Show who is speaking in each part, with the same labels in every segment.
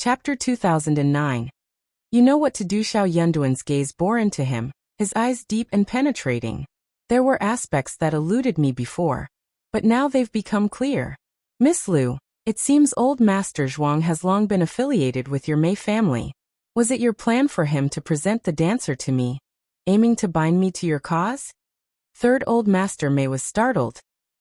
Speaker 1: Chapter 2009. You know what to do. Shao Yunduan's gaze bore into him, his eyes deep and penetrating. There were aspects that eluded me before, but now they've become clear. Miss Liu, it seems old Master Zhuang has long been affiliated with your Mei family. Was it your plan for him to present the dancer to me, aiming to bind me to your cause? Third Old Master Mei was startled,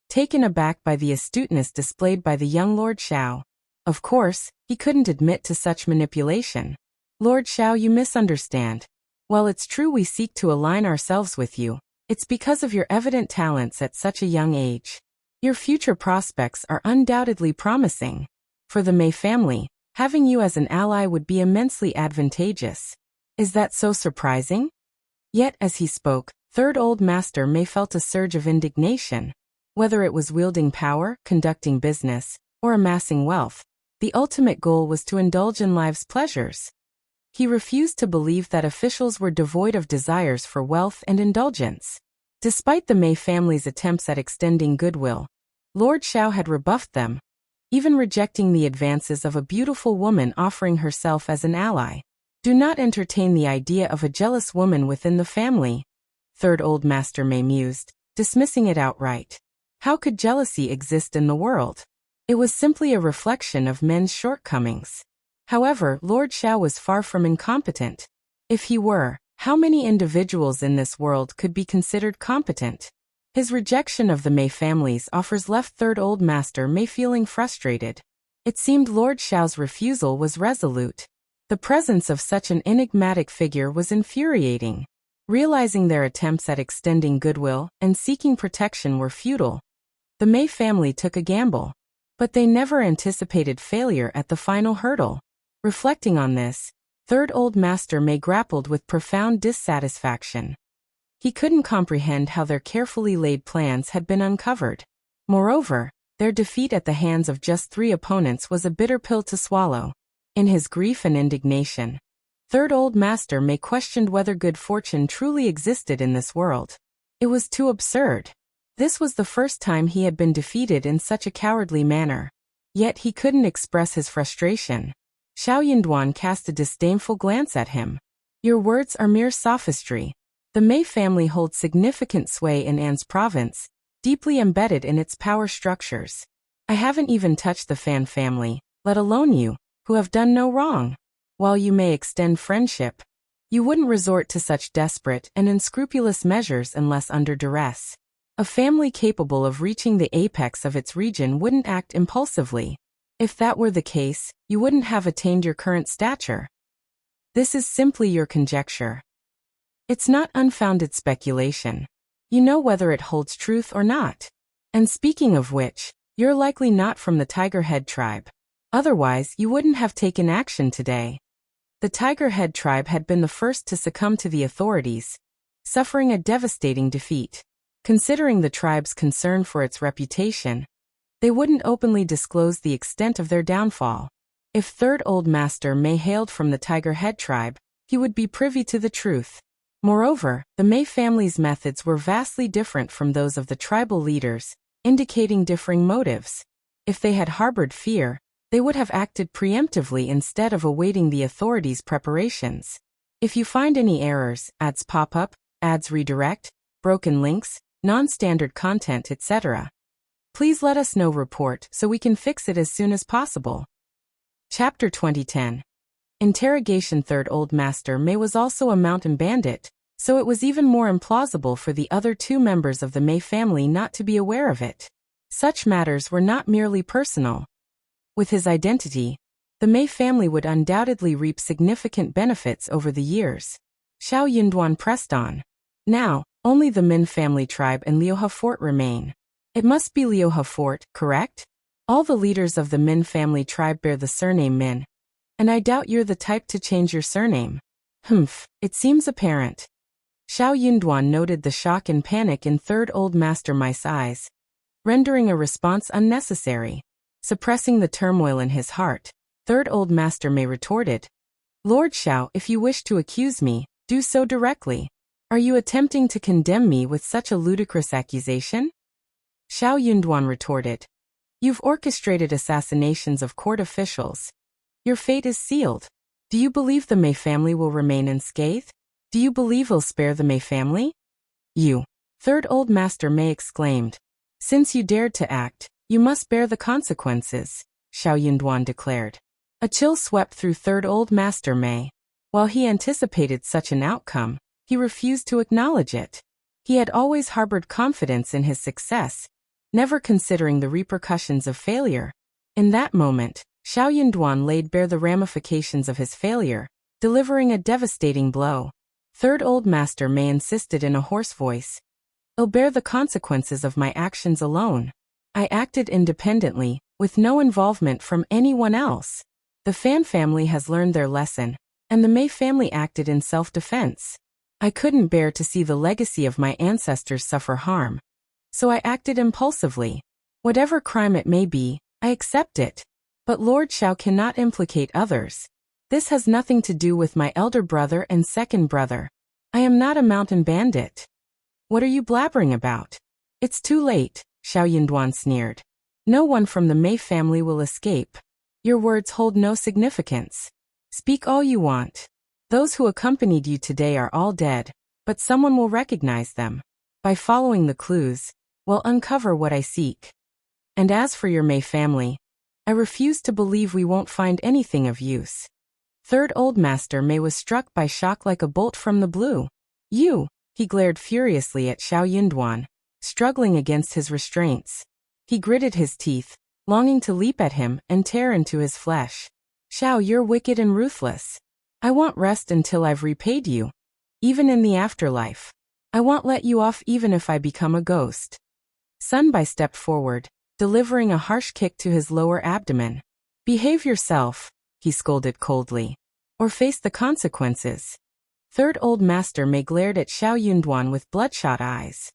Speaker 1: taken aback by the astuteness displayed by the young Lord Shao. Of course, he couldn't admit to such manipulation. Lord Shao, you misunderstand. While it's true we seek to align ourselves with you, it's because of your evident talents at such a young age. Your future prospects are undoubtedly promising. For the Mei family, having you as an ally would be immensely advantageous. Is that so surprising? Yet as he spoke, Third Old Master Mei felt a surge of indignation. Whether it was wielding power, conducting business, or amassing wealth, the ultimate goal was to indulge in life's pleasures. He refused to believe that officials were devoid of desires for wealth and indulgence. Despite the Mei family's attempts at extending goodwill, Lord Shao had rebuffed them, even rejecting the advances of a beautiful woman offering herself as an ally. Do not entertain the idea of a jealous woman within the family, Third Old Master Mei mused, dismissing it outright. How could jealousy exist in the world? It was simply a reflection of men's shortcomings. However, Lord Shao was far from incompetent. If he were, how many individuals in this world could be considered competent? His rejection of the Mei family's offers left Third Old Master Mei feeling frustrated. It seemed Lord Shao's refusal was resolute. The presence of such an enigmatic figure was infuriating. Realizing their attempts at extending goodwill and seeking protection were futile, the Mei family took a gamble. But they never anticipated failure at the final hurdle. Reflecting on this, Third Old Master Mei grappled with profound dissatisfaction. He couldn't comprehend how their carefully laid plans had been uncovered. Moreover, their defeat at the hands of just 3 opponents was a bitter pill to swallow. In his grief and indignation, Third Old Master Mei questioned whether good fortune truly existed in this world. It was too absurd. This was the first time he had been defeated in such a cowardly manner. Yet he couldn't express his frustration. Shao Yunduan cast a disdainful glance at him. Your words are mere sophistry. The Mei family holds significant sway in An's province, deeply embedded in its power structures. I haven't even touched the Fan family, let alone you, who have done no wrong. While you may extend friendship, you wouldn't resort to such desperate and unscrupulous measures unless under duress. A family capable of reaching the apex of its region wouldn't act impulsively. If that were the case, you wouldn't have attained your current stature. This is simply your conjecture. It's not unfounded speculation. You know whether it holds truth or not. And speaking of which, you're likely not from the Tiger Head tribe. Otherwise, you wouldn't have taken action today. The Tiger Head tribe had been the first to succumb to the authorities, suffering a devastating defeat. Considering the tribe's concern for its reputation, they wouldn't openly disclose the extent of their downfall. If Third Old Master Mei hailed from the Tiger Head tribe, he would be privy to the truth. Moreover, the Mei family's methods were vastly different from those of the tribal leaders, indicating differing motives. If they had harbored fear, they would have acted preemptively instead of awaiting the authorities' preparations. If you find any errors, ads pop up, ads redirect, broken links, non-standard content, etc., please let us know. Report so we can fix it as soon as possible. Chapter 2010. Interrogation. Third Old Master Mei was also a mountain bandit, so it was even more implausible for the other 2 members of the Mei family not to be aware of it. Such matters were not merely personal. With his identity, the Mei family would undoubtedly reap significant benefits over the years. Shao Yunduan pressed on. Now, only the Min family tribe and Liuhe Fort remain. It must be Liuhe Fort, correct? All the leaders of the Min family tribe bear the surname Min. And I doubt you're the type to change your surname. It seems apparent. Shao Yunduan noted the shock and panic in Third Old Master Mei's eyes, rendering a response unnecessary. Suppressing the turmoil in his heart, Third Old Master Mei retorted. Lord Shao, if you wish to accuse me, do so directly. Are you attempting to condemn me with such a ludicrous accusation? Shao Yunduan retorted. You've orchestrated assassinations of court officials. Your fate is sealed. Do you believe the Mei family will remain unscathed? Do you believe we'll spare the Mei family? You. Third Old Master Mei exclaimed. Since you dared to act, you must bear the consequences, Xiao Yunduan declared. A chill swept through Third Old Master Mei. While he anticipated such an outcome, he refused to acknowledge it. He had always harbored confidence in his success, never considering the repercussions of failure. In that moment, Xiao Yunduan laid bare the ramifications of his failure, delivering a devastating blow. Third Old Master Mei insisted in a hoarse voice. I'll bear the consequences of my actions alone. I acted independently, with no involvement from anyone else. The Fan family has learned their lesson, and the Mei family acted in self-defense. I couldn't bear to see the legacy of my ancestors suffer harm. So I acted impulsively. Whatever crime it may be, I accept it. But Lord Shao cannot implicate others. This has nothing to do with my elder brother and second brother. I am not a mountain bandit. What are you blabbering about? It's too late, Xiao Yunduan sneered. No one from the Mei family will escape. Your words hold no significance. Speak all you want. Those who accompanied you today are all dead, but someone will recognize them. By following the clues, we'll uncover what I seek. And as for your Mei family, I refuse to believe we won't find anything of use. Third Old Master Mei was struck by shock like a bolt from the blue. You, he glared furiously at Xiao Yunduan, struggling against his restraints. He gritted his teeth, longing to leap at him and tear into his flesh. Xiao, you're wicked and ruthless. I won't rest until I've repaid you. Even in the afterlife. I won't let you off even if I become a ghost. Sunbai stepped forward, delivering a harsh kick to his lower abdomen. Behave yourself, he scolded coldly. Or face the consequences. Third Old Master Mei glared at Xiao Yunduan with bloodshot eyes.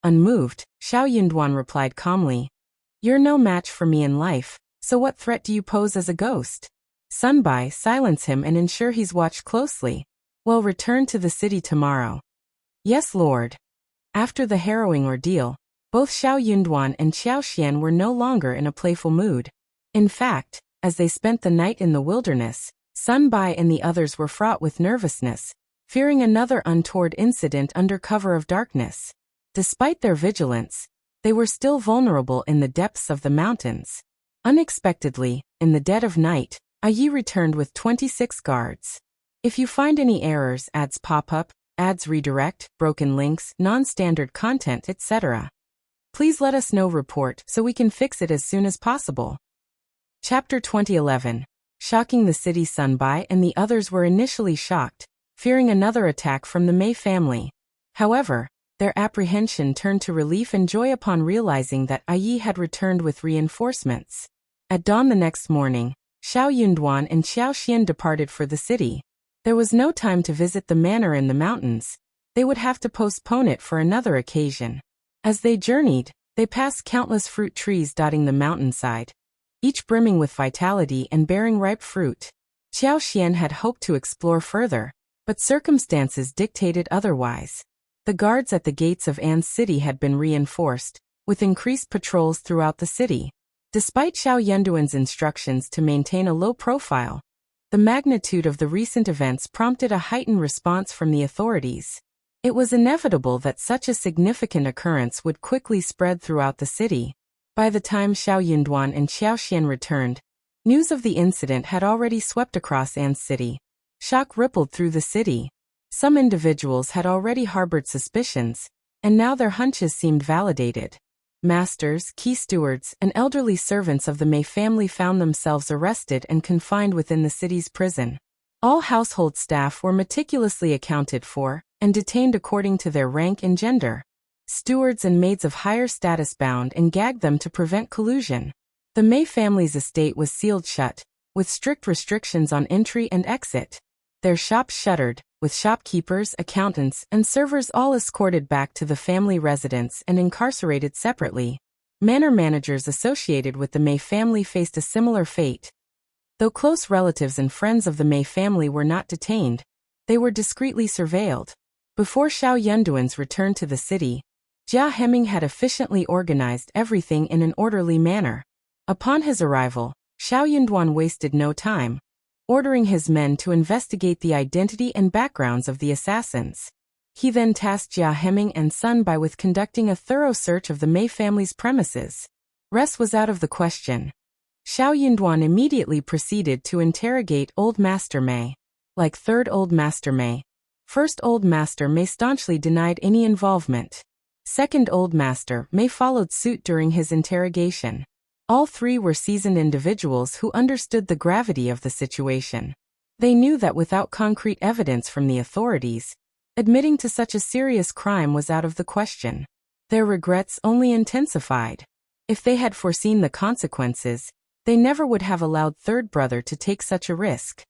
Speaker 1: Unmoved, Xiao Yunduan replied calmly. You're no match for me in life, so what threat do you pose as a ghost? Sunbai, silence him and ensure he's watched closely. We'll return to the city tomorrow. Yes, Lord. After the harrowing ordeal, both Xiao Yunduan and Qiao Xian were no longer in a playful mood. In fact, as they spent the night in the wilderness, Sunbai and the others were fraught with nervousness, fearing another untoward incident under cover of darkness. Despite their vigilance, they were still vulnerable in the depths of the mountains. Unexpectedly, in the dead of night, Yi returned with 26 guards. If you find any errors, ads pop up, ads redirect, broken links, non-standard content, etc., please let us know. Report so we can fix it as soon as possible. Chapter 2011. Shocking the city. Sunbai and the others were initially shocked, fearing another attack from the Mei family. However, their apprehension turned to relief and joy upon realizing that Yi had returned with reinforcements. At dawn the next morning, Xiao Yunduan and Qiao Xian departed for the city. There was no time to visit the manor in the mountains. They would have to postpone it for another occasion. As they journeyed, they passed countless fruit trees dotting the mountainside, each brimming with vitality and bearing ripe fruit. Qiao Xian had hoped to explore further, but circumstances dictated otherwise. The guards at the gates of An's city had been reinforced, with increased patrols throughout the city. Despite Xiao Yunduan's instructions to maintain a low profile, the magnitude of the recent events prompted a heightened response from the authorities. It was inevitable that such a significant occurrence would quickly spread throughout the city. By the time Xiao Yunduan and Qiao Xian returned, news of the incident had already swept across An's city. Shock rippled through the city. Some individuals had already harbored suspicions, and now their hunches seemed validated. Masters, key stewards, and elderly servants of the Mei family found themselves arrested and confined within the city's prison. All household staff were meticulously accounted for and detained according to their rank and gender. Stewards and maids of higher status bound and gagged them to prevent collusion. The Mei family's estate was sealed shut, with strict restrictions on entry and exit. Their shops shuttered, with shopkeepers, accountants, and servers all escorted back to the family residence and incarcerated separately. Manor managers associated with the Mei family faced a similar fate. Though close relatives and friends of the Mei family were not detained, they were discreetly surveilled. Before Xiao Yunduan's return to the city, Jia Heming had efficiently organized everything in an orderly manner. Upon his arrival, Xiao Yunduan wasted no time, ordering his men to investigate the identity and backgrounds of the assassins. He then tasked Jia Heming and Sun Bai with conducting a thorough search of the Mei family's premises. Rest was out of the question. Xiao Yunduan immediately proceeded to interrogate Old Master Mei. Like third Old Master Mei, first Old Master Mei staunchly denied any involvement. Second Old Master Mei followed suit during his interrogation. All three were seasoned individuals who understood the gravity of the situation. They knew that without concrete evidence from the authorities, admitting to such a serious crime was out of the question. Their regrets only intensified. If they had foreseen the consequences, they never would have allowed third brother to take such a risk.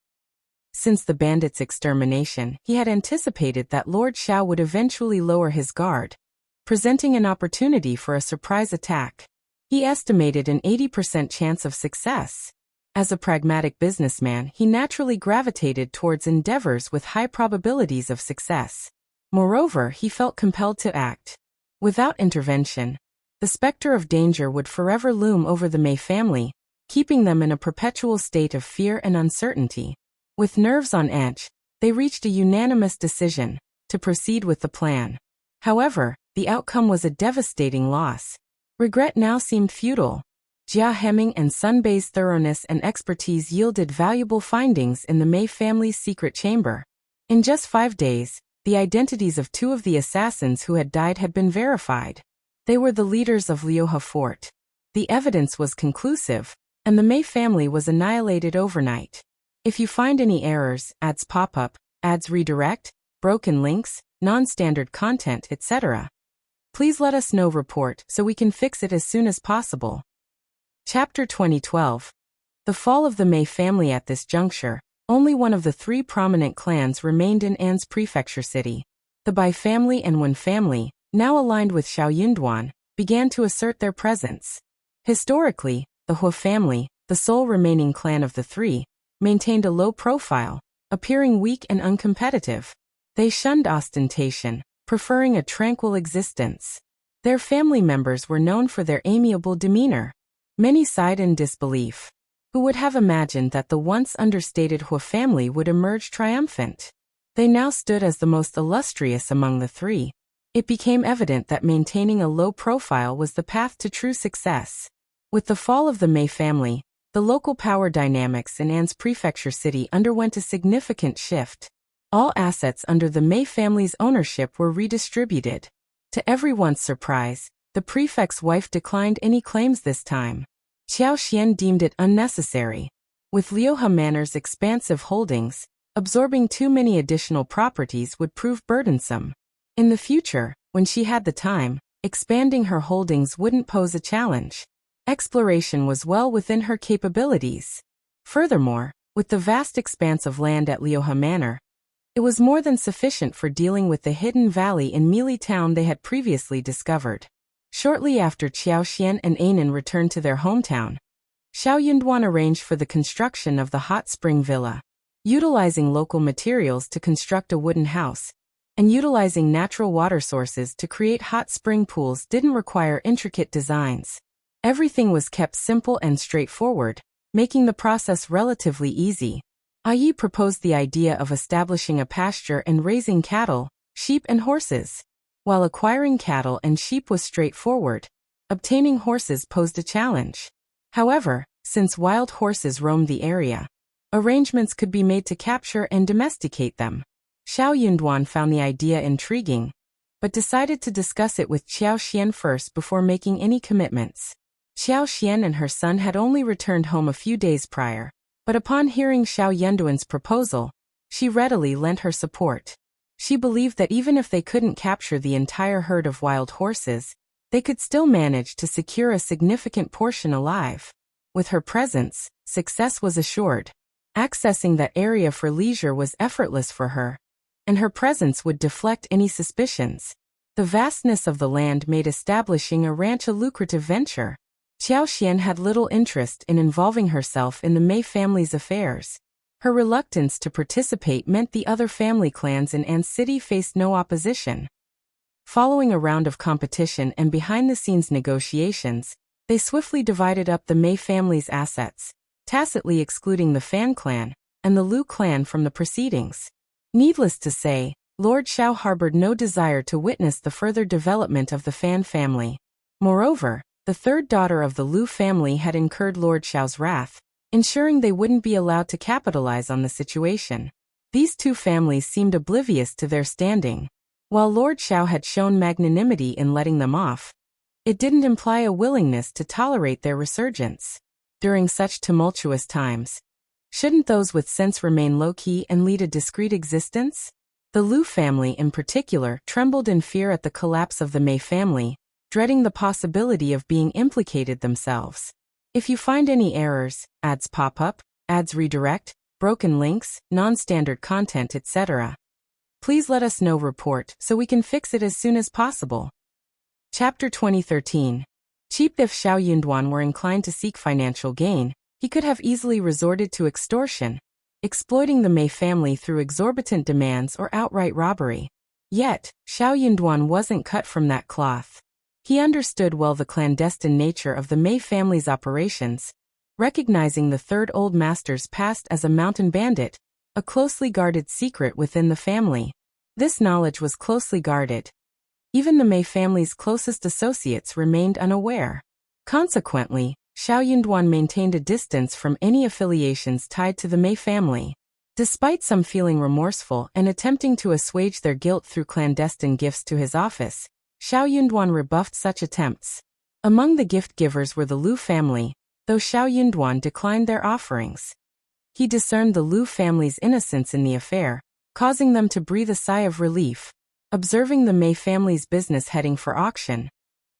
Speaker 1: Since the bandits' extermination, he had anticipated that Lord Shao would eventually lower his guard, presenting an opportunity for a surprise attack. He estimated an 80% chance of success. As a pragmatic businessman, he naturally gravitated towards endeavors with high probabilities of success. Moreover, he felt compelled to act. Without intervention, the specter of danger would forever loom over the Mei family, keeping them in a perpetual state of fear and uncertainty. With nerves on edge, they reached a unanimous decision to proceed with the plan. However, the outcome was a devastating loss. Regret now seemed futile. Jia Heming and Sun Bai's thoroughness and expertise yielded valuable findings in the Mei family's secret chamber. In just 5 days, the identities of 2 of the assassins who had died had been verified. They were the leaders of Liuhe Fort. The evidence was conclusive, and the Mei family was annihilated overnight. If you find any errors, ads pop up, ads redirect, broken links, non-standard content, etc., please let us know. Report so we can fix it as soon as possible. Chapter 2012. The fall of the Mei family. At this juncture, only one of the 3 prominent clans remained in An's prefecture city. The Bai family and Wen family, now aligned with Xiao Yunduan, began to assert their presence. Historically, the Hua family, the sole remaining clan of the 3, maintained a low profile, appearing weak and uncompetitive. They shunned ostentation, preferring a tranquil existence. Their family members were known for their amiable demeanor. Many sighed in disbelief. Who would have imagined that the once understated Hua family would emerge triumphant? They now stood as the most illustrious among the 3. It became evident that maintaining a low profile was the path to true success. With the fall of the Mei family, the local power dynamics in An's prefecture city underwent a significant shift. All assets under the Mei family's ownership were redistributed. To everyone's surprise, the prefect's wife declined any claims this time. Qiao Xian deemed it unnecessary. With Liuhe Manor's expansive holdings, absorbing too many additional properties would prove burdensome. In the future, when she had the time, expanding her holdings wouldn't pose a challenge. Exploration was well within her capabilities. Furthermore, with the vast expanse of land at Liuhe Manor, it was more than sufficient for dealing with the hidden valley in Meili Town they had previously discovered. Shortly after Qiao Xian and Anan returned to their hometown, Xiao Yunduan arranged for the construction of the hot spring villa. Utilizing local materials to construct a wooden house, and utilizing natural water sources to create hot spring pools didn't require intricate designs. Everything was kept simple and straightforward, making the process relatively easy. Yi proposed the idea of establishing a pasture and raising cattle, sheep and horses. While acquiring cattle and sheep was straightforward, obtaining horses posed a challenge. However, since wild horses roamed the area, arrangements could be made to capture and domesticate them. Xiao Yunduan found the idea intriguing, but decided to discuss it with Qiao Xian first before making any commitments. Qiao Xian and her son had only returned home a few days prior, but upon hearing Xiao Yunduan's proposal, she readily lent her support. She believed that even if they couldn't capture the entire herd of wild horses, they could still manage to secure a significant portion alive. With her presence, success was assured. Accessing that area for leisure was effortless for her, and her presence would deflect any suspicions. The vastness of the land made establishing a ranch a lucrative venture. Qiao Xian had little interest in involving herself in the Mei family's affairs. Her reluctance to participate meant the other family clans in An City faced no opposition. Following a round of competition and behind-the-scenes negotiations, they swiftly divided up the Mei family's assets, tacitly excluding the Fang clan and the Lu clan from the proceedings. Needless to say, Lord Shao harbored no desire to witness the further development of the Fan family. Moreover, the third daughter of the Lu family had incurred Lord Shao's wrath, ensuring they wouldn't be allowed to capitalize on the situation. These two families seemed oblivious to their standing. While Lord Shao had shown magnanimity in letting them off, it didn't imply a willingness to tolerate their resurgence. During such tumultuous times, shouldn't those with sense remain low-key and lead a discreet existence? The Lu family in particular trembled in fear at the collapse of the Mei family, dreading the possibility of being implicated themselves. If you find any errors, ads pop up, ads redirect, broken links, non-standard content, etc., please let us know. Report so we can fix it as soon as possible. Chapter 2013. Cheap. If Shao Yunduan were inclined to seek financial gain, he could have easily resorted to extortion, exploiting the Mei family through exorbitant demands or outright robbery. Yet, Shao Yunduan wasn't cut from that cloth. He understood well the clandestine nature of the Mei family's operations, recognizing the third old master's past as a mountain bandit, a closely guarded secret within the family. This knowledge was closely guarded. Even the Mei family's closest associates remained unaware. Consequently, Shao Yunduan maintained a distance from any affiliations tied to the Mei family. Despite some feeling remorseful and attempting to assuage their guilt through clandestine gifts to his office, Shao Yunduan rebuffed such attempts. Among the gift givers were the Lu family, though Shao Yunduan declined their offerings. He discerned the Lu family's innocence in the affair, causing them to breathe a sigh of relief. Observing the Mei family's business heading for auction,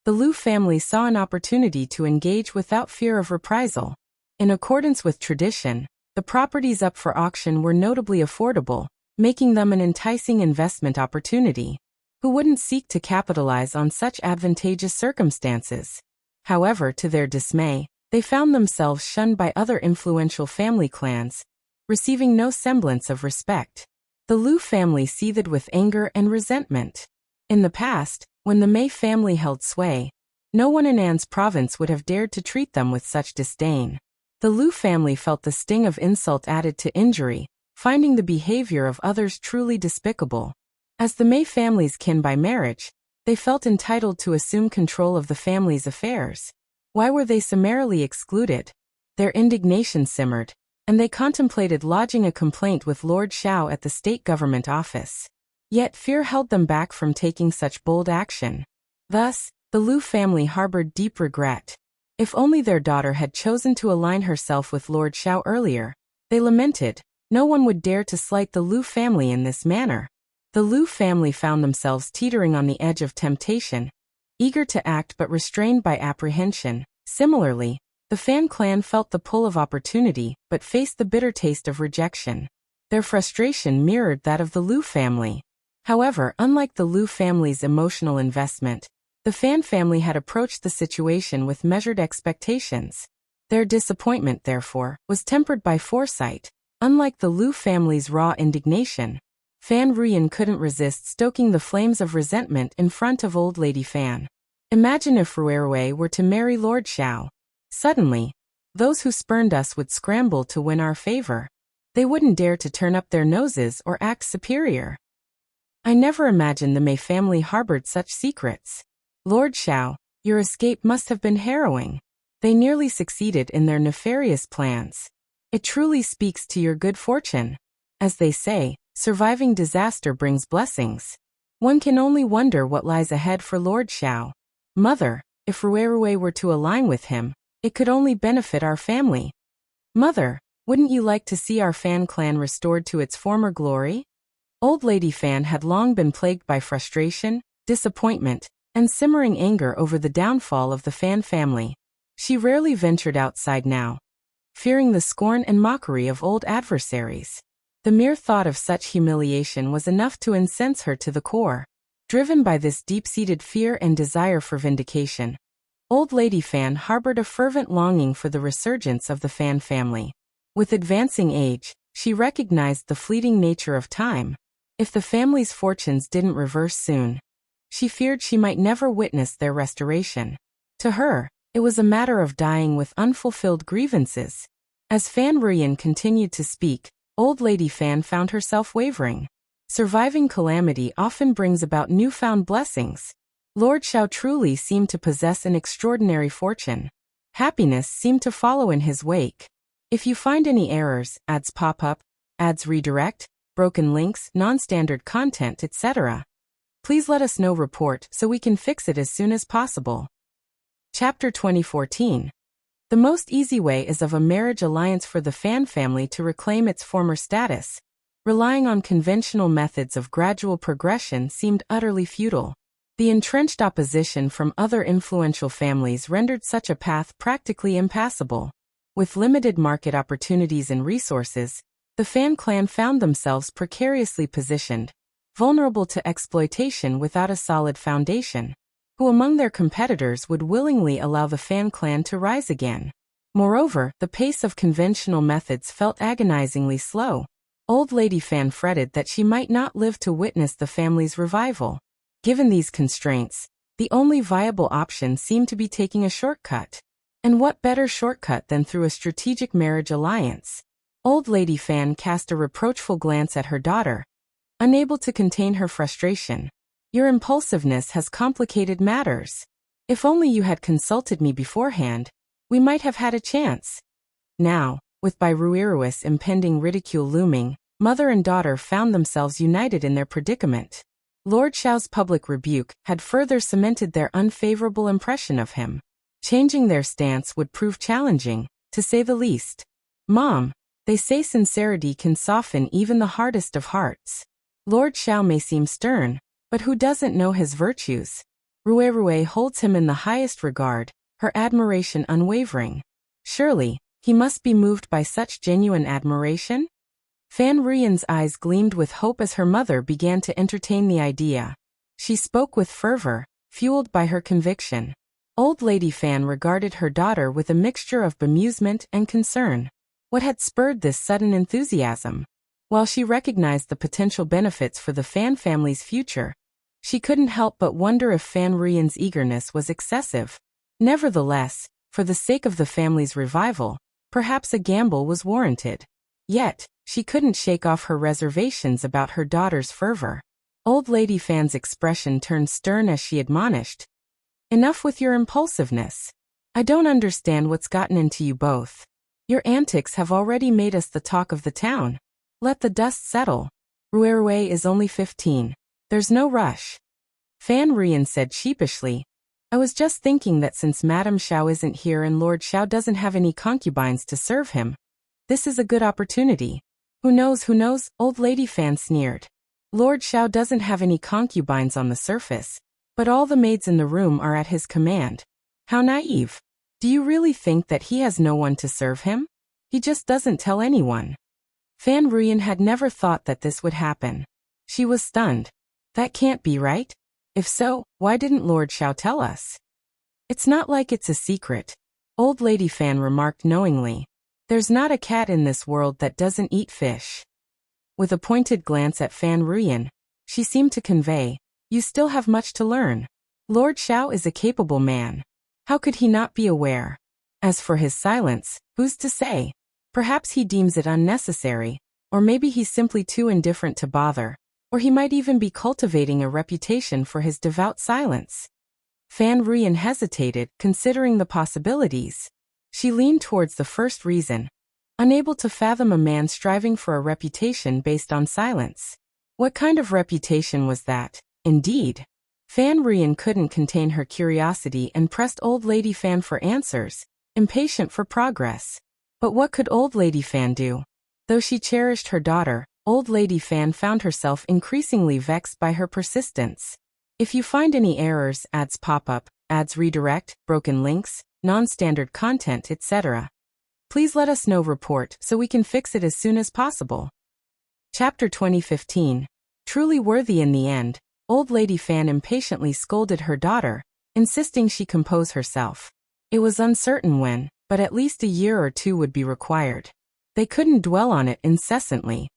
Speaker 1: the Lu family saw an opportunity to engage without fear of reprisal. In accordance with tradition, the properties up for auction were notably affordable, making them an enticing investment opportunity. Who wouldn't seek to capitalize on such advantageous circumstances? However, to their dismay, they found themselves shunned by other influential family clans, receiving no semblance of respect. The Lu family seethed with anger and resentment. In the past, when the Mei family held sway, no one in Anan's province would have dared to treat them with such disdain. The Lu family felt the sting of insult added to injury, finding the behavior of others truly despicable. As the Mei family's kin by marriage, they felt entitled to assume control of the family's affairs. Why were they summarily excluded? Their indignation simmered, and they contemplated lodging a complaint with Lord Shao at the state government office. Yet fear held them back from taking such bold action. Thus, the Lu family harbored deep regret. If only their daughter had chosen to align herself with Lord Shao earlier, they lamented. No one would dare to slight the Lu family in this manner. The Lu family found themselves teetering on the edge of temptation, eager to act but restrained by apprehension. Similarly, the Fan clan felt the pull of opportunity but faced the bitter taste of rejection. Their frustration mirrored that of the Lu family. However, unlike the Lu family's emotional investment, the Fan family had approached the situation with measured expectations. Their disappointment, therefore, was tempered by foresight. Unlike the Lu family's raw indignation, Fan Ruyan couldn't resist stoking the flames of resentment in front of old Lady Fan. Imagine if Ruerue were to marry Lord Shao. Suddenly, those who spurned us would scramble to win our favor. They wouldn't dare to turn up their noses or act superior. I never imagined the Mei family harbored such secrets. Lord Shao, your escape must have been harrowing. They nearly succeeded in their nefarious plans. It truly speaks to your good fortune. As they say, surviving disaster brings blessings. One can only wonder what lies ahead for Lord Shao. Mother, if Ruerue were to align with him, it could only benefit our family. Mother, wouldn't you like to see our Fan clan restored to its former glory? Old Lady Fan had long been plagued by frustration, disappointment, and simmering anger over the downfall of the Fan family. She rarely ventured outside now, fearing the scorn and mockery of old adversaries. The mere thought of such humiliation was enough to incense her to the core. Driven by this deep-seated fear and desire for vindication, Old Lady Fan harbored a fervent longing for the resurgence of the Fan family. With advancing age, she recognized the fleeting nature of time. If the family's fortunes didn't reverse soon, she feared she might never witness their restoration. To her, it was a matter of dying with unfulfilled grievances. As Fan Ruyan continued to speak, old lady Fan found herself wavering. Surviving calamity often brings about newfound blessings. Lord Qiao truly seemed to possess an extraordinary fortune. Happiness seemed to follow in his wake. If you find any errors, ads pop up, ads redirect, broken links, non-standard content, etc., please let us know. Report so we can fix it as soon as possible. Chapter 2014. The most easy way is of a marriage alliance for the Fan family to reclaim its former status. Relying on conventional methods of gradual progression seemed utterly futile. The entrenched opposition from other influential families rendered such a path practically impassable. With limited market opportunities and resources, the Fan clan found themselves precariously positioned, vulnerable to exploitation without a solid foundation. Who among their competitors would willingly allow the Fan clan to rise again? Moreover, the pace of conventional methods felt agonizingly slow. Old lady Fan fretted that she might not live to witness the family's revival. Given these constraints, the only viable option seemed to be taking a shortcut. And what better shortcut than through a strategic marriage alliance? Old lady Fan cast a reproachful glance at her daughter, unable to contain her frustration. Your impulsiveness has complicated matters. If only you had consulted me beforehand, we might have had a chance. Now, with Ruiruis impending ridicule looming, mother and daughter found themselves united in their predicament. Lord Qiao's public rebuke had further cemented their unfavorable impression of him. Changing their stance would prove challenging, to say the least. Mom, they say sincerity can soften even the hardest of hearts. Lord Qiao may seem stern, but who doesn't know his virtues? Ruirui holds him in the highest regard, her admiration unwavering. Surely, he must be moved by such genuine admiration? Fan Ruyan's eyes gleamed with hope as her mother began to entertain the idea. She spoke with fervor, fueled by her conviction. Old lady Fan regarded her daughter with a mixture of bemusement and concern. What had spurred this sudden enthusiasm? While she recognized the potential benefits for the Fan family's future, she couldn't help but wonder if Fan Ruyan's eagerness was excessive. Nevertheless, for the sake of the family's revival, perhaps a gamble was warranted. Yet, she couldn't shake off her reservations about her daughter's fervor. Old lady Fan's expression turned stern as she admonished. Enough with your impulsiveness. I don't understand what's gotten into you both. Your antics have already made us the talk of the town. Let the dust settle. Ruirui is only 15. There's no rush. Fan Ruyan said sheepishly. I was just thinking that since Madame Shao isn't here and Lord Qiao doesn't have any concubines to serve him, this is a good opportunity. Who knows, old lady Fan sneered. Lord Qiao doesn't have any concubines on the surface, but all the maids in the room are at his command. How naive. Do you really think that he has no one to serve him? He just doesn't tell anyone. Fan Ruyan had never thought that this would happen. She was stunned. That can't be right. If so, why didn't Lord Qiao tell us? It's not like it's a secret, old lady Fan remarked knowingly. There's not a cat in this world that doesn't eat fish. With a pointed glance at Fan Ruyan, she seemed to convey, you still have much to learn. Lord Qiao is a capable man. How could he not be aware? As for his silence, who's to say? Perhaps he deems it unnecessary, or maybe he's simply too indifferent to bother, or he might even be cultivating a reputation for his devout silence. Fan Ruyan hesitated, considering the possibilities. She leaned towards the first reason, unable to fathom a man striving for a reputation based on silence. What kind of reputation was that, indeed? Fan Ruyan couldn't contain her curiosity and pressed old lady Fan for answers, impatient for progress. But what could old lady Fan do? Though she cherished her daughter, old lady Fan found herself increasingly vexed by her persistence. If you find any errors, ads pop up, ads redirect, broken links, non-standard content, etc., please let us know. Report so we can fix it as soon as possible. Chapter 2015. Truly worthy in the end, old lady Fan impatiently scolded her daughter, insisting she compose herself. It was uncertain when, but at least a year or two would be required. They couldn't dwell on it incessantly.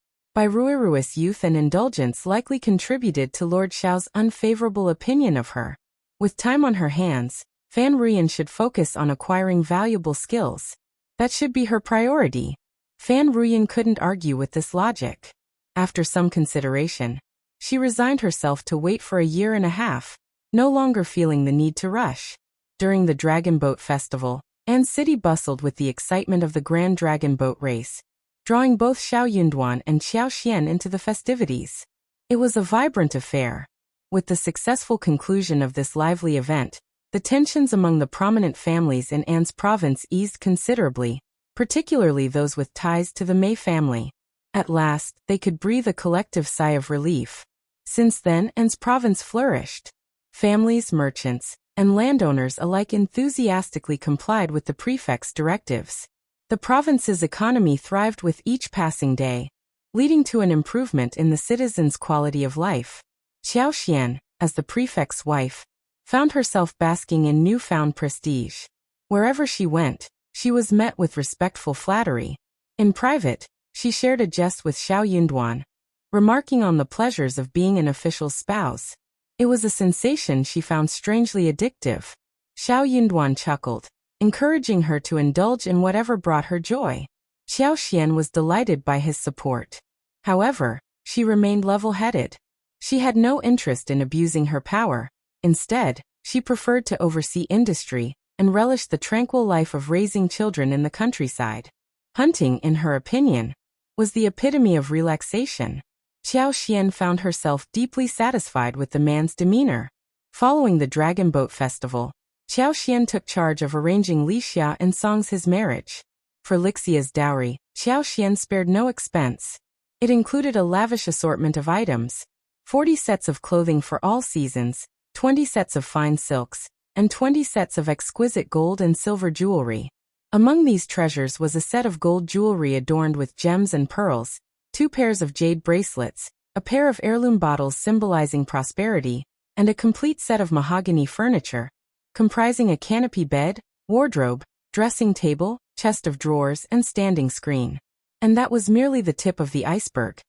Speaker 1: Ruiruis' youth and indulgence likely contributed to Lord Qiao's unfavorable opinion of her. With time on her hands, Fan Ruyan should focus on acquiring valuable skills. That should be her priority. Fan Ruyan couldn't argue with this logic. After some consideration, she resigned herself to wait for a year and a half, no longer feeling the need to rush. During the Dragon Boat Festival, An's city bustled with the excitement of the Grand Dragon Boat Race, drawing both Xiao Yunduan and Qiao Xian into the festivities. It was a vibrant affair. With the successful conclusion of this lively event, the tensions among the prominent families in An's province eased considerably, particularly those with ties to the Mei family. At last, they could breathe a collective sigh of relief. Since then, An's province flourished. Families, merchants, and landowners alike enthusiastically complied with the prefect's directives. The province's economy thrived with each passing day, leading to an improvement in the citizens' quality of life. Qiao Xian, as the prefect's wife, found herself basking in newfound prestige. Wherever she went, she was met with respectful flattery. In private, she shared a jest with Xiao Yunduan, remarking on the pleasures of being an official's spouse. It was a sensation she found strangely addictive. Xiao Yunduan chuckled, encouraging her to indulge in whatever brought her joy. Qiao Xian was delighted by his support. However, she remained level-headed. She had no interest in abusing her power. Instead, she preferred to oversee industry and relished the tranquil life of raising children in the countryside. Hunting, in her opinion, was the epitome of relaxation. Qiao Xian found herself deeply satisfied with the man's demeanor. Following the Dragon Boat Festival, Qiao Xian took charge of arranging Lixia and Song's marriage. For Lixia's dowry, Qiao Xian spared no expense. It included a lavish assortment of items, 40 sets of clothing for all seasons, 20 sets of fine silks, and 20 sets of exquisite gold and silver jewelry. Among these treasures was a set of gold jewelry adorned with gems and pearls, 2 pairs of jade bracelets, a pair of heirloom bottles symbolizing prosperity, and a complete set of mahogany furniture, comprising a canopy bed, wardrobe, dressing table, chest of drawers, and standing screen. And that was merely the tip of the iceberg.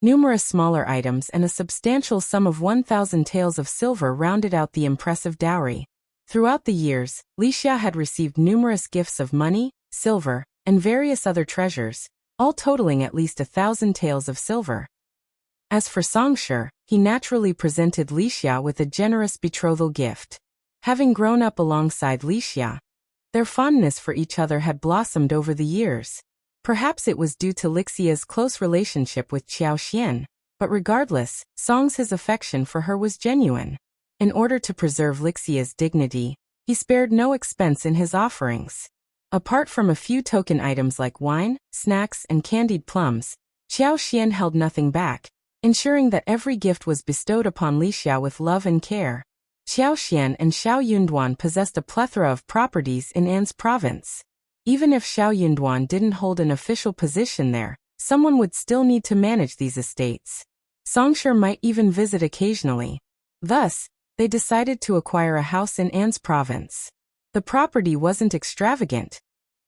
Speaker 1: Numerous smaller items and a substantial sum of 1,000 taels of silver rounded out the impressive dowry. Throughout the years, Lixia had received numerous gifts of money, silver, and various other treasures, all totaling at least 1,000 taels of silver. As for Songshi, he naturally presented Lixia with a generous betrothal gift. Having grown up alongside Lixia, their fondness for each other had blossomed over the years. Perhaps it was due to Lixia's close relationship with Qiao Xian, but regardless, Song's affection for her was genuine. In order to preserve Lixia's dignity, he spared no expense in his offerings. Apart from a few token items like wine, snacks, and candied plums, Qiao Xian held nothing back, ensuring that every gift was bestowed upon Lixia with love and care. Qiao Xian and Xiao Yunduan possessed a plethora of properties in An's province. Even if Xiao Yunduan didn't hold an official position there, someone would still need to manage these estates. Songshi might even visit occasionally. Thus, they decided to acquire a house in An's province. The property wasn't extravagant,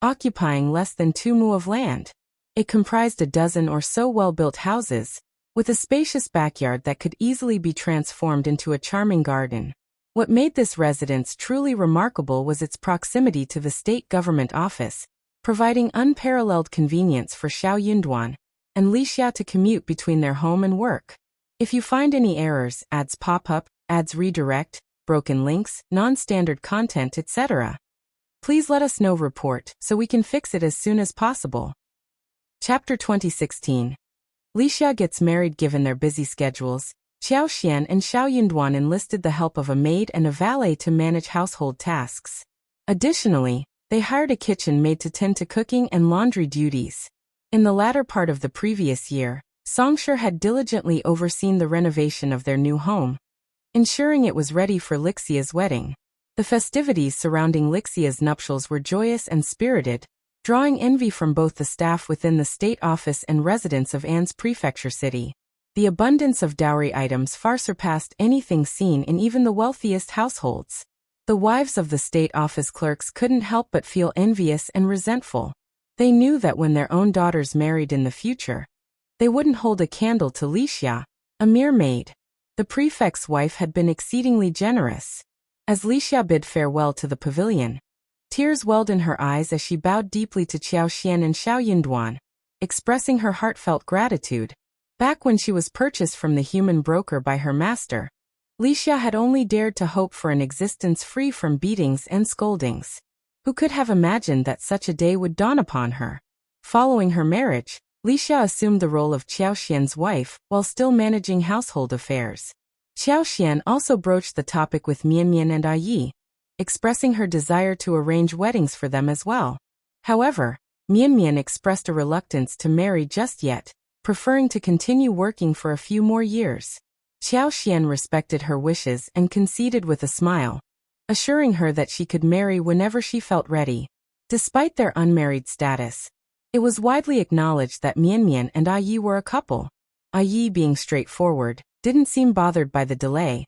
Speaker 1: occupying less than 2 mu of land. It comprised a dozen or so well-built houses, with a spacious backyard that could easily be transformed into a charming garden. What made this residence truly remarkable was its proximity to the state government office, providing unparalleled convenience for Xiao Yunduan and Lixia to commute between their home and work. If you find any errors, ads pop up, ads redirect, broken links, non-standard content, etc., please let us know. Report so we can fix it as soon as possible. Chapter 2016. Lixia gets married. Given their busy schedules, Qiao Xian and Xiao Yunduan enlisted the help of a maid and a valet to manage household tasks. Additionally, they hired a kitchen maid to tend to cooking and laundry duties. In the latter part of the previous year, Songshi had diligently overseen the renovation of their new home, ensuring it was ready for Lixia's wedding. The festivities surrounding Lixia's nuptials were joyous and spirited, drawing envy from both the staff within the state office and residents of An's prefecture city. The abundance of dowry items far surpassed anything seen in even the wealthiest households. The wives of the state office clerks couldn't help but feel envious and resentful. They knew that when their own daughters married in the future, they wouldn't hold a candle to Lixia, a mere maid. The prefect's wife had been exceedingly generous. As Lixia bid farewell to the pavilion, Tears welled in her eyes as she bowed deeply to Qiao Xian and Shao Yunduan, expressing her heartfelt gratitude. Back when she was purchased from the human broker by her master, Lixia had only dared to hope for an existence free from beatings and scoldings. Who could have imagined that such a day would dawn upon her? Following her marriage, Lixia assumed the role of Qiao Xian's wife while still managing household affairs. Qiao Xian also broached the topic with Mian and Yi, expressing her desire to arrange weddings for them as well. However, Mian expressed a reluctance to marry just yet, preferring to continue working for a few more years. Qiao Xian respected her wishes and conceded with a smile, assuring her that she could marry whenever she felt ready. Despite their unmarried status, it was widely acknowledged that Mian and Yi were a couple. Yi, being straightforward, didn't seem bothered by the delay.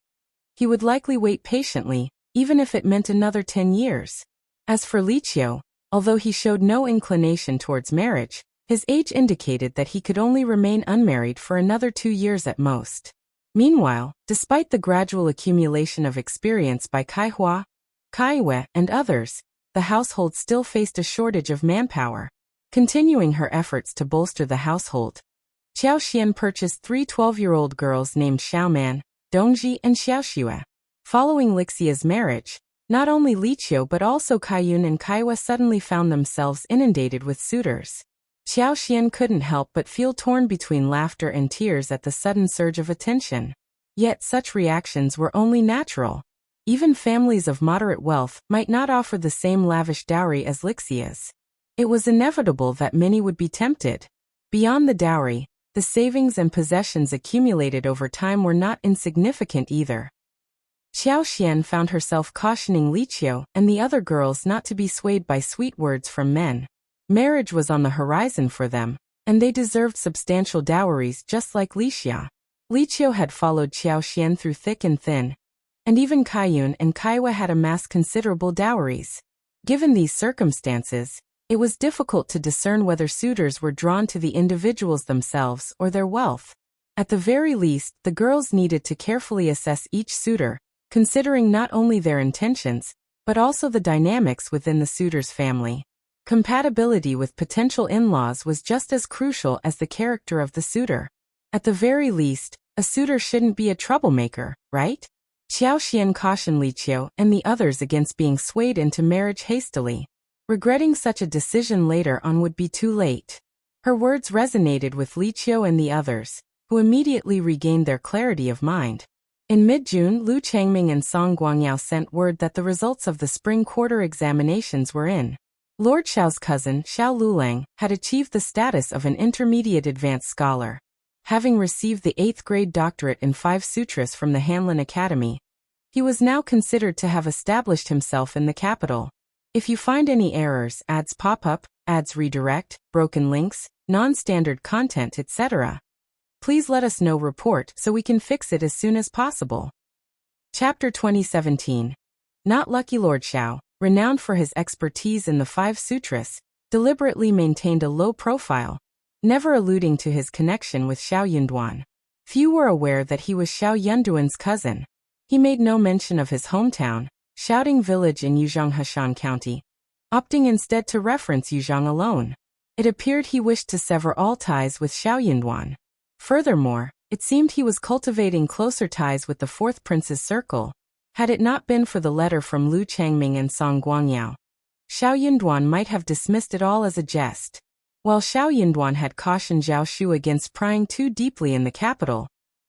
Speaker 1: He would likely wait patiently, even if it meant another 10 years. As for Lixia, although he showed no inclination towards marriage, his age indicated that he could only remain unmarried for another 2 years at most. Meanwhile, despite the gradual accumulation of experience by Fanghua, Qiao, and others, the household still faced a shortage of manpower. Continuing her efforts to bolster the household, Qiao Xian purchased 3 12-year-old girls named Xiaoman, Dongji, and Xiaoxue. Following Lixia's marriage, not only Lixia but also Kaiyun and Qiao suddenly found themselves inundated with suitors. Qiao Xian couldn't help but feel torn between laughter and tears at the sudden surge of attention. Yet such reactions were only natural. Even families of moderate wealth might not offer the same lavish dowry as Lixia's. It was inevitable that many would be tempted. Beyond the dowry, the savings and possessions accumulated over time were not insignificant either. Qiao Xian found herself cautioning Lixia and the other girls not to be swayed by sweet words from men. Marriage was on the horizon for them, and they deserved substantial dowries just like Lixia. Lixia had followed Qiao Xian through thick and thin, and even Kaiyun and Qiao had amassed considerable dowries. Given these circumstances, it was difficult to discern whether suitors were drawn to the individuals themselves or their wealth. At the very least, the girls needed to carefully assess each suitor, considering not only their intentions, but also the dynamics within the suitor's family. Compatibility with potential in-laws was just as crucial as the character of the suitor. At the very least, a suitor shouldn't be a troublemaker, right? Qiao Xian cautioned Lixia and the others against being swayed into marriage hastily. Regretting such a decision later on would be too late. Her words resonated with Lixia and the others, who immediately regained their clarity of mind. In mid-June, Lu Changming and Song Guangyao sent word that the results of the spring quarter examinations were in. Lord Shao's cousin, Shao Lulang, had achieved the status of an intermediate advanced scholar. Having received the 8th grade doctorate in 5 sutras from the Hanlin Academy, he was now considered to have established himself in the capital. If you find any errors, ads pop up, ads redirect, broken links, non-standard content, etc., please let us know. Report so we can fix it as soon as possible. Chapter 2017. Not lucky. Lord Shao, renowned for his expertise in the 5 sutras, deliberately maintained a low profile, never alluding to his connection with Shao Yunduan. Few were aware that he was Shao Yunduan's cousin. He made no mention of his hometown, Shouting Village in Yuzhong Heshan County, opting instead to reference Yuzhong alone. It appeared he wished to sever all ties with Shao Yunduan. Furthermore, it seemed he was cultivating closer ties with the 4th Prince's circle. Had it not been for the letter from Lu Changming and Song Guangyao, Shao Yunduan might have dismissed it all as a jest. While Shao Yunduan had cautioned Zhao Shu against prying too deeply in the capital,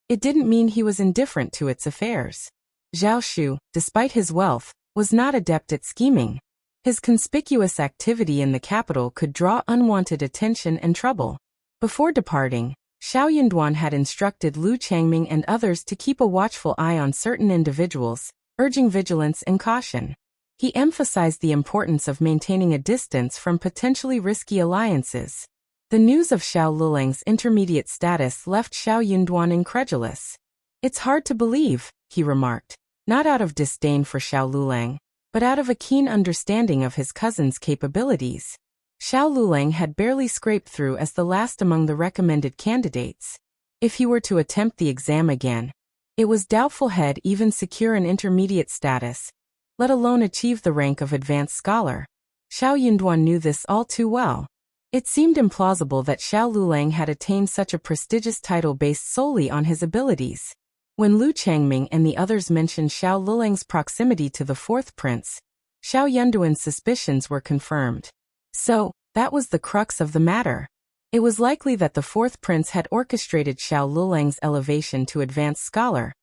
Speaker 1: it didn't mean he was indifferent to its affairs. Zhao Shu, despite his wealth, was not adept at scheming. His conspicuous activity in the capital could draw unwanted attention and trouble. Before departing, Shao Yunduan had instructed Lu Changming and others to keep a watchful eye on certain individuals, urging vigilance and caution. He emphasized the importance of maintaining a distance from potentially risky alliances. The news of Shao Lulang's intermediate status left Shao Yunduan incredulous. "It's hard to believe," he remarked, not out of disdain for Shao Lulang, but out of a keen understanding of his cousin's capabilities. Shao Lulang had barely scraped through as the last among the recommended candidates. If he were to attempt the exam again, it was doubtful he'd even secure an intermediate status, let alone achieve the rank of advanced scholar. Xiao Yunduan knew this all too well. It seemed implausible that Xiao Lulang had attained such a prestigious title based solely on his abilities. When Lu Changming and the others mentioned Xiao Lulang's proximity to the fourth prince, Xiao Yunduan's suspicions were confirmed. So, that was the crux of the matter. It was likely that the fourth prince had orchestrated Xiao Lulang's elevation to advanced scholar,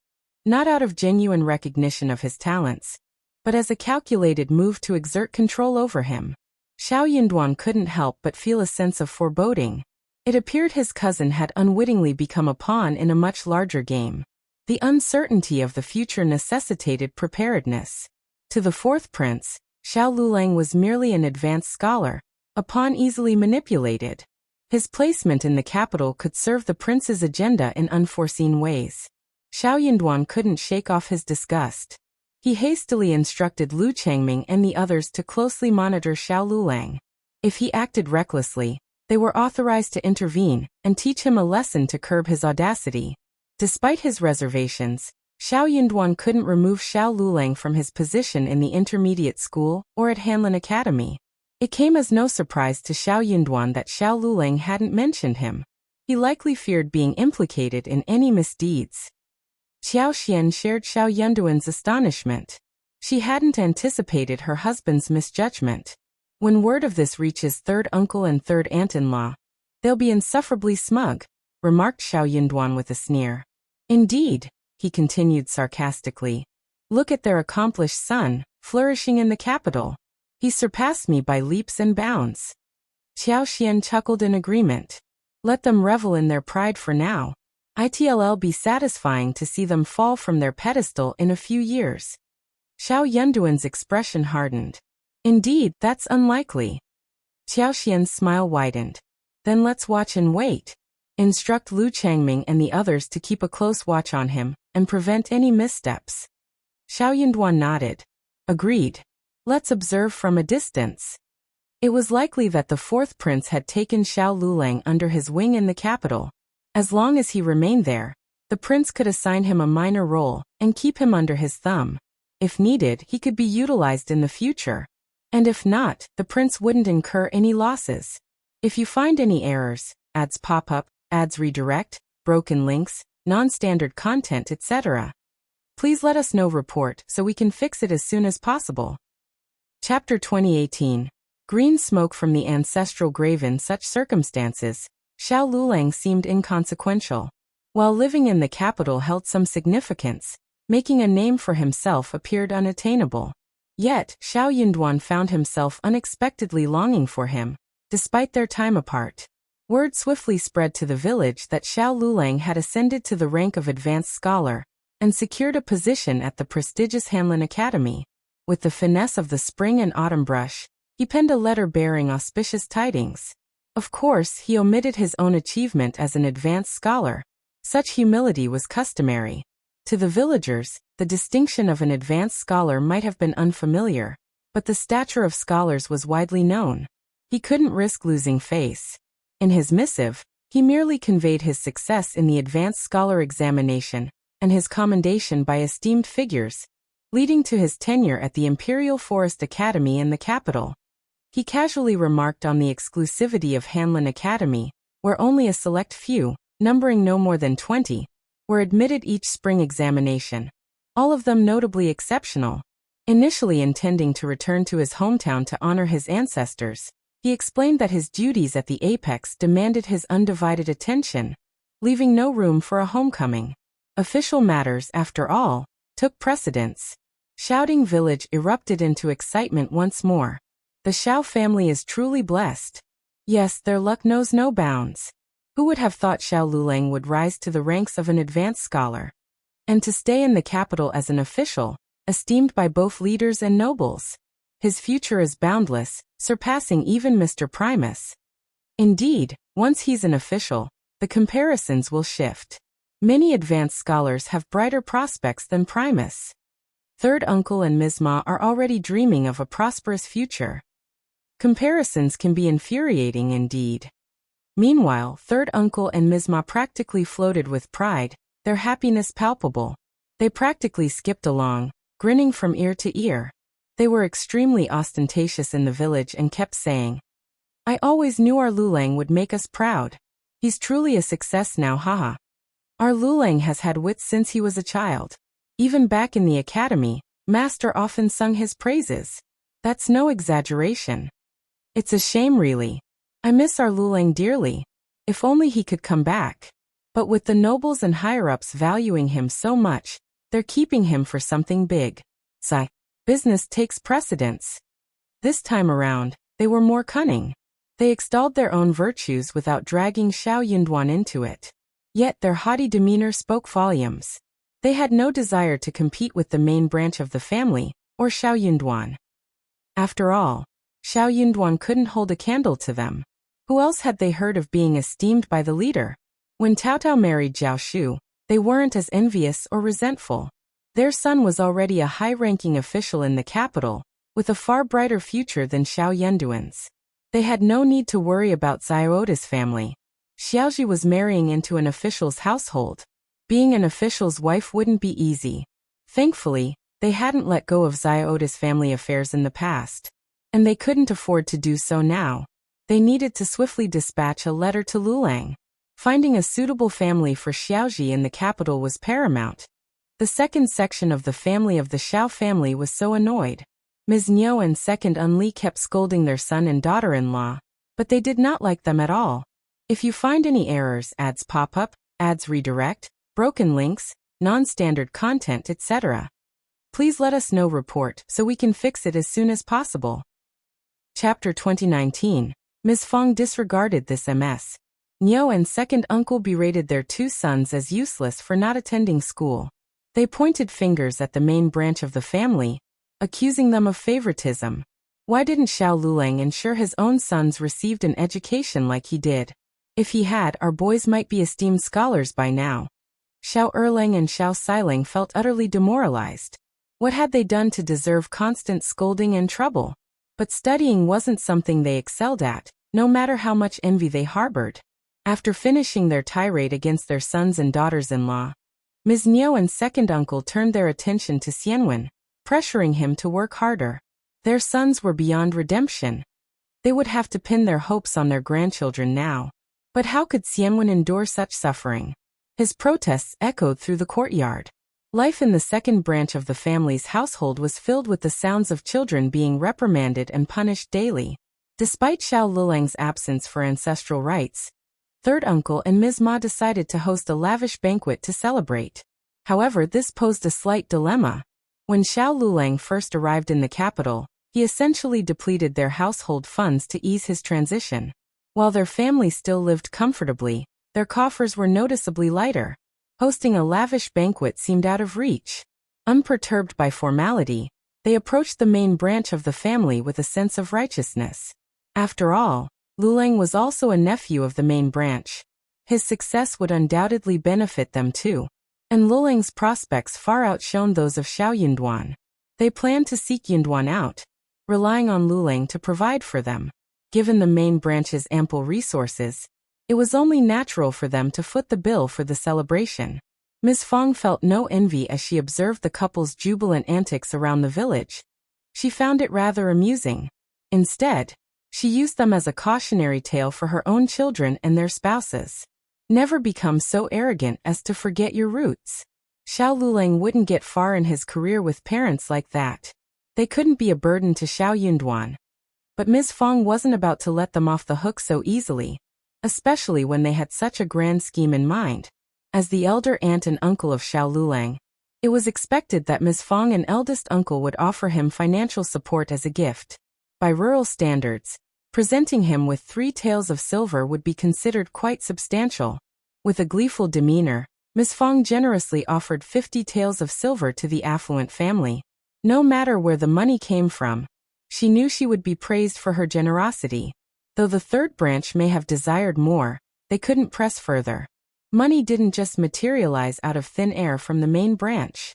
Speaker 1: not out of genuine recognition of his talents, but as a calculated move to exert control over him. Xiao Yunduan couldn't help but feel a sense of foreboding. It appeared his cousin had unwittingly become a pawn in a much larger game. The uncertainty of the future necessitated preparedness. To the fourth prince, Xiao Lulang was merely an advanced scholar, a pawn easily manipulated. His placement in the capital could serve the prince's agenda in unforeseen ways. Xiao Yunduan couldn't shake off his disgust. He hastily instructed Lu Changming and the others to closely monitor Xiao Lulang. If he acted recklessly, they were authorized to intervene and teach him a lesson to curb his audacity. Despite his reservations, Xiao Yunduan couldn't remove Xiao Lulang from his position in the intermediate school or at Hanlin Academy. It came as no surprise to Xiao Yunduan that Xiao Lulang hadn't mentioned him. He likely feared being implicated in any misdeeds. Xiao Xian shared Xiao Yunduan's astonishment. She hadn't anticipated her husband's misjudgment. When word of this reaches third uncle and third aunt-in-law, they'll be insufferably smug, remarked Xiao Yunduan with a sneer. Indeed, he continued sarcastically. Look at their accomplished son, flourishing in the capital. He surpassed me by leaps and bounds. Xiao Xian chuckled in agreement. Let them revel in their pride for now. It'll be satisfying to see them fall from their pedestal in a few years. Xiao Yunduan's expression hardened. Indeed, that's unlikely. Xiao Xian's smile widened. Then let's watch and wait. Instruct Lu Changming and the others to keep a close watch on him and prevent any missteps. Xiao Yunduan nodded. Agreed. Let's observe from a distance. It was likely that the fourth prince had taken Xiao Lulang under his wing in the capital. As long as he remained there, the prince could assign him a minor role and keep him under his thumb. If needed, he could be utilized in the future. And if not, the prince wouldn't incur any losses. If you find any errors, ads pop up, ads redirect, broken links, non-standard content, etc., please let us know. Report so we can fix it as soon as possible. Chapter 2018. Green smoke from the ancestral grave. In such circumstances, Xiao Lulang seemed inconsequential. While living in the capital held some significance, making a name for himself appeared unattainable. Yet, Xiao Yunduan found himself unexpectedly longing for him, despite their time apart. Word swiftly spread to the village that Xiao Lulang had ascended to the rank of advanced scholar and secured a position at the prestigious Hanlin Academy. With the finesse of the spring and autumn brush, he penned a letter bearing auspicious tidings. Of course, he omitted his own achievement as an advanced scholar. Such humility was customary. To the villagers, the distinction of an advanced scholar might have been unfamiliar, but the stature of scholars was widely known. He couldn't risk losing face. In his missive, he merely conveyed his success in the advanced scholar examination and his commendation by esteemed figures, leading to his tenure at the Imperial Forest Academy in the capital. He casually remarked on the exclusivity of Hanlin Academy, where only a select few, numbering no more than 20, were admitted each spring examination, all of them notably exceptional. Initially intending to return to his hometown to honor his ancestors, he explained that his duties at the apex demanded his undivided attention, leaving no room for a homecoming. Official matters, after all, took precedence. Shouting Village erupted into excitement once more. The Shao family is truly blessed. Yes, their luck knows no bounds. Who would have thought Xiao Lulang would rise to the ranks of an advanced scholar? And to stay in the capital as an official, esteemed by both leaders and nobles. His future is boundless, surpassing even Mr. Primus. Indeed, once he's an official, the comparisons will shift. Many advanced scholars have brighter prospects than Primus. Third uncle and Ms. Ma are already dreaming of a prosperous future. Comparisons can be infuriating indeed. Meanwhile, third uncle and Ms. Ma practically floated with pride, their happiness palpable. They practically skipped along, grinning from ear to ear. They were extremely ostentatious in the village and kept saying, "I always knew our Lulang would make us proud. He's truly a success now, haha. Our Lulang has had wits since he was a child. Even back in the academy, Master often sung his praises. That's no exaggeration. It's a shame really. I miss our Lulang dearly. If only he could come back. But with the nobles and higher-ups valuing him so much, they're keeping him for something big. Sigh. Business takes precedence." This time around, they were more cunning. They extolled their own virtues without dragging Xiao Yunduan into it. Yet their haughty demeanor spoke volumes. They had no desire to compete with the main branch of the family, or Xiao Yunduan. After all, Xiao Yunduan couldn't hold a candle to them. Who else had they heard of being esteemed by the leader? When Tao Tao married Jiao Shu, they weren't as envious or resentful. Their son was already a high-ranking official in the capital, with a far brighter future than Xiao Yunduan's. They had no need to worry about Xiaoda's family. Xiaoji was marrying into an official's household. Being an official's wife wouldn't be easy. Thankfully, they hadn't let go of Xiaoda's family affairs in the past. And they couldn't afford to do so now. They needed to swiftly dispatch a letter to Lulang. Finding a suitable family for Xiaoji in the capital was paramount. The second section of the family of the Shao family was so annoyed. Ms. Niu and second Unruly kept scolding their son and daughter-in-law, but they did not like them at all. If you find any errors, ads pop up, ads redirect, broken links, non-standard content, etc., please let us know report so we can fix it as soon as possible. Chapter 2019. Ms. Fang disregarded this MS. Niu and second uncle berated their two sons as useless for not attending school. They pointed fingers at the main branch of the family, accusing them of favoritism. Why didn't Xiao Lulang ensure his own sons received an education like he did? If he had, our boys might be esteemed scholars by now. Xiao Erlang and Xiao Silang felt utterly demoralized. What had they done to deserve constant scolding and trouble? But studying wasn't something they excelled at, no matter how much envy they harbored. After finishing their tirade against their sons and daughters-in-law, Ms. Niu and second uncle turned their attention to Xianwen, pressuring him to work harder. Their sons were beyond redemption. They would have to pin their hopes on their grandchildren now. But how could Xianwen endure such suffering? His protests echoed through the courtyard. Life in the second branch of the family's household was filled with the sounds of children being reprimanded and punished daily. Despite Xiao Lulang's absence for ancestral rites, third uncle and Ms. Ma decided to host a lavish banquet to celebrate. However, this posed a slight dilemma. When Xiao Lulang first arrived in the capital, he essentially depleted their household funds to ease his transition. While their family still lived comfortably, their coffers were noticeably lighter. Hosting a lavish banquet seemed out of reach. Unperturbed by formality, they approached the main branch of the family with a sense of righteousness. After all, Lulang was also a nephew of the main branch. His success would undoubtedly benefit them too. And Lulang's prospects far outshone those of Xiao Yunduan. They planned to seek Yunduan out, relying on Lulang to provide for them. Given the main branch's ample resources, it was only natural for them to foot the bill for the celebration. Ms. Fang felt no envy as she observed the couple's jubilant antics around the village. She found it rather amusing. Instead, she used them as a cautionary tale for her own children and their spouses. Never become so arrogant as to forget your roots. Xiao Lulang wouldn't get far in his career with parents like that. They couldn't be a burden to Xiao Yunduan. But Ms. Fang wasn't about to let them off the hook so easily, especially when they had such a grand scheme in mind. As the elder aunt and uncle of Xiao Lulang, it was expected that Ms. Fang and eldest uncle would offer him financial support as a gift. By rural standards, presenting him with 3 taels of silver would be considered quite substantial. With a gleeful demeanor, Ms. Fang generously offered 50 taels of silver to the affluent family. No matter where the money came from, she knew she would be praised for her generosity. Though the third branch may have desired more, they couldn't press further. Money didn't just materialize out of thin air from the main branch.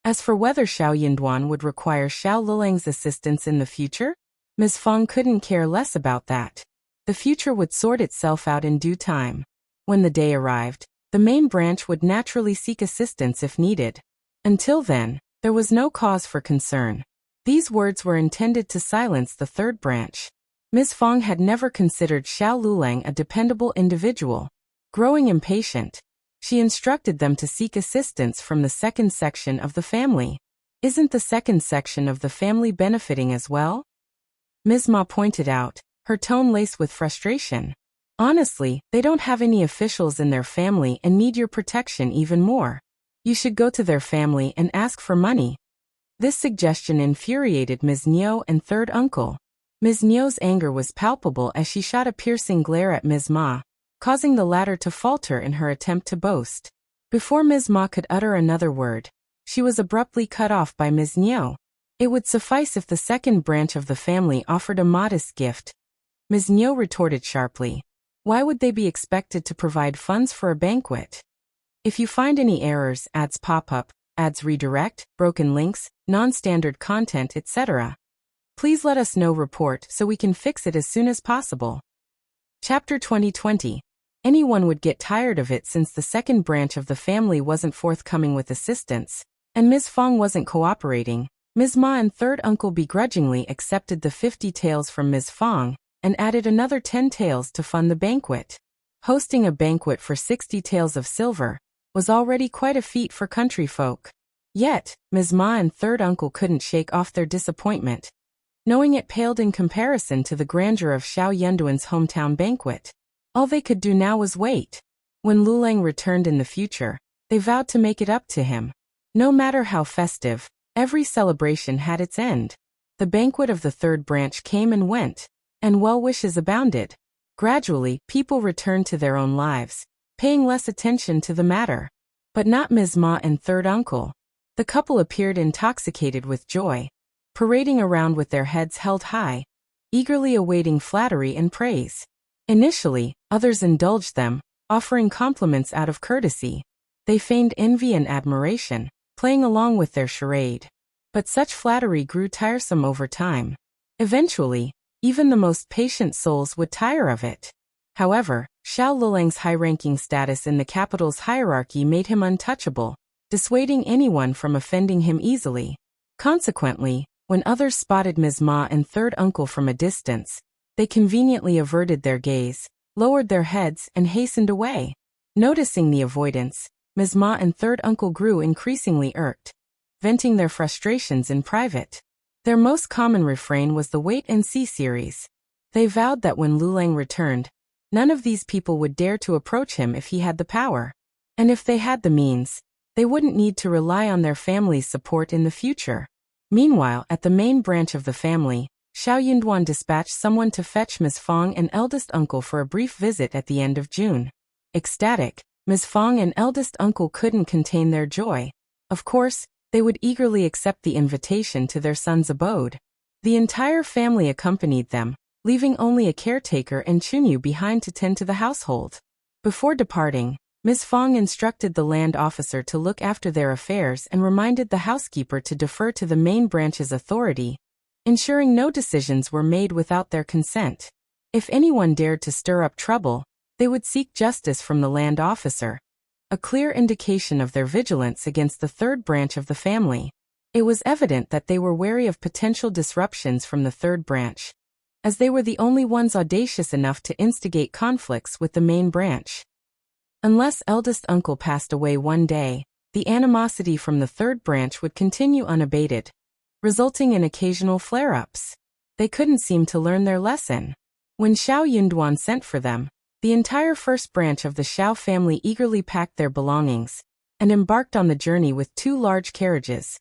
Speaker 1: As for whether Xiao Yunduan would require Xiao Lulang's assistance in the future, Ms. Fang couldn't care less about that. The future would sort itself out in due time. When the day arrived, the main branch would naturally seek assistance if needed. Until then, there was no cause for concern. These words were intended to silence the third branch. Ms. Fang had never considered Xiao Lulang a dependable individual. Growing impatient, she instructed them to seek assistance from the second section of the family. Isn't the second section of the family benefiting as well? Ms. Ma pointed out, her tone laced with frustration. Honestly, they don't have any officials in their family and need your protection even more. You should go to their family and ask for money. This suggestion infuriated Ms. Niu and third uncle. Ms. Niu's anger was palpable as she shot a piercing glare at Ms. Ma, causing the latter to falter in her attempt to boast. Before Ms. Ma could utter another word, she was abruptly cut off by Ms. Niu. It would suffice if the second branch of the family offered a modest gift. Ms. Niu retorted sharply. Why would they be expected to provide funds for a banquet? If you find any errors, ads pop up, ads redirect, broken links, non-standard content, etc., please let us know. Report so we can fix it as soon as possible. Chapter 2020. Anyone would get tired of it since the second branch of the family wasn't forthcoming with assistance, and Ms. Fang wasn't cooperating. Ms. Ma and third uncle begrudgingly accepted the 50 taels from Ms. Fang and added another 10 taels to fund the banquet. Hosting a banquet for 60 taels of silver was already quite a feat for country folk. Yet, Ms. Ma and third uncle couldn't shake off their disappointment, knowing it paled in comparison to the grandeur of Xiao Yunduan's hometown banquet. All they could do now was wait. When Lulang returned in the future, they vowed to make it up to him. No matter how festive, every celebration had its end. The banquet of the third branch came and went, and well-wishes abounded. Gradually, people returned to their own lives, paying less attention to the matter. But not Ms. Ma and third uncle. The couple appeared intoxicated with joy, parading around with their heads held high, eagerly awaiting flattery and praise. Initially, others indulged them, offering compliments out of courtesy. They feigned envy and admiration, playing along with their charade. But such flattery grew tiresome over time. Eventually, even the most patient souls would tire of it. However, Xiao Lulang's high-ranking status in the capital's hierarchy made him untouchable, dissuading anyone from offending him easily. Consequently, when others spotted Ms. Ma and third uncle from a distance, they conveniently averted their gaze, lowered their heads, and hastened away. Noticing the avoidance, Ms. Ma and third uncle grew increasingly irked, venting their frustrations in private. Their most common refrain was the wait-and-see series. They vowed that when Lulang returned, none of these people would dare to approach him if he had the power. And if they had the means, they wouldn't need to rely on their family's support in the future. Meanwhile, at the main branch of the family, Xiao Yunduan dispatched someone to fetch Ms. Fang and eldest uncle for a brief visit at the end of June. Ecstatic, Ms. Fang and eldest uncle couldn't contain their joy. Of course, they would eagerly accept the invitation to their son's abode. The entire family accompanied them, leaving only a caretaker and Chunyu behind to tend to the household. Before departing, Ms. Fang instructed the land officer to look after their affairs and reminded the housekeeper to defer to the main branch's authority, ensuring no decisions were made without their consent. If anyone dared to stir up trouble, they would seek justice from the land officer, a clear indication of their vigilance against the third branch of the family. It was evident that they were wary of potential disruptions from the third branch, as they were the only ones audacious enough to instigate conflicts with the main branch. Unless eldest uncle passed away one day, the animosity from the third branch would continue unabated, resulting in occasional flare-ups. They couldn't seem to learn their lesson. When Xiao Yunduan sent for them, the entire first branch of the Shao family eagerly packed their belongings and embarked on the journey with 2 large carriages,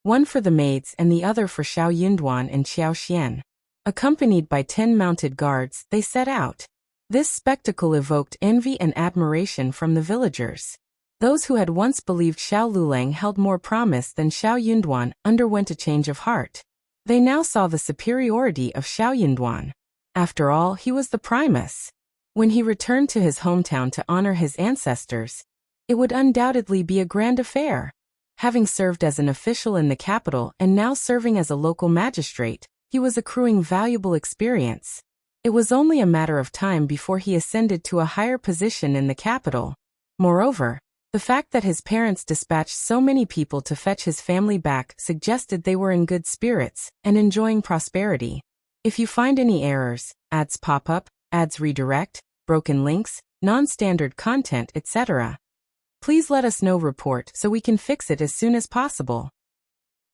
Speaker 1: one for the maids and the other for Xiao Yunduan and Qiao Xian. Accompanied by 10 mounted guards, they set out. This spectacle evoked envy and admiration from the villagers. Those who had once believed Xiao Lulang held more promise than Xiao Yunduan underwent a change of heart. They now saw the superiority of Xiao Yunduan. After all, he was the primus. When he returned to his hometown to honor his ancestors, it would undoubtedly be a grand affair. Having served as an official in the capital and now serving as a local magistrate, he was accruing valuable experience. It was only a matter of time before he ascended to a higher position in the capital. Moreover, The fact that his parents dispatched so many people to fetch his family back suggested they were in good spirits and enjoying prosperity. If you find any errors, ads pop up, ads redirect, broken links, non-standard content, etc., please let us know. Report so we can fix it as soon as possible.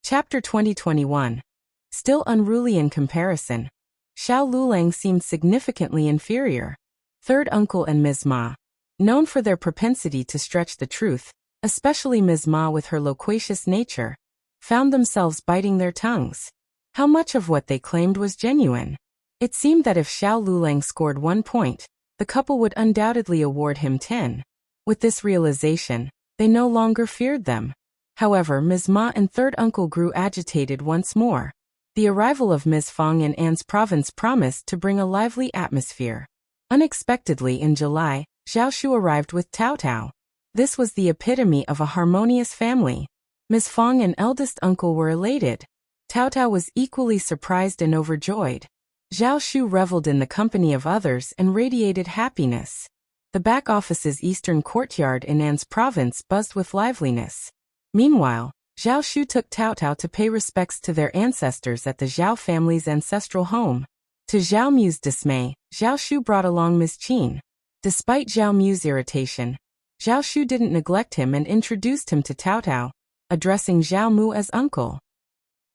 Speaker 1: Chapter 2021. Still unruly in comparison. Xiao Lulang seemed significantly inferior. Third uncle and Ms. Ma, known for their propensity to stretch the truth, especially Ms. Ma with her loquacious nature, found themselves biting their tongues. How much of what they claimed was genuine? It seemed that if Xiao Lulang scored 1 point, the couple would undoubtedly award him 10. With this realization, they no longer feared them. However, Ms. Ma and third uncle grew agitated once more. The arrival of Ms. Fang in An's province promised to bring a lively atmosphere. Unexpectedly in July, Zhao Shu arrived with Tao Tao. This was the epitome of a harmonious family. Ms. Fang and eldest uncle were elated. Tao Tao was equally surprised and overjoyed. Zhao Shu reveled in the company of others and radiated happiness. The back office's eastern courtyard in An's province buzzed with liveliness. Meanwhile, Zhao Shu took Tao Tao to pay respects to their ancestors at the Zhao family's ancestral home. To Zhao Mu's dismay, Zhao Shu brought along Miss Qin. Despite Zhao Mu's irritation, Zhao Shu didn't neglect him and introduced him to Tao Tao, addressing Zhao Mu as uncle.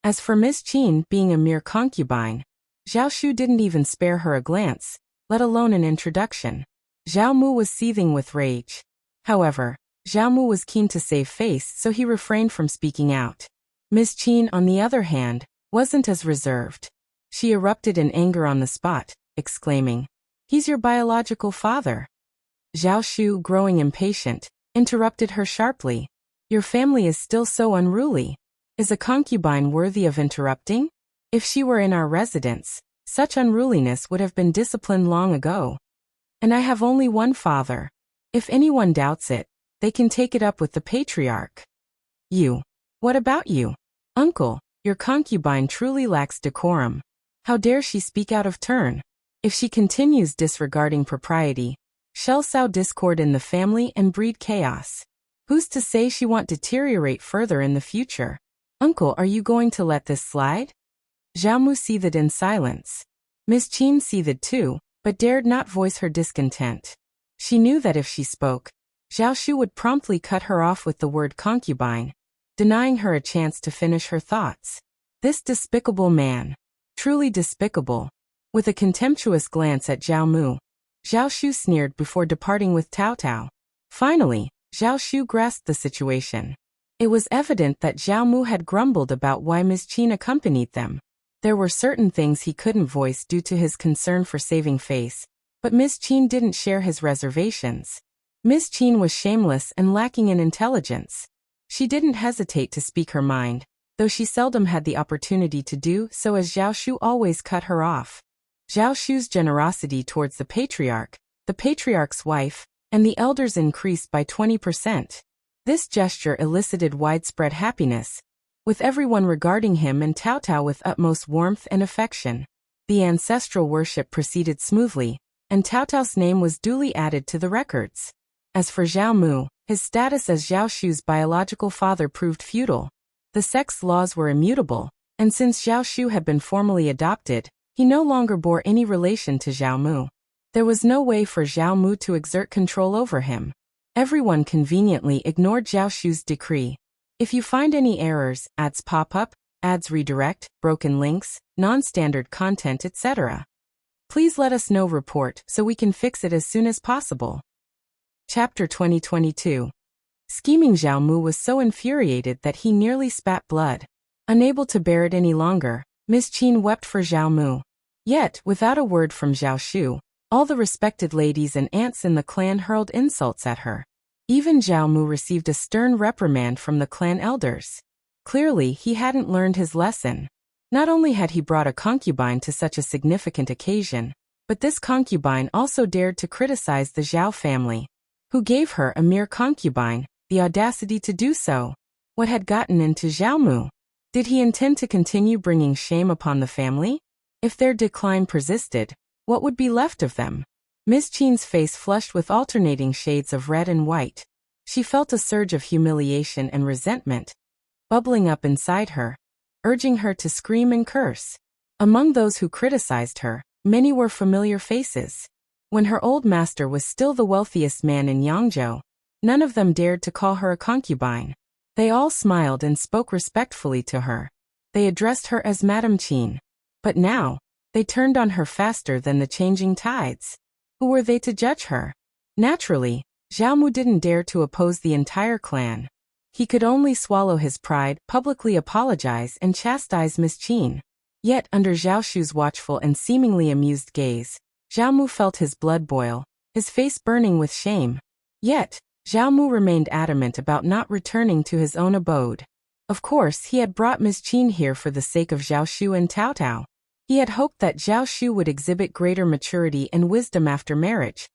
Speaker 1: As for Miss Qin being a mere concubine, Zhao Shu didn't even spare her a glance, let alone an introduction. Zhao Mu was seething with rage. However, Zhao Mu was keen to save face, so he refrained from speaking out. Miss Qin, on the other hand, wasn't as reserved. She erupted in anger on the spot, exclaiming, "He's your biological father." Zhao Shu, growing impatient, interrupted her sharply. "Your family is still so unruly. Is a concubine worthy of interrupting? If she were in our residence, such unruliness would have been disciplined long ago. And I have only one father. If anyone doubts it, they can take it up with the patriarch." "You. What about you? Uncle, your concubine truly lacks decorum. How dare she speak out of turn? If she continues disregarding propriety, she'll sow discord in the family and breed chaos. Who's to say she won't deteriorate further in the future? Uncle, are you going to let this slide?" Zhao Mu seethed in silence. Miss Qin seethed too, but dared not voice her discontent. She knew that if she spoke, Zhao Shu would promptly cut her off with the word concubine, denying her a chance to finish her thoughts. This despicable man. Truly despicable. With a contemptuous glance at Zhao Mu, Zhao Shu sneered before departing with Tao Tao. Finally, Zhao Shu grasped the situation. It was evident that Zhao Mu had grumbled about why Miss Qin accompanied them. There were certain things he couldn't voice due to his concern for saving face, but Miss Qin didn't share his reservations. Miss Qin was shameless and lacking in intelligence. She didn't hesitate to speak her mind, though she seldom had the opportunity to do so, as Zhao Shu always cut her off. Zhao Shu's generosity towards the patriarch's wife, and the elders increased by 20%. This gesture elicited widespread happiness, with everyone regarding him and Tao Tao with utmost warmth and affection. The ancestral worship proceeded smoothly, and Tao Tao's name was duly added to the records. As for Zhao Mu, his status as Zhao Shu's biological father proved futile. The sex laws were immutable, and since Zhao Shu had been formally adopted, he no longer bore any relation to Zhao Mu. There was no way for Zhao Mu to exert control over him. Everyone conveniently ignored Zhao Shu's decree. If you find any errors, ads pop up, ads redirect, broken links, non-standard content, etc., please let us know. Report so we can fix it as soon as possible. Chapter 2022. Scheming Zhao Mu was so infuriated that he nearly spat blood. Unable to bear it any longer, Miss Qin wept for Zhao Mu. Yet, without a word from Zhao Shu, all the respected ladies and aunts in the clan hurled insults at her. Even Zhao Mu received a stern reprimand from the clan elders. Clearly, he hadn't learned his lesson. Not only had he brought a concubine to such a significant occasion, but this concubine also dared to criticize the Zhao family. Who gave her, a mere concubine, the audacity to do so? What had gotten into Zhao Mu? Did he intend to continue bringing shame upon the family? If their decline persisted, what would be left of them? Miss Qin's face flushed with alternating shades of red and white. She felt a surge of humiliation and resentment bubbling up inside her, urging her to scream and curse. Among those who criticized her, many were familiar faces. When her old master was still the wealthiest man in Yangzhou, none of them dared to call her a concubine. They all smiled and spoke respectfully to her. They addressed her as Madame Qin. But now, they turned on her faster than the changing tides. Who were they to judge her? Naturally, Xiaomu didn't dare to oppose the entire clan. He could only swallow his pride, publicly apologize and chastise Miss Qin. Yet under Zhao Shu's watchful and seemingly amused gaze, Xiaomu felt his blood boil, his face burning with shame. Yet, Xiaomu remained adamant about not returning to his own abode. Of course, he had brought Miss Qin here for the sake of Zhao Shu and Tao Tao. He had hoped that Zhao Shu would exhibit greater maturity and wisdom after marriage,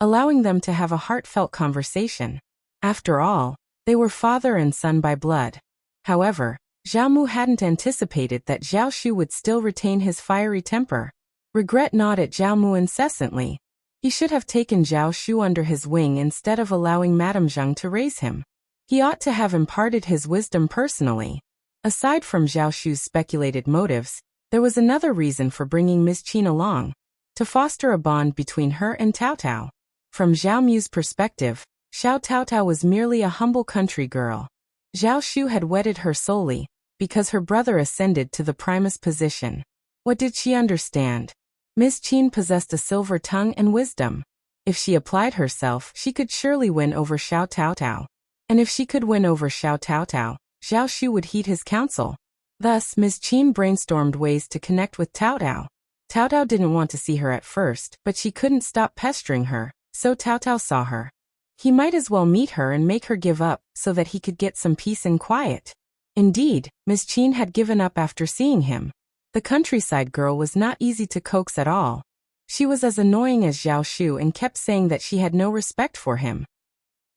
Speaker 1: allowing them to have a heartfelt conversation. After all, they were father and son by blood. However, Xiaomu hadn't anticipated that Zhao Shu would still retain his fiery temper. Regret gnawed at Xiaomu incessantly. He should have taken Zhao Shu under his wing instead of allowing Madame Zheng to raise him. He ought to have imparted his wisdom personally. Aside from Zhao Shu's speculated motives, there was another reason for bringing Miss Qin along, to foster a bond between her and Tao Tao. From Zhao Mu's perspective, Xiao Tao Tao was merely a humble country girl. Zhao Shu had wedded her solely because her brother ascended to the primus position. What did she understand? Miss Qin possessed a silver tongue and wisdom. If she applied herself, she could surely win over Xiao Tao Tao. And if she could win over Xiao Tao Tao, Zhao Shu would heed his counsel. Thus, Miss Qin brainstormed ways to connect with Tao Tao. Tao Tao didn't want to see her at first, but she couldn't stop pestering her, so Tao Tao saw her. He might as well meet her and make her give up, so that he could get some peace and quiet. Indeed, Miss Qin had given up after seeing him. The countryside girl was not easy to coax at all. She was as annoying as Zhao Shu and kept saying that she had no respect for him.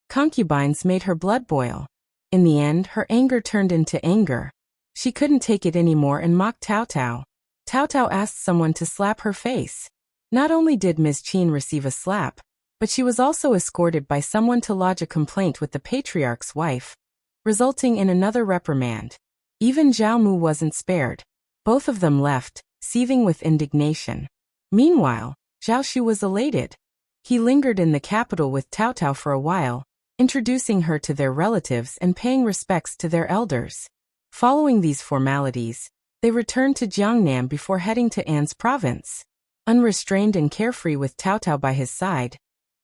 Speaker 1: Concubines made her blood boil. In the end, her anger turned into anger. She couldn't take it anymore and mocked Tao Tao. Tao Tao asked someone to slap her face. Not only did Miss Qin receive a slap, but she was also escorted by someone to lodge a complaint with the patriarch's wife, resulting in another reprimand. Even Zhao Mu wasn't spared. Both of them left, seething with indignation. Meanwhile, Zhao Shu was elated. He lingered in the capital with Tao Tao for a while, introducing her to their relatives and paying respects to their elders. Following these formalities, they returned to Jiangnan before heading to An's province. Unrestrained and carefree with Tao Tao by his side,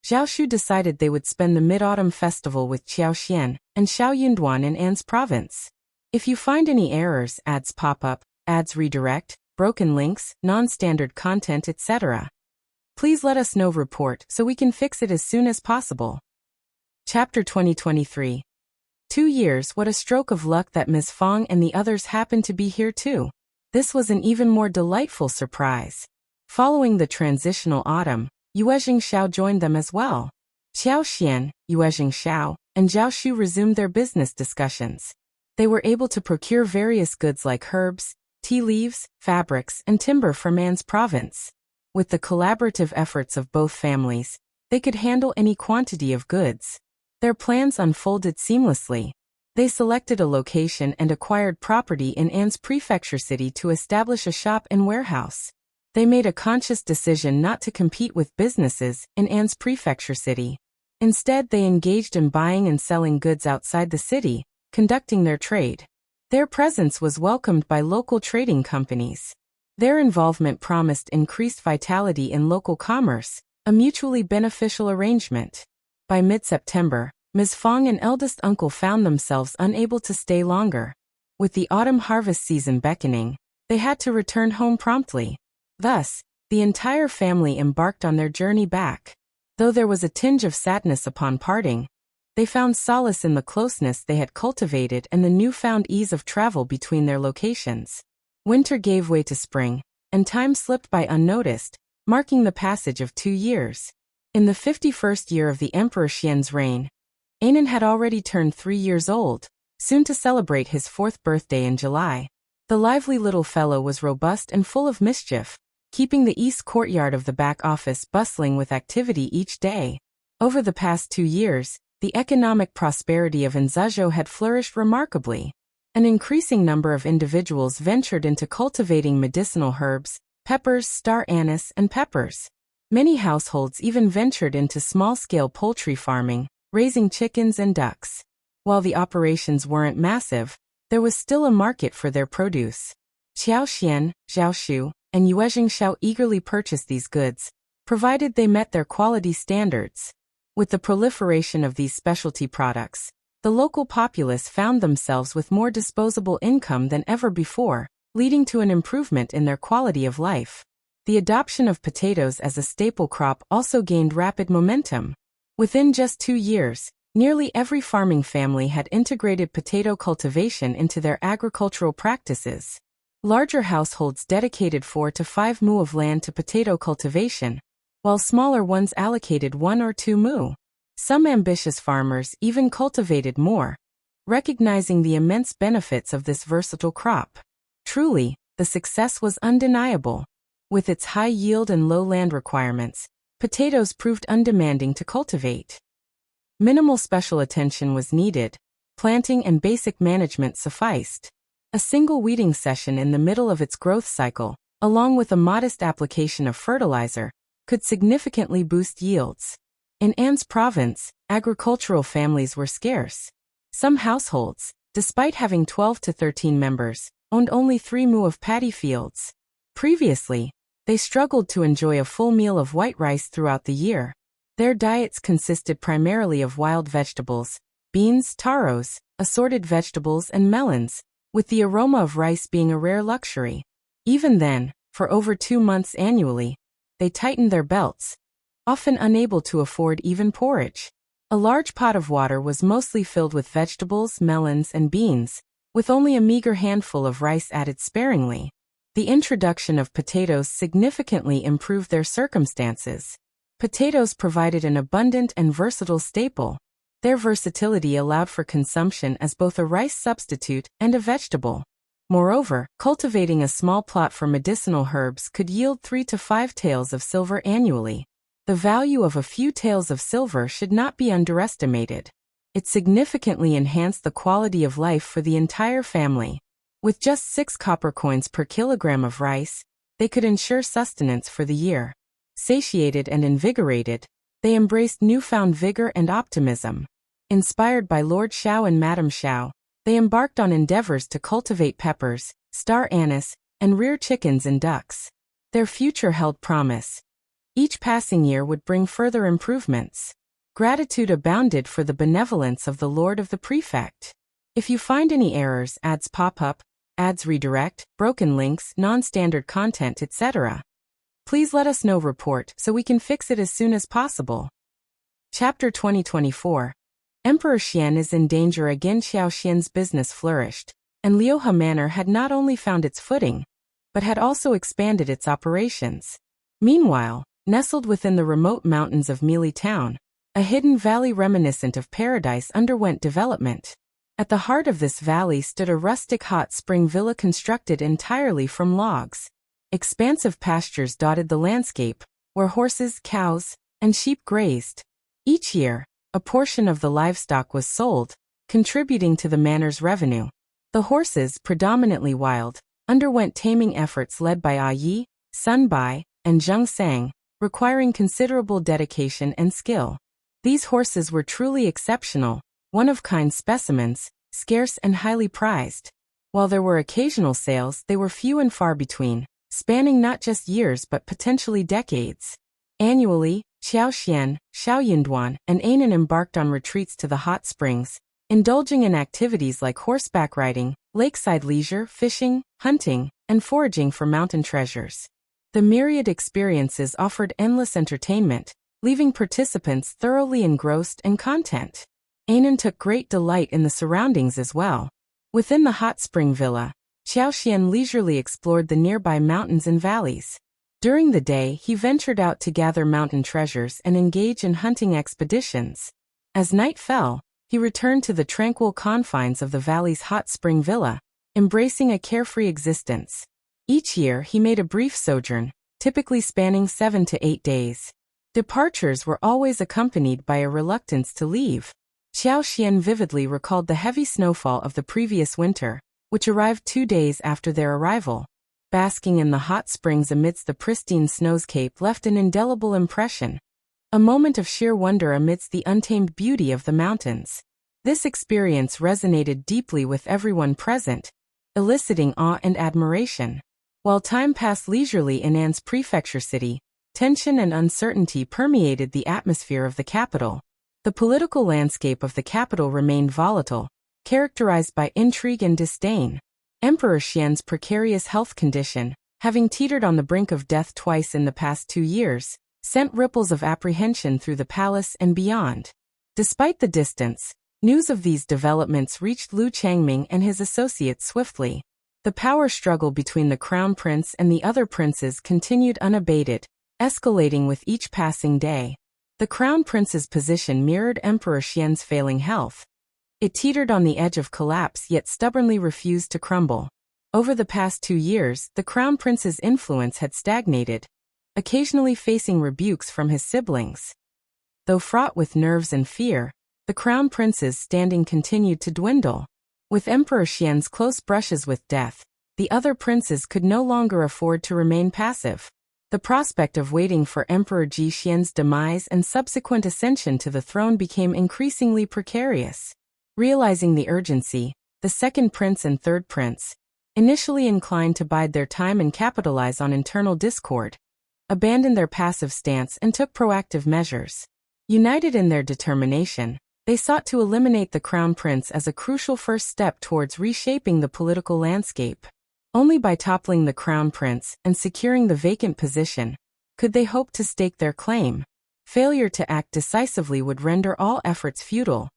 Speaker 1: Zhao Shu decided they would spend the Mid-Autumn Festival with Qiao Xian and Shao Yunduan in An's province. If you find any errors, ads pop up, ads redirect, broken links, non-standard content, etc., please let us know. Report so we can fix it as soon as possible. Chapter 2023. 2 years. What a stroke of luck that Ms. Fang and the others happened to be here too. This was an even more delightful surprise. Following the transitional autumn, Yuezheng Shao joined them as well. Qiao Xian, Yuezheng Shao, and Zhao Shu resumed their business discussions. They were able to procure various goods like herbs, tea leaves, fabrics, and timber from An's province. With the collaborative efforts of both families, they could handle any quantity of goods. Their plans unfolded seamlessly. They selected a location and acquired property in An's prefecture city to establish a shop and warehouse. They made a conscious decision not to compete with businesses in An's prefecture city. Instead, they engaged in buying and selling goods outside the city, conducting their trade. Their presence was welcomed by local trading companies. Their involvement promised increased vitality in local commerce, a mutually beneficial arrangement. By mid-September, Ms. Fang and eldest uncle found themselves unable to stay longer. With the autumn harvest season beckoning, they had to return home promptly. Thus, the entire family embarked on their journey back. Though there was a tinge of sadness upon parting, they found solace in the closeness they had cultivated and the newfound ease of travel between their locations. Winter gave way to spring, and time slipped by unnoticed, marking the passage of 2 years. In the 51st year of the Emperor Xian's reign, Anan had already turned 3 years old, soon to celebrate his 4th birthday in July. The lively little fellow was robust and full of mischief, keeping the east courtyard of the back office bustling with activity each day. Over the past 2 years, the economic prosperity of Anzuzhou had flourished remarkably. An increasing number of individuals ventured into cultivating medicinal herbs, peppers, star anise, and peppers. Many households even ventured into small-scale poultry farming, raising chickens and ducks. While the operations weren't massive, there was still a market for their produce. Qiao Xian, Zhao Shu, and Yuezheng Shao eagerly purchased these goods, provided they met their quality standards. With the proliferation of these specialty products, the local populace found themselves with more disposable income than ever before, leading to an improvement in their quality of life. The adoption of potatoes as a staple crop also gained rapid momentum. Within just 2 years, nearly every farming family had integrated potato cultivation into their agricultural practices. Larger households dedicated 4 to 5 mu of land to potato cultivation, while smaller ones allocated 1 or 2 mu. Some ambitious farmers even cultivated more, recognizing the immense benefits of this versatile crop. Truly, the success was undeniable. With its high yield and low land requirements, potatoes proved undemanding to cultivate. Minimal special attention was needed, planting and basic management sufficed. A single weeding session in the middle of its growth cycle, along with a modest application of fertilizer, could significantly boost yields. In An's province, agricultural families were scarce. Some households, despite having 12 to 13 members, owned only 3 mu of paddy fields. Previously, they struggled to enjoy a full meal of white rice throughout the year. Their diets consisted primarily of wild vegetables, beans, taros, assorted vegetables, and melons, with the aroma of rice being a rare luxury. Even then, for over 2 months annually, they tightened their belts, often unable to afford even porridge. A large pot of water was mostly filled with vegetables, melons, and beans, with only a meager handful of rice added sparingly. The introduction of potatoes significantly improved their circumstances. Potatoes provided an abundant and versatile staple. Their versatility allowed for consumption as both a rice substitute and a vegetable. Moreover, cultivating a small plot for medicinal herbs could yield 3 to 5 taels of silver annually. The value of a few taels of silver should not be underestimated. It significantly enhanced the quality of life for the entire family. With just 6 copper coins per kilogram of rice, they could ensure sustenance for the year. Satiated and invigorated, they embraced newfound vigor and optimism. Inspired by Lord Shao and Madame Shao, they embarked on endeavors to cultivate peppers, star anise, and rear chickens and ducks. Their future held promise. Each passing year would bring further improvements. Gratitude abounded for the benevolence of the Lord of the Prefect. If you find any errors, ads pop up, ads redirect, broken links, non-standard content, etc., please let us know. Report so we can fix it as soon as possible. Chapter 2024. Emperor Xian is in danger again. Xiao Xian's business flourished, and Liuhe Manor had not only found its footing, but had also expanded its operations. Meanwhile, nestled within the remote mountains of Meili Town, a hidden valley reminiscent of paradise underwent development. At the heart of this valley stood a rustic hot spring villa constructed entirely from logs. Expansive pastures dotted the landscape, where horses, cows, and sheep grazed. Each year, a portion of the livestock was sold, contributing to the manor's revenue. The horses, predominantly wild, underwent taming efforts led by A Yi, Sun Bai, and Zheng Sang, requiring considerable dedication and skill. These horses were truly exceptional, one-of-kind specimens, scarce and highly prized. While there were occasional sales, they were few and far between, spanning not just years but potentially decades. Annually, Qiao Xian, Shao Yunduan, and Anan embarked on retreats to the hot springs, indulging in activities like horseback riding, lakeside leisure, fishing, hunting, and foraging for mountain treasures. The myriad experiences offered endless entertainment, leaving participants thoroughly engrossed in content. Anan took great delight in the surroundings as well. Within the hot spring villa, Qiao Xian leisurely explored the nearby mountains and valleys. During the day, he ventured out to gather mountain treasures and engage in hunting expeditions. As night fell, he returned to the tranquil confines of the valley's hot spring villa, embracing a carefree existence. Each year he made a brief sojourn, typically spanning 7 to 8 days. Departures were always accompanied by a reluctance to leave. Xiao Xian vividly recalled the heavy snowfall of the previous winter, which arrived 2 days after their arrival. Basking in the hot springs amidst the pristine snowscape left an indelible impression. A moment of sheer wonder amidst the untamed beauty of the mountains. This experience resonated deeply with everyone present, eliciting awe and admiration. While time passed leisurely in An's prefecture city, tension and uncertainty permeated the atmosphere of the capital. The political landscape of the capital remained volatile, characterized by intrigue and disdain. Emperor Xian's precarious health condition, having teetered on the brink of death twice in the past 2 years, sent ripples of apprehension through the palace and beyond. Despite the distance, news of these developments reached Lu Changming and his associates swiftly. The power struggle between the crown prince and the other princes continued unabated, escalating with each passing day. The crown prince's position mirrored Emperor Xian's failing health. It teetered on the edge of collapse yet stubbornly refused to crumble. Over the past 2 years, the crown prince's influence had stagnated, occasionally facing rebukes from his siblings. Though fraught with nerves and fear, the crown prince's standing continued to dwindle. With Emperor Xian's close brushes with death, the other princes could no longer afford to remain passive. The prospect of waiting for Emperor Ji Xian's demise and subsequent ascension to the throne became increasingly precarious. Realizing the urgency, the second prince and third prince, initially inclined to bide their time and capitalize on internal discord, abandoned their passive stance and took proactive measures. United in their determination, they sought to eliminate the crown prince as a crucial first step towards reshaping the political landscape. Only by toppling the crown prince and securing the vacant position could they hope to stake their claim. Failure to act decisively would render all efforts futile,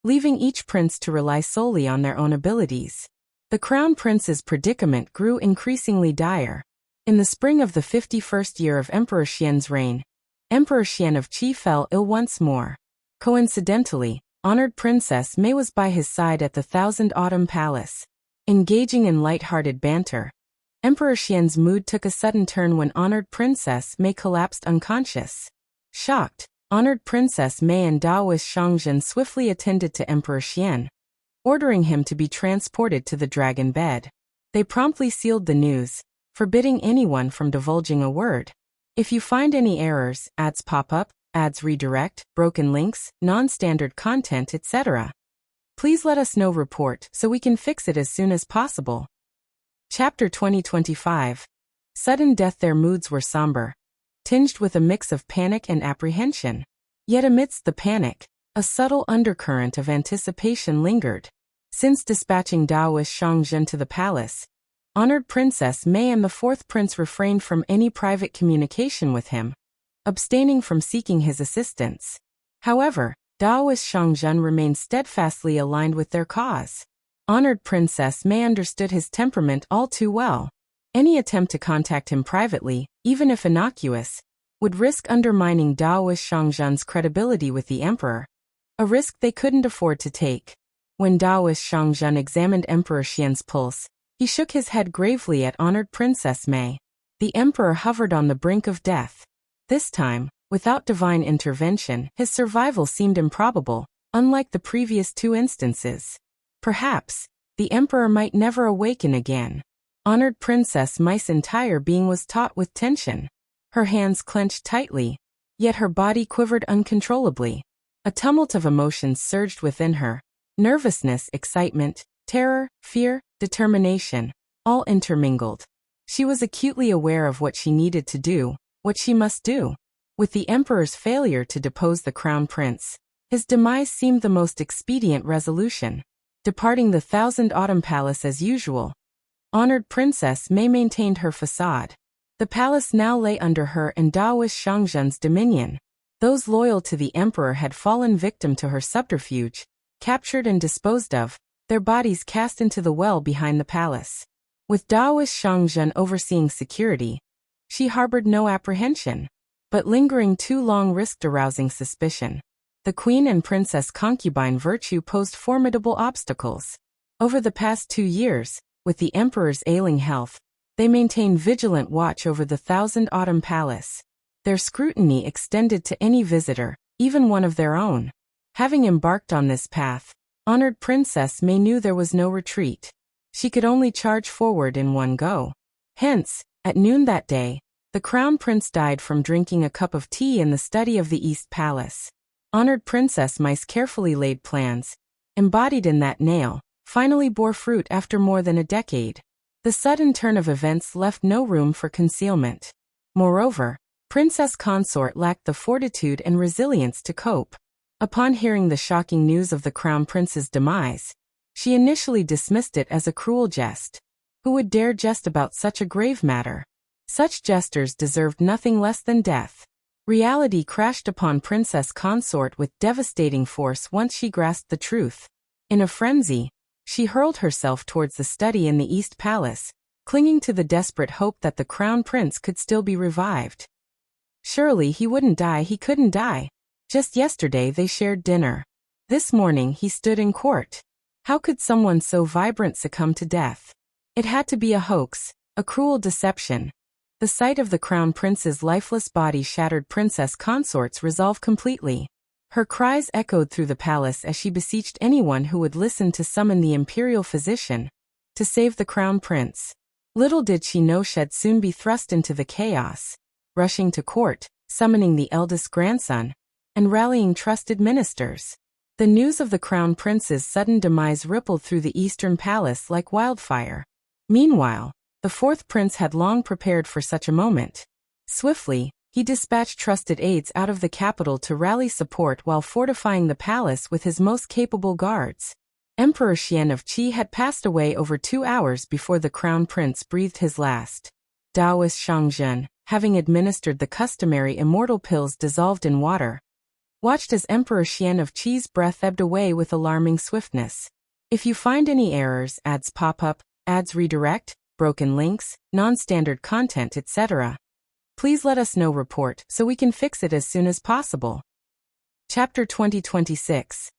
Speaker 1: leaving each prince to rely solely on their own abilities. The crown prince's predicament grew increasingly dire. In the spring of the 51st year of Emperor Xian's reign, Emperor Xian of Qi fell ill once more. Coincidentally, honored Princess Mei was by his side at the Thousand Autumn Palace. Engaging in light-hearted banter, Emperor Xian's mood took a sudden turn when honored Princess Mei collapsed unconscious. Shocked, honored Princess Mei and Daoist Shangzhen swiftly attended to Emperor Xian, ordering him to be transported to the dragon bed. They promptly sealed the news, forbidding anyone from divulging a word. If you find any errors, ads pop up, ads redirect, broken links, non-standard content, etc., please let us know report so we can fix it as soon as possible. Chapter 2025. Sudden death. Their moods were somber, tinged with a mix of panic and apprehension. Yet amidst the panic, a subtle undercurrent of anticipation lingered. Since dispatching Daoist Shangzhen to the palace, honored Princess Mei and the fourth prince refrained from any private communication with him, abstaining from seeking his assistance. However, Daoist Shangzhen remained steadfastly aligned with their cause. Honored Princess Mei understood his temperament all too well. Any attempt to contact him privately, even if innocuous, would risk undermining Daoist Shangzhen's credibility with the emperor, a risk they couldn't afford to take. When Daoist Shangzhen examined Emperor Xian's pulse, he shook his head gravely at honored Princess Mei. The emperor hovered on the brink of death. This time, without divine intervention, his survival seemed improbable, unlike the previous 2 instances. Perhaps, the emperor might never awaken again. Honored Princess Mei's entire being was taut with tension. Her hands clenched tightly, yet her body quivered uncontrollably. A tumult of emotions surged within her: nervousness, excitement, terror, fear, determination, all intermingled. She was acutely aware of what she needed to do, what she must do. With the emperor's failure to depose the crown prince, his demise seemed the most expedient resolution. Departing the Thousand Autumn Palace as usual, honored Princess Mei maintained her facade. The palace now lay under her and Daoist Shangzhen's dominion. Those loyal to the emperor had fallen victim to her subterfuge, captured and disposed of, their bodies cast into the well behind the palace. With Daoist Shangzhen overseeing security, she harbored no apprehension. But lingering too long risked arousing suspicion. The queen and princess concubine virtue posed formidable obstacles. Over the past 2 years, with the emperor's ailing health, they maintained vigilant watch over the Thousand Autumn Palace. Their scrutiny extended to any visitor, even one of their own. Having embarked on this path, honored Princess Mei knew there was no retreat. She could only charge forward in one go. Hence, at noon that day, the Crown Prince died from drinking a cup of tea in the study of the East Palace. Honored Princess Mei's carefully laid plans, embodied in that nail, finally bore fruit after more than a decade. The sudden turn of events left no room for concealment. Moreover, Princess Consort lacked the fortitude and resilience to cope. Upon hearing the shocking news of the Crown Prince's demise, she initially dismissed it as a cruel jest. Who would dare jest about such a grave matter? Such jesters deserved nothing less than death. Reality crashed upon Princess Consort with devastating force once she grasped the truth. In a frenzy, she hurled herself towards the study in the East Palace, clinging to the desperate hope that the Crown Prince could still be revived. Surely he wouldn't die, he couldn't die. Just yesterday they shared dinner. This morning he stood in court. How could someone so vibrant succumb to death? It had to be a hoax, a cruel deception. The sight of the Crown Prince's lifeless body shattered Princess Consort's resolve completely. Her cries echoed through the palace as she beseeched anyone who would listen to summon the imperial physician to save the Crown Prince. Little did she know she'd soon be thrust into the chaos, rushing to court, summoning the eldest grandson, and rallying trusted ministers. The news of the Crown Prince's sudden demise rippled through the Eastern Palace like wildfire. Meanwhile, the fourth prince had long prepared for such a moment. Swiftly, he dispatched trusted aides out of the capital to rally support while fortifying the palace with his most capable guards. Emperor Xian of Qi had passed away over 2 hours before the Crown Prince breathed his last. Taoist Shangzhen, having administered the customary immortal pills dissolved in water, watched as Emperor Xian of Qi's breath ebbed away with alarming swiftness. If you find any errors, ads pop up, ads redirect, broken links, non-standard content, etc., please let us know. Report so we can fix it as soon as possible. Chapter 2026.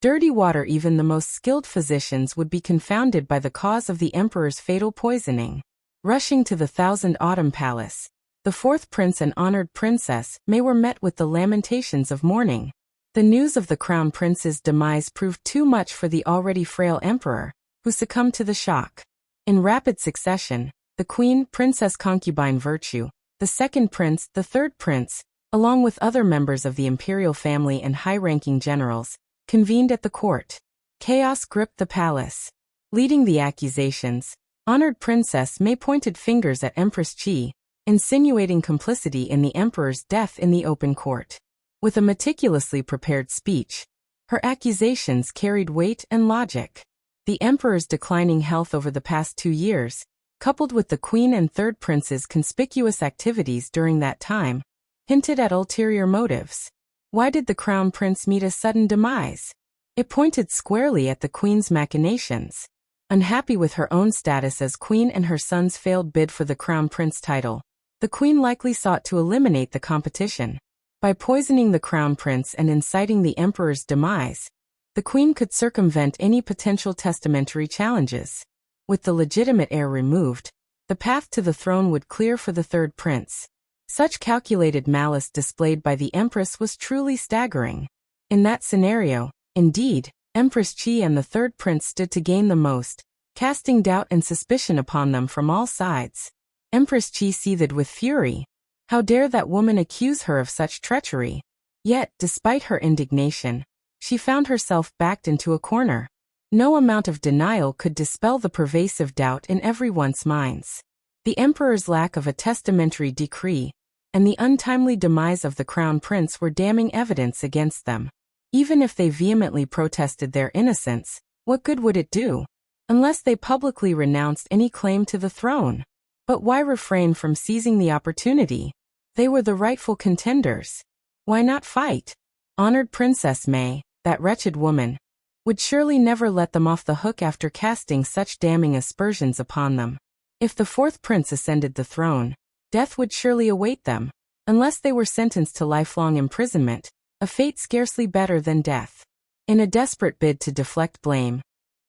Speaker 1: Dirty water. Even the most skilled physicians would be confounded by the cause of the Emperor's fatal poisoning. Rushing to the Thousand Autumn Palace, the fourth prince and honored Princess Mei were met with the lamentations of mourning. The news of the Crown Prince's demise proved too much for the already frail emperor, who succumbed to the shock. In rapid succession, the queen, Princess Concubine Virtue, the second prince, the third prince, along with other members of the imperial family and high-ranking generals, convened at the court. Chaos gripped the palace. Leading the accusations, honored Princess Mei pointed fingers at Empress Qi, insinuating complicity in the emperor's death in the open court. With a meticulously prepared speech, her accusations carried weight and logic. The emperor's declining health over the past 2 years, coupled with the queen and third prince's conspicuous activities during that time, hinted at ulterior motives. Why did the Crown Prince meet a sudden demise? It pointed squarely at the queen's machinations. Unhappy with her own status as queen and her son's failed bid for the Crown Prince title, the queen likely sought to eliminate the competition. By poisoning the Crown Prince and inciting the emperor's demise, the queen could circumvent any potential testamentary challenges. With the legitimate heir removed, the path to the throne would clear for the third prince. Such calculated malice displayed by the empress was truly staggering. In that scenario, indeed, Empress Qi and the third prince stood to gain the most, casting doubt and suspicion upon them from all sides. Empress Qi seethed with fury. How dare that woman accuse her of such treachery? Yet, despite her indignation, she found herself backed into a corner. No amount of denial could dispel the pervasive doubt in everyone's minds. The emperor's lack of a testamentary decree and the untimely demise of the Crown Prince were damning evidence against them. Even if they vehemently protested their innocence, what good would it do? Unless they publicly renounced any claim to the throne. But why refrain from seizing the opportunity? They were the rightful contenders. Why not fight? Honored Princess Mei, that wretched woman, would surely never let them off the hook after casting such damning aspersions upon them. If the fourth prince ascended the throne, death would surely await them, unless they were sentenced to lifelong imprisonment, a fate scarcely better than death. In a desperate bid to deflect blame,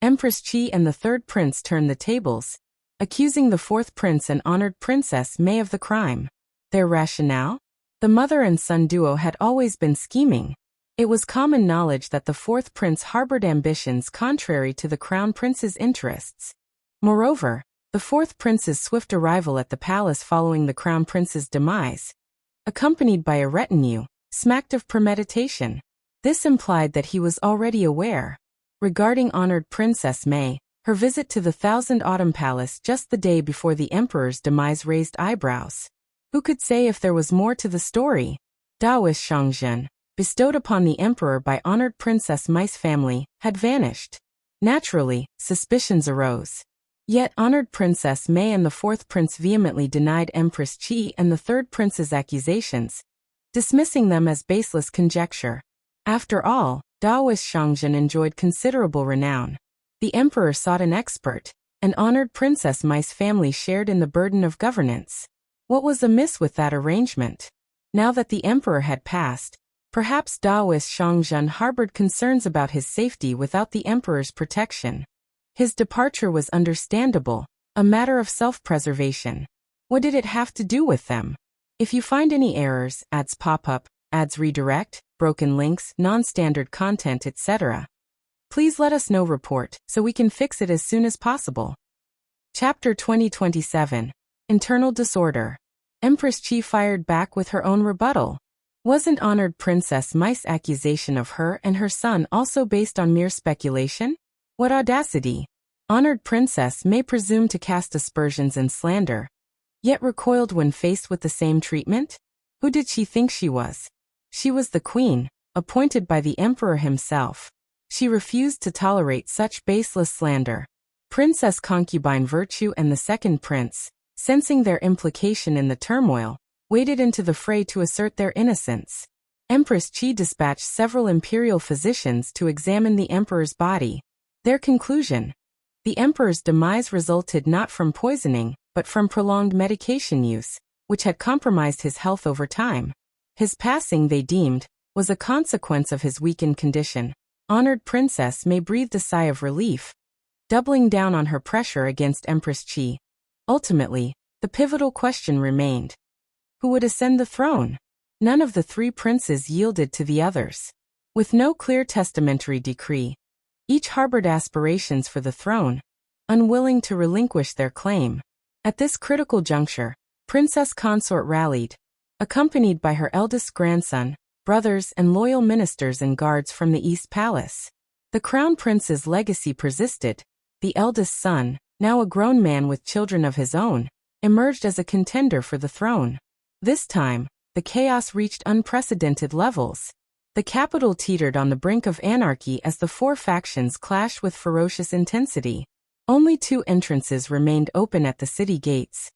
Speaker 1: Empress Qi and the third prince turned the tables, accusing the fourth prince and honored Princess Mei of the crime. Their rationale? The mother and son duo had always been scheming. It was common knowledge that the fourth prince harbored ambitions contrary to the crown prince's interests. Moreover, the fourth prince's swift arrival at the palace following the crown prince's demise, accompanied by a retinue, smacked of premeditation. This implied that he was already aware. Regarding honored Princess Mei, her visit to the Thousand Autumn Palace just the day before the emperor's demise raised eyebrows. Who could say if there was more to the story? Daoist Shangzhen, bestowed upon the emperor by honored Princess Mei's family, had vanished. Naturally, suspicions arose. Yet honored Princess Mei and the fourth prince vehemently denied Empress Qi and the third prince's accusations, dismissing them as baseless conjecture. After all, Daoist Shangzhen enjoyed considerable renown. The emperor sought an expert, and honored Princess Mei's family shared in the burden of governance. What was amiss with that arrangement? Now that the emperor had passed, perhaps Daoist Shangzhen harbored concerns about his safety without the emperor's protection. His departure was understandable, a matter of self-preservation. What did it have to do with them? If you find any errors, ads pop up, ads redirect, broken links, non-standard content, etc., please let us know. Report, so we can fix it as soon as possible. Chapter 2027. Internal Disorder. Empress Qi fired back with her own rebuttal. Wasn't honored Princess Mei's accusation of her and her son also based on mere speculation? What audacity! Honored Princess Mei presumed to cast aspersions and slander, yet recoiled when faced with the same treatment? Who did she think she was? She was the queen, appointed by the emperor himself. She refused to tolerate such baseless slander. Princess Concubine Virtue and the second prince, sensing their implication in the turmoil, waded into the fray to assert their innocence. Empress Qi dispatched several imperial physicians to examine the emperor's body. Their conclusion: the emperor's demise resulted not from poisoning, but from prolonged medication use, which had compromised his health over time. His passing, they deemed, was a consequence of his weakened condition. Honored Princess Mei breathed a sigh of relief, doubling down on her pressure against Empress Qi. Ultimately, the pivotal question remained: who would ascend the throne? None of the three princes yielded to the others. With no clear testamentary decree, each harbored aspirations for the throne, unwilling to relinquish their claim. At this critical juncture, Princess Consort rallied, accompanied by her eldest grandson, brothers and loyal ministers and guards from the East Palace. The crown prince's legacy persisted. The eldest son, now a grown man with children of his own, emerged as a contender for the throne. This time, the chaos reached unprecedented levels. The capital teetered on the brink of anarchy as the four factions clashed with ferocious intensity. Only 2 entrances remained open at the city gates,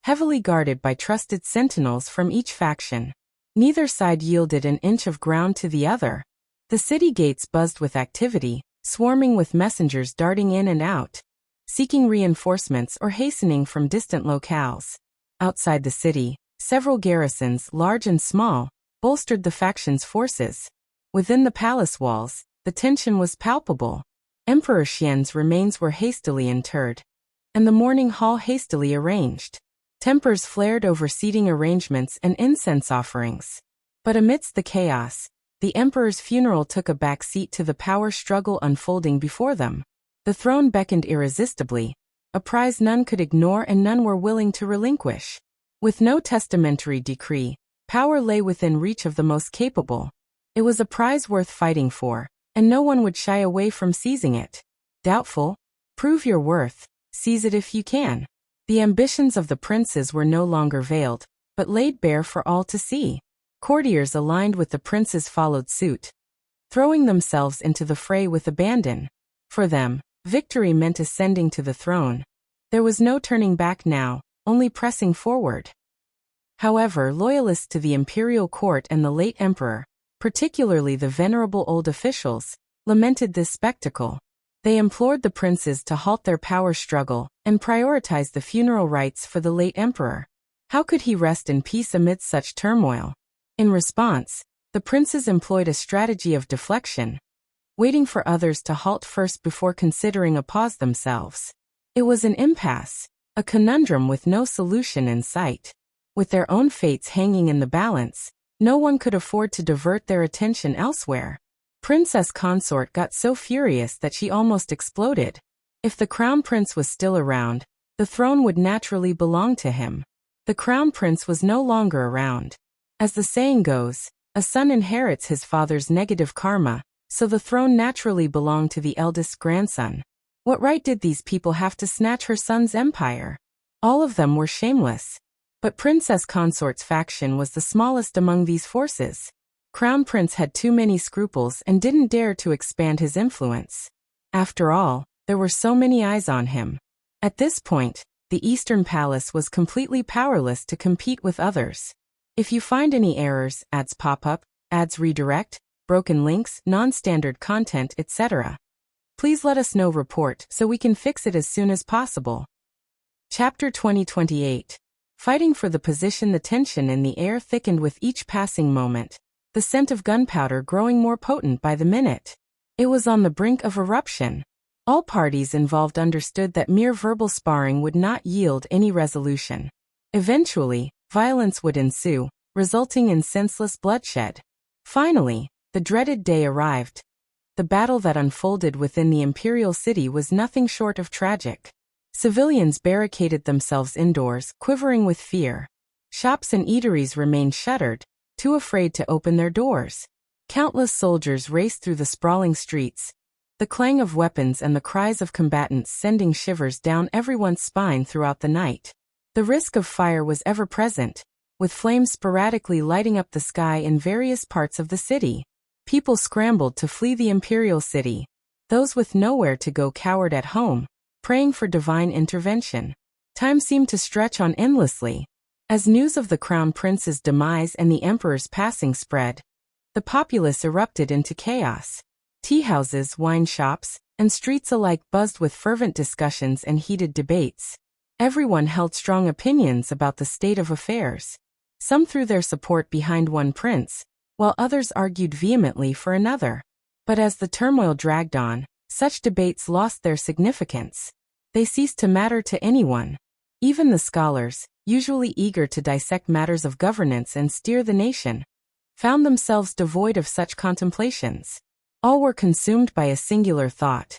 Speaker 1: heavily guarded by trusted sentinels from each faction. Neither side yielded an inch of ground to the other. The city gates buzzed with activity, swarming with messengers darting in and out, seeking reinforcements or hastening from distant locales. Outside the city, several garrisons, large and small, bolstered the faction's forces. Within the palace walls, the tension was palpable. Emperor Xian's remains were hastily interred, and the mourning hall hastily arranged. Tempers flared over seating arrangements and incense offerings. But amidst the chaos, the emperor's funeral took a back seat to the power struggle unfolding before them. The throne beckoned irresistibly, a prize none could ignore and none were willing to relinquish. With no testamentary decree, power lay within reach of the most capable. It was a prize worth fighting for, and no one would shy away from seizing it. Doubtful? Prove your worth, seize it if you can. The ambitions of the princes were no longer veiled, but laid bare for all to see. Courtiers aligned with the princes followed suit, throwing themselves into the fray with abandon. For them, victory meant ascending to the throne. There was no turning back now, only pressing forward. However, loyalists to the imperial court and the late emperor, particularly the venerable old officials, lamented this spectacle. They implored the princes to halt their power struggle and prioritize the funeral rites for the late emperor. How could he rest in peace amidst such turmoil? In response, the princes employed a strategy of deflection, waiting for others to halt first before considering a pause themselves. It was an impasse, a conundrum with no solution in sight. With their own fates hanging in the balance, No one could afford to divert their attention elsewhere. Princess Consort got so furious that she almost exploded. If the Crown Prince was still around, the throne would naturally belong to him. The Crown Prince was no longer around. As the saying goes, a son inherits his father's negative karma, so the throne naturally belonged to the eldest grandson. What right did these people have to snatch her son's empire? All of them were shameless. But Princess Consort's faction was the smallest among these forces. Crown Prince had too many scruples and didn't dare to expand his influence. After all, there were so many eyes on him. At this point, the Eastern Palace was completely powerless to compete with others. If you find any errors, ads pop up, ads redirect, broken links, non-standard content, etc., please let us know report so we can fix it as soon as possible. Chapter 2028. Fighting for the position. The tension in the air thickened with each passing moment, the scent of gunpowder growing more potent by the minute. It was on the brink of eruption. All parties involved understood that mere verbal sparring would not yield any resolution. Eventually, violence would ensue, resulting in senseless bloodshed. Finally, the dreaded day arrived. The battle that unfolded within the imperial city was nothing short of tragic. Civilians barricaded themselves indoors, quivering with fear. Shops and eateries remained shuttered, too afraid to open their doors. Countless soldiers raced through the sprawling streets, the clang of weapons and the cries of combatants sending shivers down everyone's spine throughout the night. The risk of fire was ever present, with flames sporadically lighting up the sky in various parts of the city. People scrambled to flee the imperial city. Those with nowhere to go cowered at home, praying for divine intervention. Time seemed to stretch on endlessly. As news of the Crown Prince's demise and the Emperor's passing spread, the populace erupted into chaos. Tea houses, wine shops, and streets alike buzzed with fervent discussions and heated debates. Everyone held strong opinions about the state of affairs. Some threw their support behind one prince, while others argued vehemently for another. But as the turmoil dragged on, such debates lost their significance. They ceased to matter to anyone. Even the scholars, usually eager to dissect matters of governance and steer the nation, found themselves devoid of such contemplations. All were consumed by a singular thought.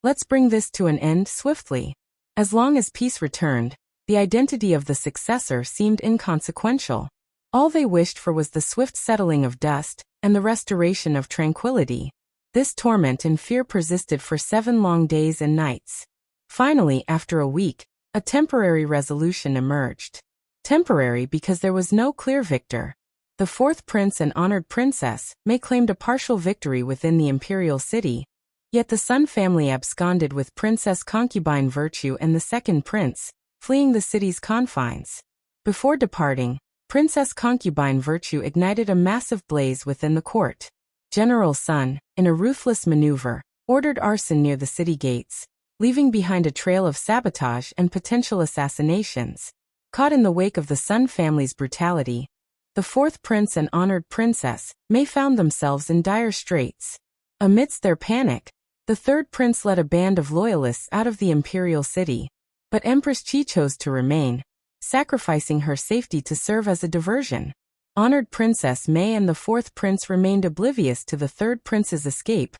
Speaker 1: Let's bring this to an end swiftly. As long as peace returned, the identity of the successor seemed inconsequential. All they wished for was the swift settling of dust and the restoration of tranquility. This torment and fear persisted for 7 long days and nights. Finally, after a week, a temporary resolution emerged. Temporary because there was no clear victor. The 4th prince and honored princess may claimed a partial victory within the imperial city, yet the Sun family absconded with Princess Concubine Virtue and the 2nd prince, fleeing the city's confines. Before departing, Princess Concubine Virtue ignited a massive blaze within the court. General Sun, in a ruthless maneuver, ordered arson near the city gates, leaving behind a trail of sabotage and potential assassinations. Caught in the wake of the Sun family's brutality, the 4th prince and honored princess may found themselves in dire straits. Amidst their panic, the 3rd prince led a band of loyalists out of the imperial city, but Empress Qi chose to remain, sacrificing her safety to serve as a diversion. Honored Princess Mei and the 4th prince remained oblivious to the 3rd prince's escape,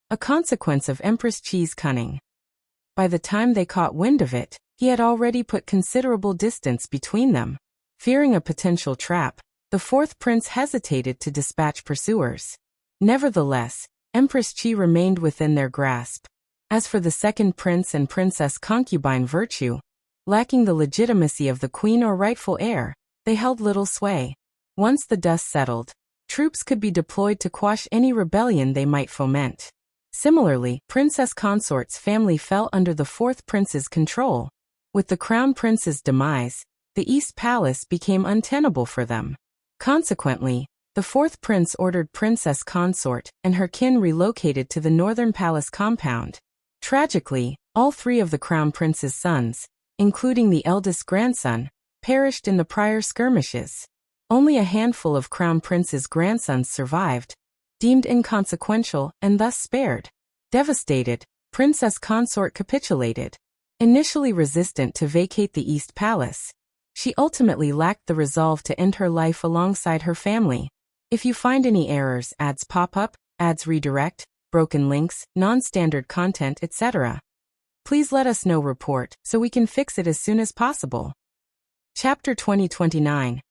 Speaker 1: a consequence of Empress Qi's cunning. By the time they caught wind of it, he had already put considerable distance between them. Fearing a potential trap, the 4th prince hesitated to dispatch pursuers. Nevertheless, Empress Qi remained within their grasp. As for the 2nd prince and Princess Concubine Virtue, lacking the legitimacy of the queen or rightful heir, they held little sway. Once the dust settled, troops could be deployed to quash any rebellion they might foment. Similarly, Princess Consort's family fell under the 4th prince's control. With the Crown Prince's demise, the East Palace became untenable for them. Consequently, the 4th prince ordered Princess Consort and her kin relocated to the Northern Palace compound. Tragically, all 3 of the Crown Prince's sons, including the eldest grandson, perished in the prior skirmishes. Only a handful of Crown Prince's grandsons survived, deemed inconsequential and thus spared. Devastated, Princess Consort capitulated. Initially resistant to vacate the East Palace, She ultimately lacked the resolve to end her life alongside her family. If you find any errors, ads pop up, ads redirect, broken links, non-standard content, etc., please let us know. Report so we can fix it as soon as possible. Chapter 2029.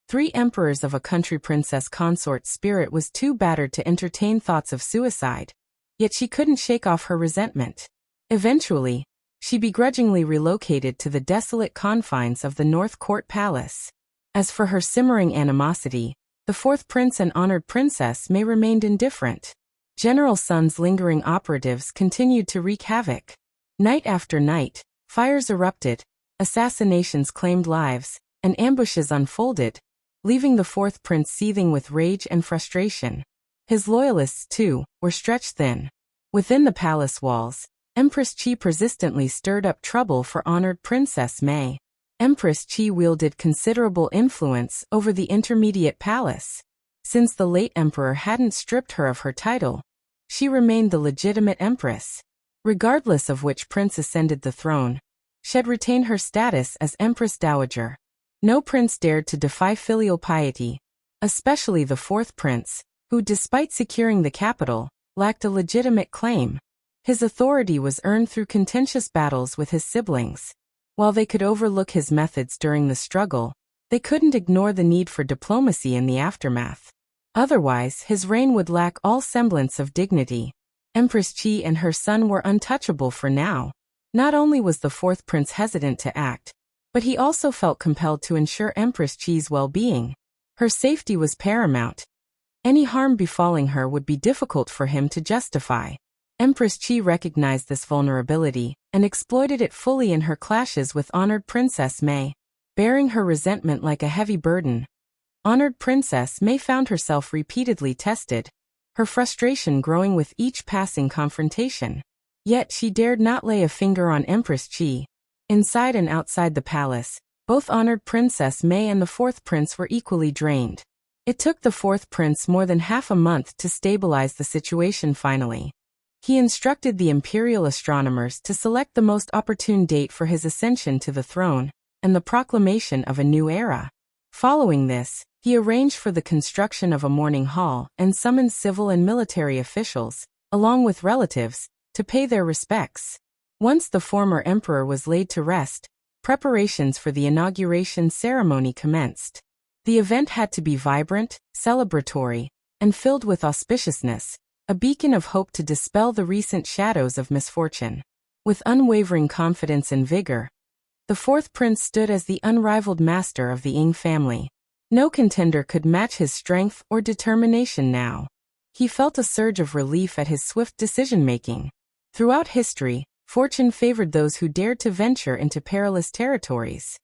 Speaker 1: 3 Emperors of a Country. Princess Consort's spirit was too battered to entertain thoughts of suicide, yet she couldn't shake off her resentment. Eventually, she begrudgingly relocated to the desolate confines of the North Court Palace. As for her simmering animosity, the 4th Prince and honored princess May remained indifferent. General Sun's lingering operatives continued to wreak havoc. Night after night, fires erupted, assassinations claimed lives, and ambushes unfolded, leaving the 4th Prince seething with rage and frustration. His loyalists, too, were stretched thin. Within the palace walls, Empress Qi persistently stirred up trouble for honored Princess May. Empress Qi wielded considerable influence over the intermediate palace. Since the late emperor hadn't stripped her of her title, she remained the legitimate empress. Regardless of which prince ascended the throne, she'd retain her status as Empress Dowager. No prince dared to defy filial piety, especially the 4th Prince, who, despite securing the capital, lacked a legitimate claim. His authority was earned through contentious battles with his siblings. While they could overlook his methods during the struggle, they couldn't ignore the need for diplomacy in the aftermath. Otherwise, his reign would lack all semblance of dignity. Empress Qi and her son were untouchable for now. Not only was the 4th Prince hesitant to act, but he also felt compelled to ensure Empress Qi's well-being. Her safety was paramount. Any harm befalling her would be difficult for him to justify. Empress Qi recognized this vulnerability and exploited it fully in her clashes with honored Princess May. Bearing her resentment like a heavy burden, honored Princess May found herself repeatedly tested, her frustration growing with each passing confrontation. Yet she dared not lay a finger on Empress Qi. Inside and outside the palace, both honored Princess May and the 4th Prince were equally drained. It took the 4th Prince more than half a month to stabilize the situation finally. He instructed the imperial astronomers to select the most opportune date for his ascension to the throne, and the proclamation of a new era. Following this, he arranged for the construction of a mourning hall and summoned civil and military officials, along with relatives, to pay their respects. Once the former emperor was laid to rest, preparations for the inauguration ceremony commenced. The event had to be vibrant, celebratory, and filled with auspiciousness, a beacon of hope to dispel the recent shadows of misfortune. With unwavering confidence and vigor, the 4th Prince stood as the unrivaled master of the Ying family. No contender could match his strength or determination now. He felt a surge of relief at his swift decision-making. Throughout history, fortune favored those who dared to venture into perilous territories.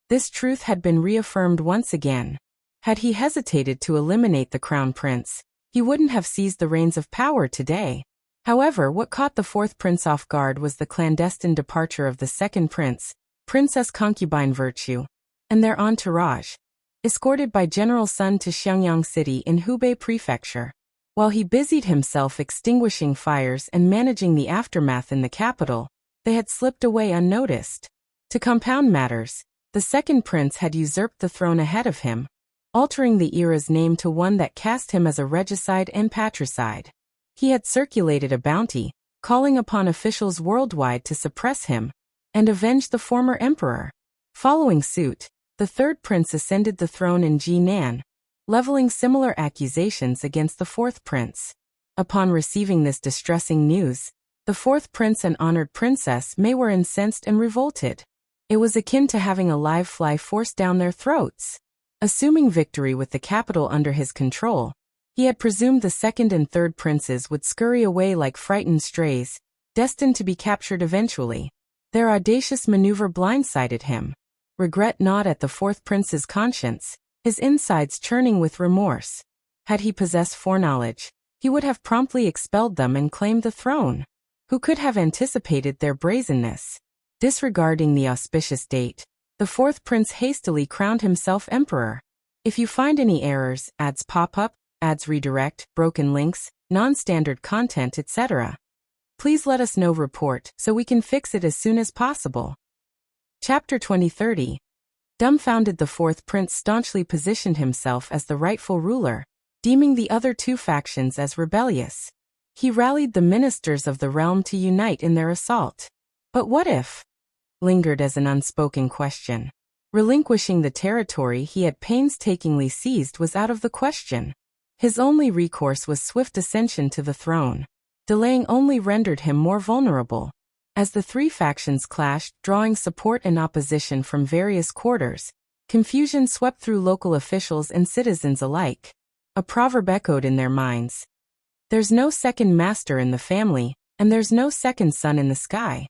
Speaker 1: This truth had been reaffirmed once again. Had he hesitated to eliminate the Crown Prince, he wouldn't have seized the reins of power today. However, what caught the 4th Prince off guard was the clandestine departure of the 2nd Prince, Princess Concubine Virtue, and their entourage, escorted by General Sun to Xiangyang City in Hubei Prefecture. While he busied himself extinguishing fires and managing the aftermath in the capital, they had slipped away unnoticed. To compound matters, the 2nd Prince had usurped the throne ahead of him, altering the era's name to one that cast him as a regicide and patricide. He had circulated a bounty, calling upon officials worldwide to suppress him and avenge the former emperor. Following suit, the 3rd Prince ascended the throne in Jinan, leveling similar accusations against the 4th Prince. Upon receiving this distressing news, the 4th Prince and honored Princess May were incensed and revolted. It was akin to having a live fly forced down their throats. Assuming victory with the capital under his control, he had presumed the 2nd and 3rd Princes would scurry away like frightened strays, destined to be captured eventually. Their audacious maneuver blindsided him. Regret gnawed at the 4th Prince's conscience, his insides churning with remorse. Had he possessed foreknowledge, he would have promptly expelled them and claimed the throne. Who could have anticipated their brazenness? Disregarding the auspicious date, the 4th Prince hastily crowned himself emperor. If you find any errors, ads pop up, ads redirect, broken links, non-standard content, etc., please let us know. Report so we can fix it as soon as possible. Chapter 2030. Dumbfounded, the fourth prince staunchly positioned himself as the rightful ruler, deeming the other two factions as rebellious. He rallied the ministers of the realm to unite in their assault. But what if? Lingered as an unspoken question. Relinquishing the territory he had painstakingly seized was out of the question. His only recourse was swift ascension to the throne. Delaying only rendered him more vulnerable. As the three factions clashed, drawing support and opposition from various quarters, confusion swept through local officials and citizens alike. A proverb echoed in their minds. There's no second master in the family, and there's no second sun in the sky.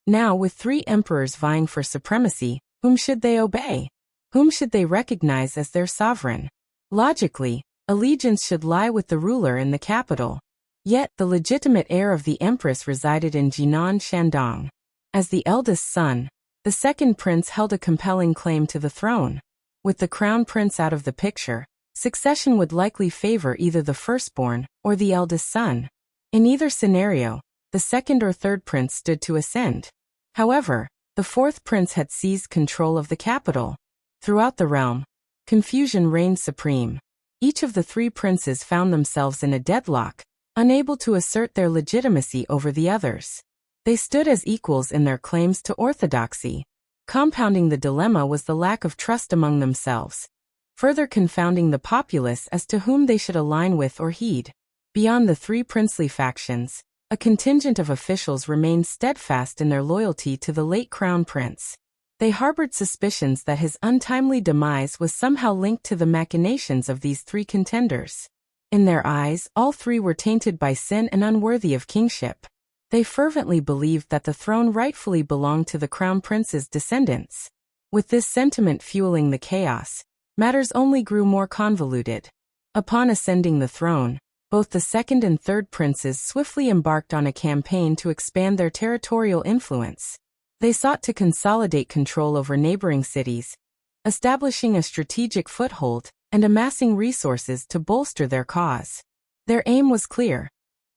Speaker 1: Now, with three emperors vying for supremacy, whom should they obey? Whom should they recognize as their sovereign? Logically, allegiance should lie with the ruler in the capital. Yet, the legitimate heir of the empress resided in Jinan Shandong. As the eldest son, the second prince held a compelling claim to the throne. With the crown prince out of the picture, succession would likely favor either the firstborn or the eldest son. In either scenario, the second or third prince stood to ascend. However, the fourth prince had seized control of the capital. Throughout the realm, confusion reigned supreme. Each of the three princes found themselves in a deadlock, unable to assert their legitimacy over the others. They stood as equals in their claims to orthodoxy. Compounding the dilemma was the lack of trust among themselves, further confounding the populace as to whom they should align with or heed. Beyond the three princely factions, a contingent of officials remained steadfast in their loyalty to the late crown prince. They harbored suspicions that his untimely demise was somehow linked to the machinations of these three contenders. In their eyes, all three were tainted by sin and unworthy of kingship. They fervently believed that the throne rightfully belonged to the crown prince's descendants. With this sentiment fueling the chaos, matters only grew more convoluted. Upon ascending the throne, both the second and third princes swiftly embarked on a campaign to expand their territorial influence. They sought to consolidate control over neighboring cities, establishing a strategic foothold and amassing resources to bolster their cause. Their aim was clear: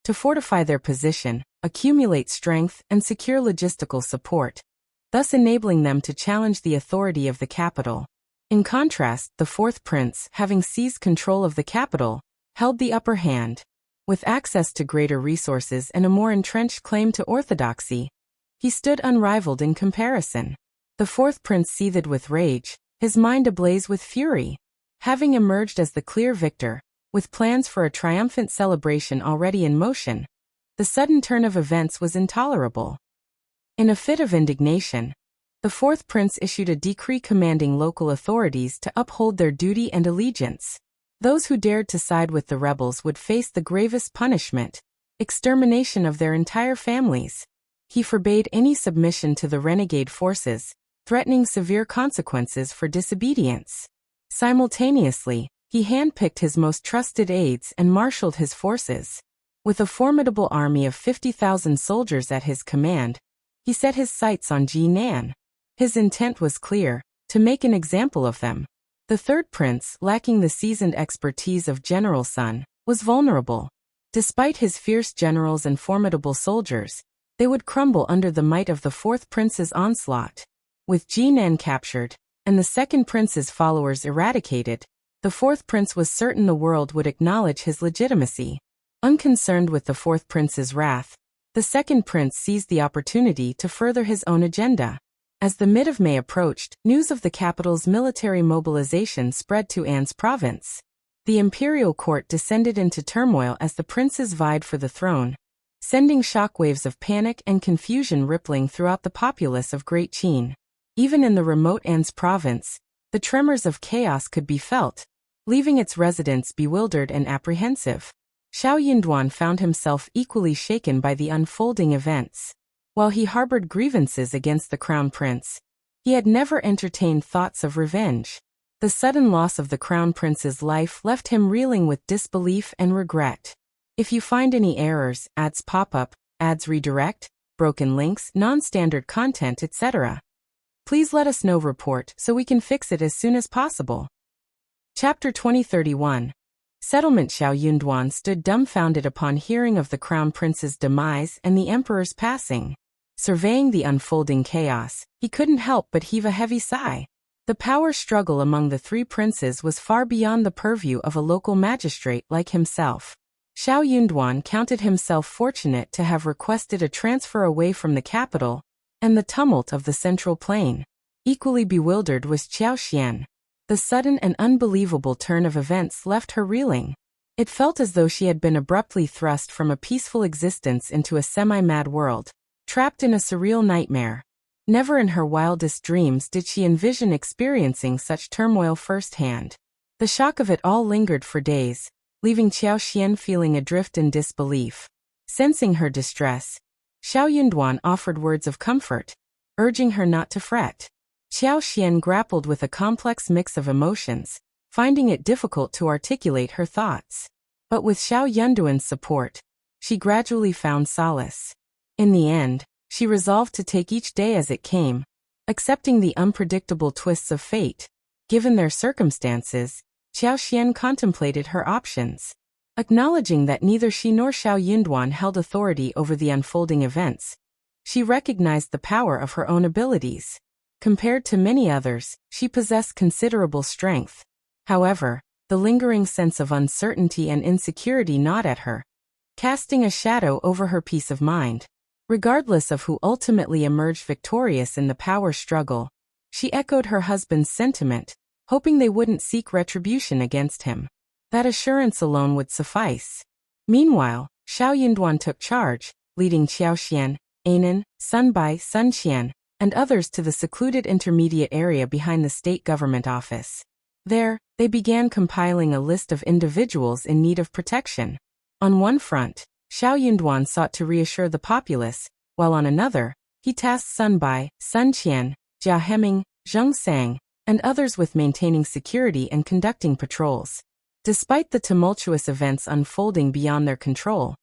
Speaker 1: to fortify their position, accumulate strength, and secure logistical support, thus enabling them to challenge the authority of the capital. In contrast, the fourth prince, having seized control of the capital, held the upper hand. With access to greater resources and a more entrenched claim to orthodoxy, he stood unrivaled in comparison. The fourth prince seethed with rage, his mind ablaze with fury. Having emerged as the clear victor, with plans for a triumphant celebration already in motion, the sudden turn of events was intolerable. In a fit of indignation, the fourth prince issued a decree commanding local authorities to uphold their duty and allegiance. Those who dared to side with the rebels would face the gravest punishment: extermination of their entire families. He forbade any submission to the renegade forces, threatening severe consequences for disobedience. Simultaneously, he handpicked his most trusted aides and marshaled his forces. With a formidable army of 50,000 soldiers at his command, he set his sights on Jinan. His intent was clear: to make an example of them. The third prince, lacking the seasoned expertise of General Sun, was vulnerable. Despite his fierce generals and formidable soldiers, they would crumble under the might of the fourth prince's onslaught. With Jinan captured, and the second prince's followers eradicated, the fourth prince was certain the world would acknowledge his legitimacy. Unconcerned with the fourth prince's wrath, the second prince seized the opportunity to further his own agenda. As the mid of May approached, news of the capital's military mobilization spread to An's province. The imperial court descended into turmoil as the princes vied for the throne, sending shockwaves of panic and confusion rippling throughout the populace of Great Qin. Even in the remote An's province, the tremors of chaos could be felt, leaving its residents bewildered and apprehensive. Shao Yinduan found himself equally shaken by the unfolding events. While he harbored grievances against the crown prince, he had never entertained thoughts of revenge. The sudden loss of the crown prince's life left him reeling with disbelief and regret. If you find any errors, ads pop up, ads redirect, broken links, non-standard content, etc., please let us know. Report so we can fix it as soon as possible. Chapter 2031. Settlement. Shao Yunduan stood dumbfounded upon hearing of the crown prince's demise and the emperor's passing. Surveying the unfolding chaos, he couldn't help but heave a heavy sigh. The power struggle among the three princes was far beyond the purview of a local magistrate like himself. Xiao Yunduan counted himself fortunate to have requested a transfer away from the capital and the tumult of the central plain. Equally bewildered was Qiao Xian. The sudden and unbelievable turn of events left her reeling. It felt as though she had been abruptly thrust from a peaceful existence into a semi-mad world, trapped in a surreal nightmare. Never in her wildest dreams did she envision experiencing such turmoil firsthand. The shock of it all lingered for days, leaving Qiao Xian feeling adrift in disbelief. Sensing her distress, Xiao Yunduan offered words of comfort, urging her not to fret. Qiao Xian grappled with a complex mix of emotions, finding it difficult to articulate her thoughts. But with Xiao Yunduan's support, she gradually found solace. In the end, she resolved to take each day as it came, accepting the unpredictable twists of fate. Given their circumstances, Qiao Xian contemplated her options. Acknowledging that neither she nor Xiao Yunduan held authority over the unfolding events, she recognized the power of her own abilities. Compared to many others, she possessed considerable strength. However, the lingering sense of uncertainty and insecurity gnawed at her, casting a shadow over her peace of mind. Regardless of who ultimately emerged victorious in the power struggle, she echoed her husband's sentiment, hoping they wouldn't seek retribution against him. That assurance alone would suffice. Meanwhile, Xiao Yunduan took charge, leading Qiao Xian, Anan, Sunbai, Sun Qian, and others to the secluded intermediate area behind the state government office. There, they began compiling a list of individuals in need of protection. On one front, Xiao Yunduan sought to reassure the populace, while on another, he tasked Sunbai, Sun Qian, Jia Heming, Zheng Sang, and others with maintaining security and conducting patrols. Despite the tumultuous events unfolding beyond their control,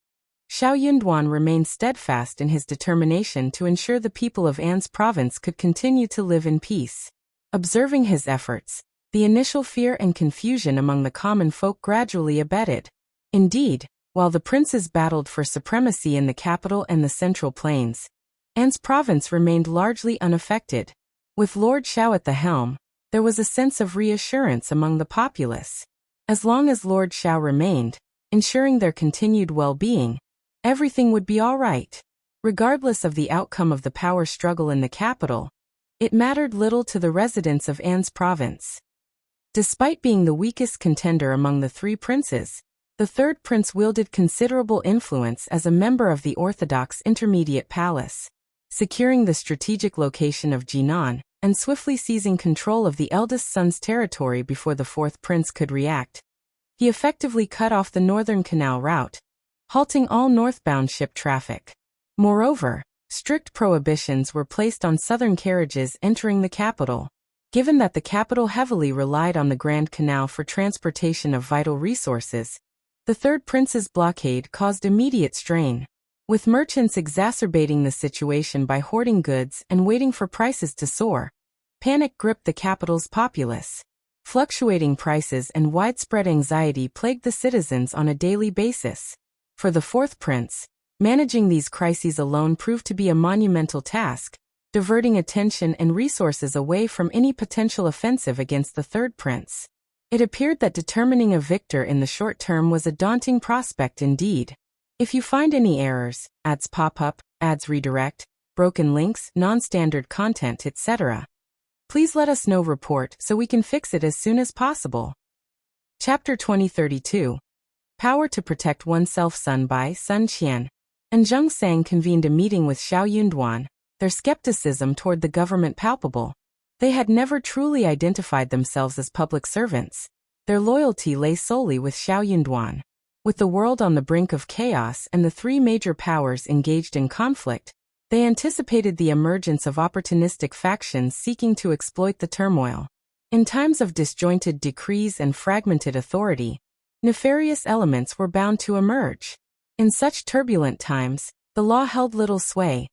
Speaker 1: Xiao Yunduan remained steadfast in his determination to ensure the people of An's province could continue to live in peace. Observing his efforts, the initial fear and confusion among the common folk gradually abated. Indeed, while the princes battled for supremacy in the capital and the central plains, An's province remained largely unaffected. With Lord Shao at the helm, there was a sense of reassurance among the populace. As long as Lord Shao remained, ensuring their continued well-being, everything would be all right. Regardless of the outcome of the power struggle in the capital, it mattered little to the residents of An's province. Despite being the weakest contender among the three princes, the third prince wielded considerable influence as a member of the Orthodox Intermediate Palace, securing the strategic location of Jinan and swiftly seizing control of the eldest son's territory before the fourth prince could react. He effectively cut off the northern canal route, halting all northbound ship traffic. Moreover, strict prohibitions were placed on southern carriages entering the capital. Given that the capital heavily relied on the Grand Canal for transportation of vital resources, the third prince's blockade caused immediate strain, with merchants exacerbating the situation by hoarding goods and waiting for prices to soar. Panic gripped the capital's populace. Fluctuating prices and widespread anxiety plagued the citizens on a daily basis. For the fourth prince, managing these crises alone proved to be a monumental task, diverting attention and resources away from any potential offensive against the third prince. It appeared that determining a victor in the short term was a daunting prospect indeed. If you find any errors, ads pop up, ads redirect, broken links, non-standard content, etc., please let us know. Report so we can fix it as soon as possible. Chapter 2032. Power to Protect Oneself. Sunbai, Sun Qian, and Zheng Sang convened a meeting with Xiao Yunduan, their skepticism toward the government palpable. They had never truly identified themselves as public servants. Their loyalty lay solely with Xiao Yunduan. With the world on the brink of chaos and the three major powers engaged in conflict, they anticipated the emergence of opportunistic factions seeking to exploit the turmoil. In times of disjointed decrees and fragmented authority, nefarious elements were bound to emerge. In such turbulent times, the law held little sway.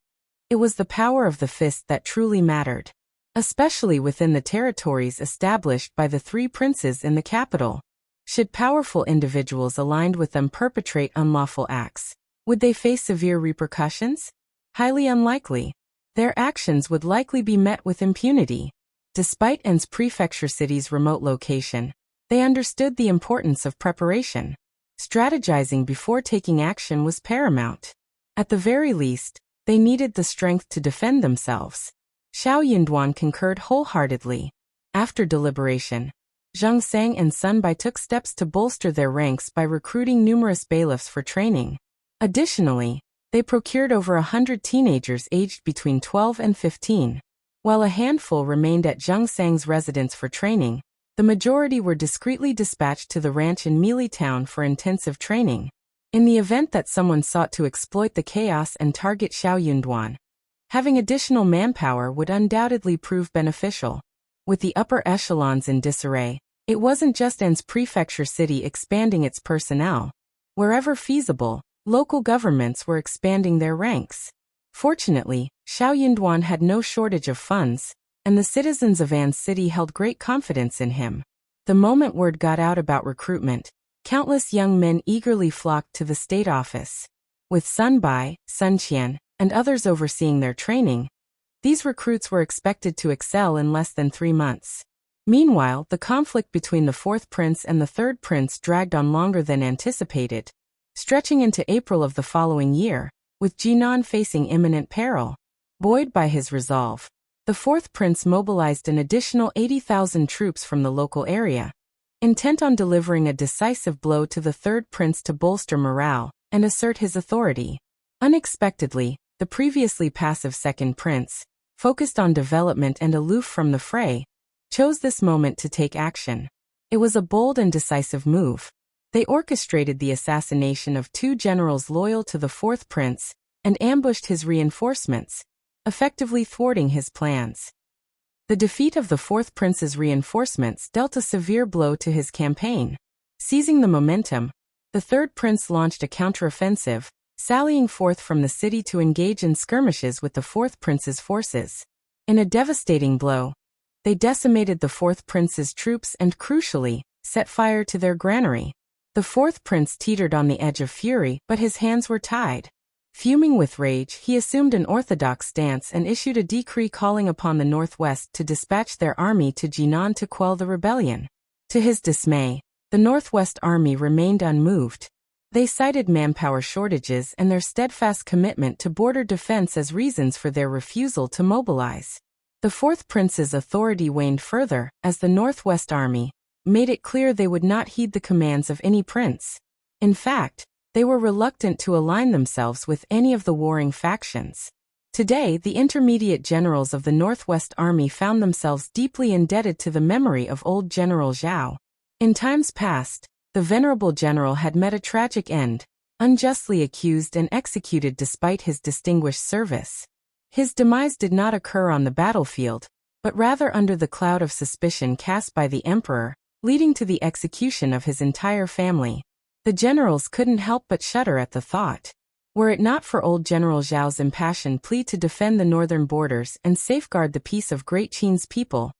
Speaker 1: It was the power of the fist that truly mattered, especially within the territories established by the three princes in the capital. Should powerful individuals aligned with them perpetrate unlawful acts, would they face severe repercussions? Highly unlikely. Their actions would likely be met with impunity. Despite An's prefecture city's remote location, they understood the importance of preparation. Strategizing before taking action was paramount. At the very least, they needed the strength to defend themselves. Shao Yunduan concurred wholeheartedly. After deliberation, Zhang Sang and Sun Bai took steps to bolster their ranks by recruiting numerous bailiffs for training. Additionally, they procured over 100 teenagers aged between 12 and 15. While a handful remained at Zhang Sang's residence for training, the majority were discreetly dispatched to the ranch in Mealy Town for intensive training. In the event that someone sought to exploit the chaos and target Shao Yunduan, having additional manpower would undoubtedly prove beneficial. With the upper echelons in disarray, it wasn't just An's prefecture city expanding its personnel. Wherever feasible, local governments were expanding their ranks. Fortunately, Shao Yunduan had no shortage of funds, and the citizens of An's city held great confidence in him. The moment word got out about recruitment, countless young men eagerly flocked to the state office. With Sun Bai, Sun Qian, and others overseeing their training, these recruits were expected to excel in less than 3 months. Meanwhile, the conflict between the fourth prince and the third prince dragged on longer than anticipated, stretching into April of the following year, with Jinan facing imminent peril. Buoyed by his resolve, the fourth prince mobilized an additional 80,000 troops from the local area, intent on delivering a decisive blow to the third prince to bolster morale and assert his authority. Unexpectedly, the previously passive second prince, focused on development and aloof from the fray, chose this moment to take action. It was a bold and decisive move. They orchestrated the assassination of 2 generals loyal to the fourth prince and ambushed his reinforcements, effectively thwarting his plans. The defeat of the fourth prince's reinforcements dealt a severe blow to his campaign. Seizing the momentum, the third prince launched a counteroffensive, sallying forth from the city to engage in skirmishes with the fourth prince's forces. In a devastating blow, they decimated the fourth prince's troops and, crucially, set fire to their granary. The fourth prince teetered on the edge of fury, but his hands were tied. Fuming with rage, he assumed an orthodox stance and issued a decree calling upon the Northwest to dispatch their army to Jinan to quell the rebellion. To his dismay, the Northwest army remained unmoved. They cited manpower shortages and their steadfast commitment to border defense as reasons for their refusal to mobilize. The fourth prince's authority waned further as the Northwest army made it clear they would not heed the commands of any prince. In fact, they were reluctant to align themselves with any of the warring factions. Today, the intermediate generals of the Northwest Army found themselves deeply indebted to the memory of old General Zhao. In times past, the venerable general had met a tragic end, unjustly accused and executed despite his distinguished service. His demise did not occur on the battlefield, but rather under the cloud of suspicion cast by the emperor, leading to the execution of his entire family. The generals couldn't help but shudder at the thought. Were it not for old General Zhao's impassioned plea to defend the northern borders and safeguard the peace of Great Qin's people,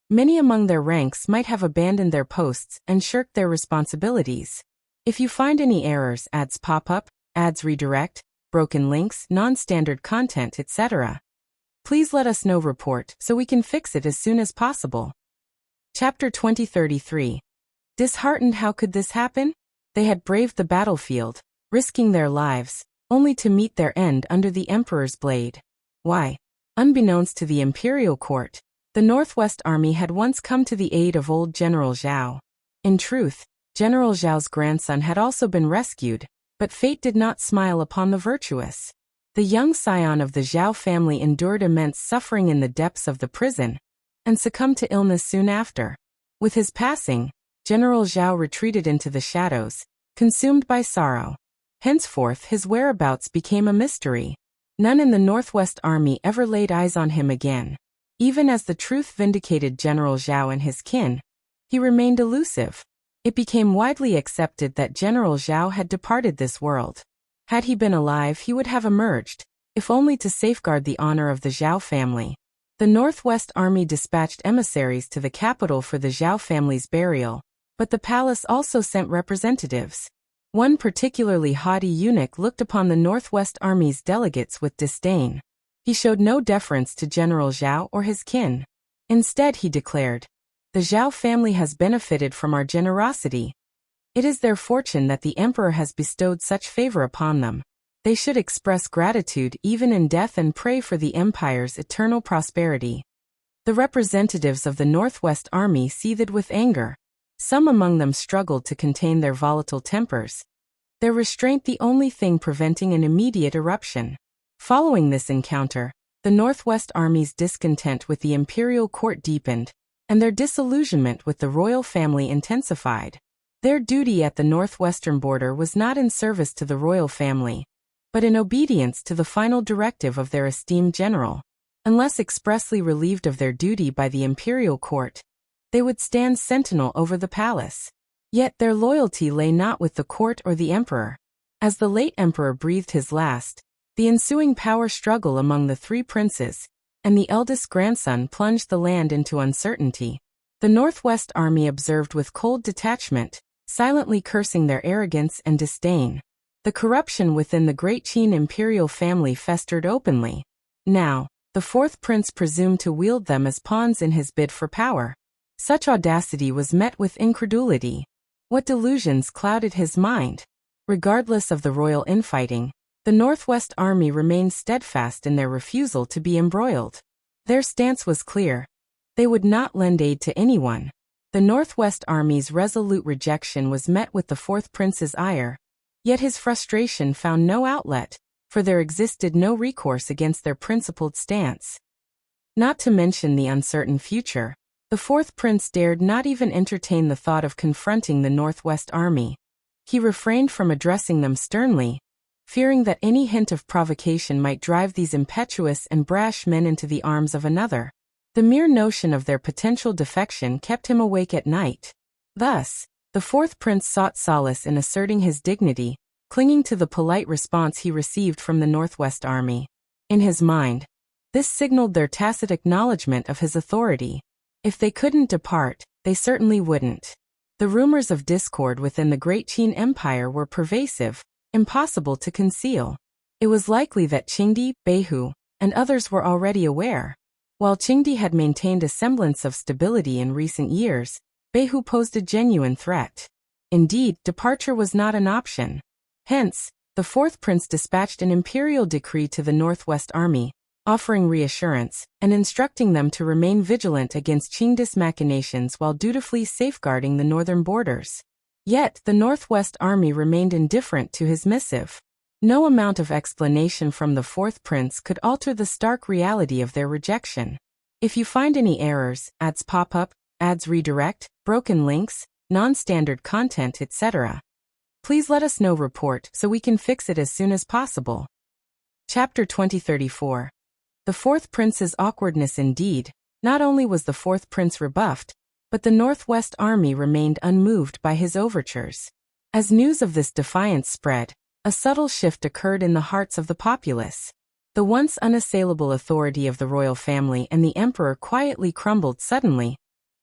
Speaker 1: many among their ranks might have abandoned their posts and shirked their responsibilities. If you find any errors, ads pop up, ads redirect, broken links, non-standard content, etc., please let us know. Report so we can fix it as soon as possible. Chapter 2033. Disheartened. How could this happen? They had braved the battlefield, risking their lives, only to meet their end under the emperor's blade. Why? Unbeknownst to the imperial court, the Northwest Army had once come to the aid of old General Zhao. In truth, General Zhao's grandson had also been rescued, but fate did not smile upon the virtuous. The young scion of the Zhao family endured immense suffering in the depths of the prison, and succumbed to illness soon after. With his passing, General Zhao retreated into the shadows, consumed by sorrow. Henceforth his whereabouts became a mystery. None in the Northwest Army ever laid eyes on him again. Even as the truth vindicated General Zhao and his kin, he remained elusive. It became widely accepted that General Zhao had departed this world. Had he been alive, he would have emerged, if only to safeguard the honor of the Zhao family. The Northwest Army dispatched emissaries to the capital for the Zhao family's burial, but the palace also sent representatives. One particularly haughty eunuch looked upon the Northwest Army's delegates with disdain. He showed no deference to General Zhao or his kin. Instead, he declared, "The Zhao family has benefited from our generosity. It is their fortune that the emperor has bestowed such favor upon them. They should express gratitude even in death and pray for the empire's eternal prosperity." The representatives of the Northwest Army seethed with anger. Some among them struggled to contain their volatile tempers, their restraint the only thing preventing an immediate eruption. Following this encounter, the Northwest Army's discontent with the imperial court deepened, and their disillusionment with the royal family intensified. Their duty at the northwestern border was not in service to the royal family, but in obedience to the final directive of their esteemed general. Unless expressly relieved of their duty by the imperial court, they would stand sentinel over the palace. Yet their loyalty lay not with the court or the emperor. As the late emperor breathed his last, the ensuing power struggle among the three princes, and the eldest grandson plunged the land into uncertainty. The Northwest Army observed with cold detachment, silently cursing their arrogance and disdain. The corruption within the great Qin imperial family festered openly. Now, the fourth prince presumed to wield them as pawns in his bid for power. Such audacity was met with incredulity. What delusions clouded his mind? Regardless of the royal infighting, the Northwest Army remained steadfast in their refusal to be embroiled. Their stance was clear. They would not lend aid to anyone. The Northwest Army's resolute rejection was met with the fourth prince's ire, yet his frustration found no outlet, for there existed no recourse against their principled stance. Not to mention the uncertain future, the fourth prince dared not even entertain the thought of confronting the Northwest Army. He refrained from addressing them sternly, fearing that any hint of provocation might drive these impetuous and brash men into the arms of another. The mere notion of their potential defection kept him awake at night. Thus, the fourth prince sought solace in asserting his dignity, clinging to the polite response he received from the Northwest Army. In his mind, this signaled their tacit acknowledgement of his authority. If they couldn't depart, they certainly wouldn't. The rumors of discord within the Great Qin Empire were pervasive, impossible to conceal. It was likely that Qingdi, Beihu, and others were already aware. While Qingdi had maintained a semblance of stability in recent years, Beihu posed a genuine threat. Indeed, departure was not an option. Hence, the fourth prince dispatched an imperial decree to the Northwest Army, offering reassurance, and instructing them to remain vigilant against Qingdi's machinations while dutifully safeguarding the northern borders. Yet, the Northwest Army remained indifferent to his missive. No amount of explanation from the fourth prince could alter the stark reality of their rejection. If you find any errors, ads pop up, ads redirect, broken links, non-standard content, etc., please let us know. Report so we can fix it as soon as possible. Chapter 2034. The fourth prince's awkwardness. Indeed, not only was the fourth prince rebuffed, but the Northwest Army remained unmoved by his overtures. As news of this defiance spread, a subtle shift occurred in the hearts of the populace. The once unassailable authority of the royal family and the emperor quietly crumbled suddenly.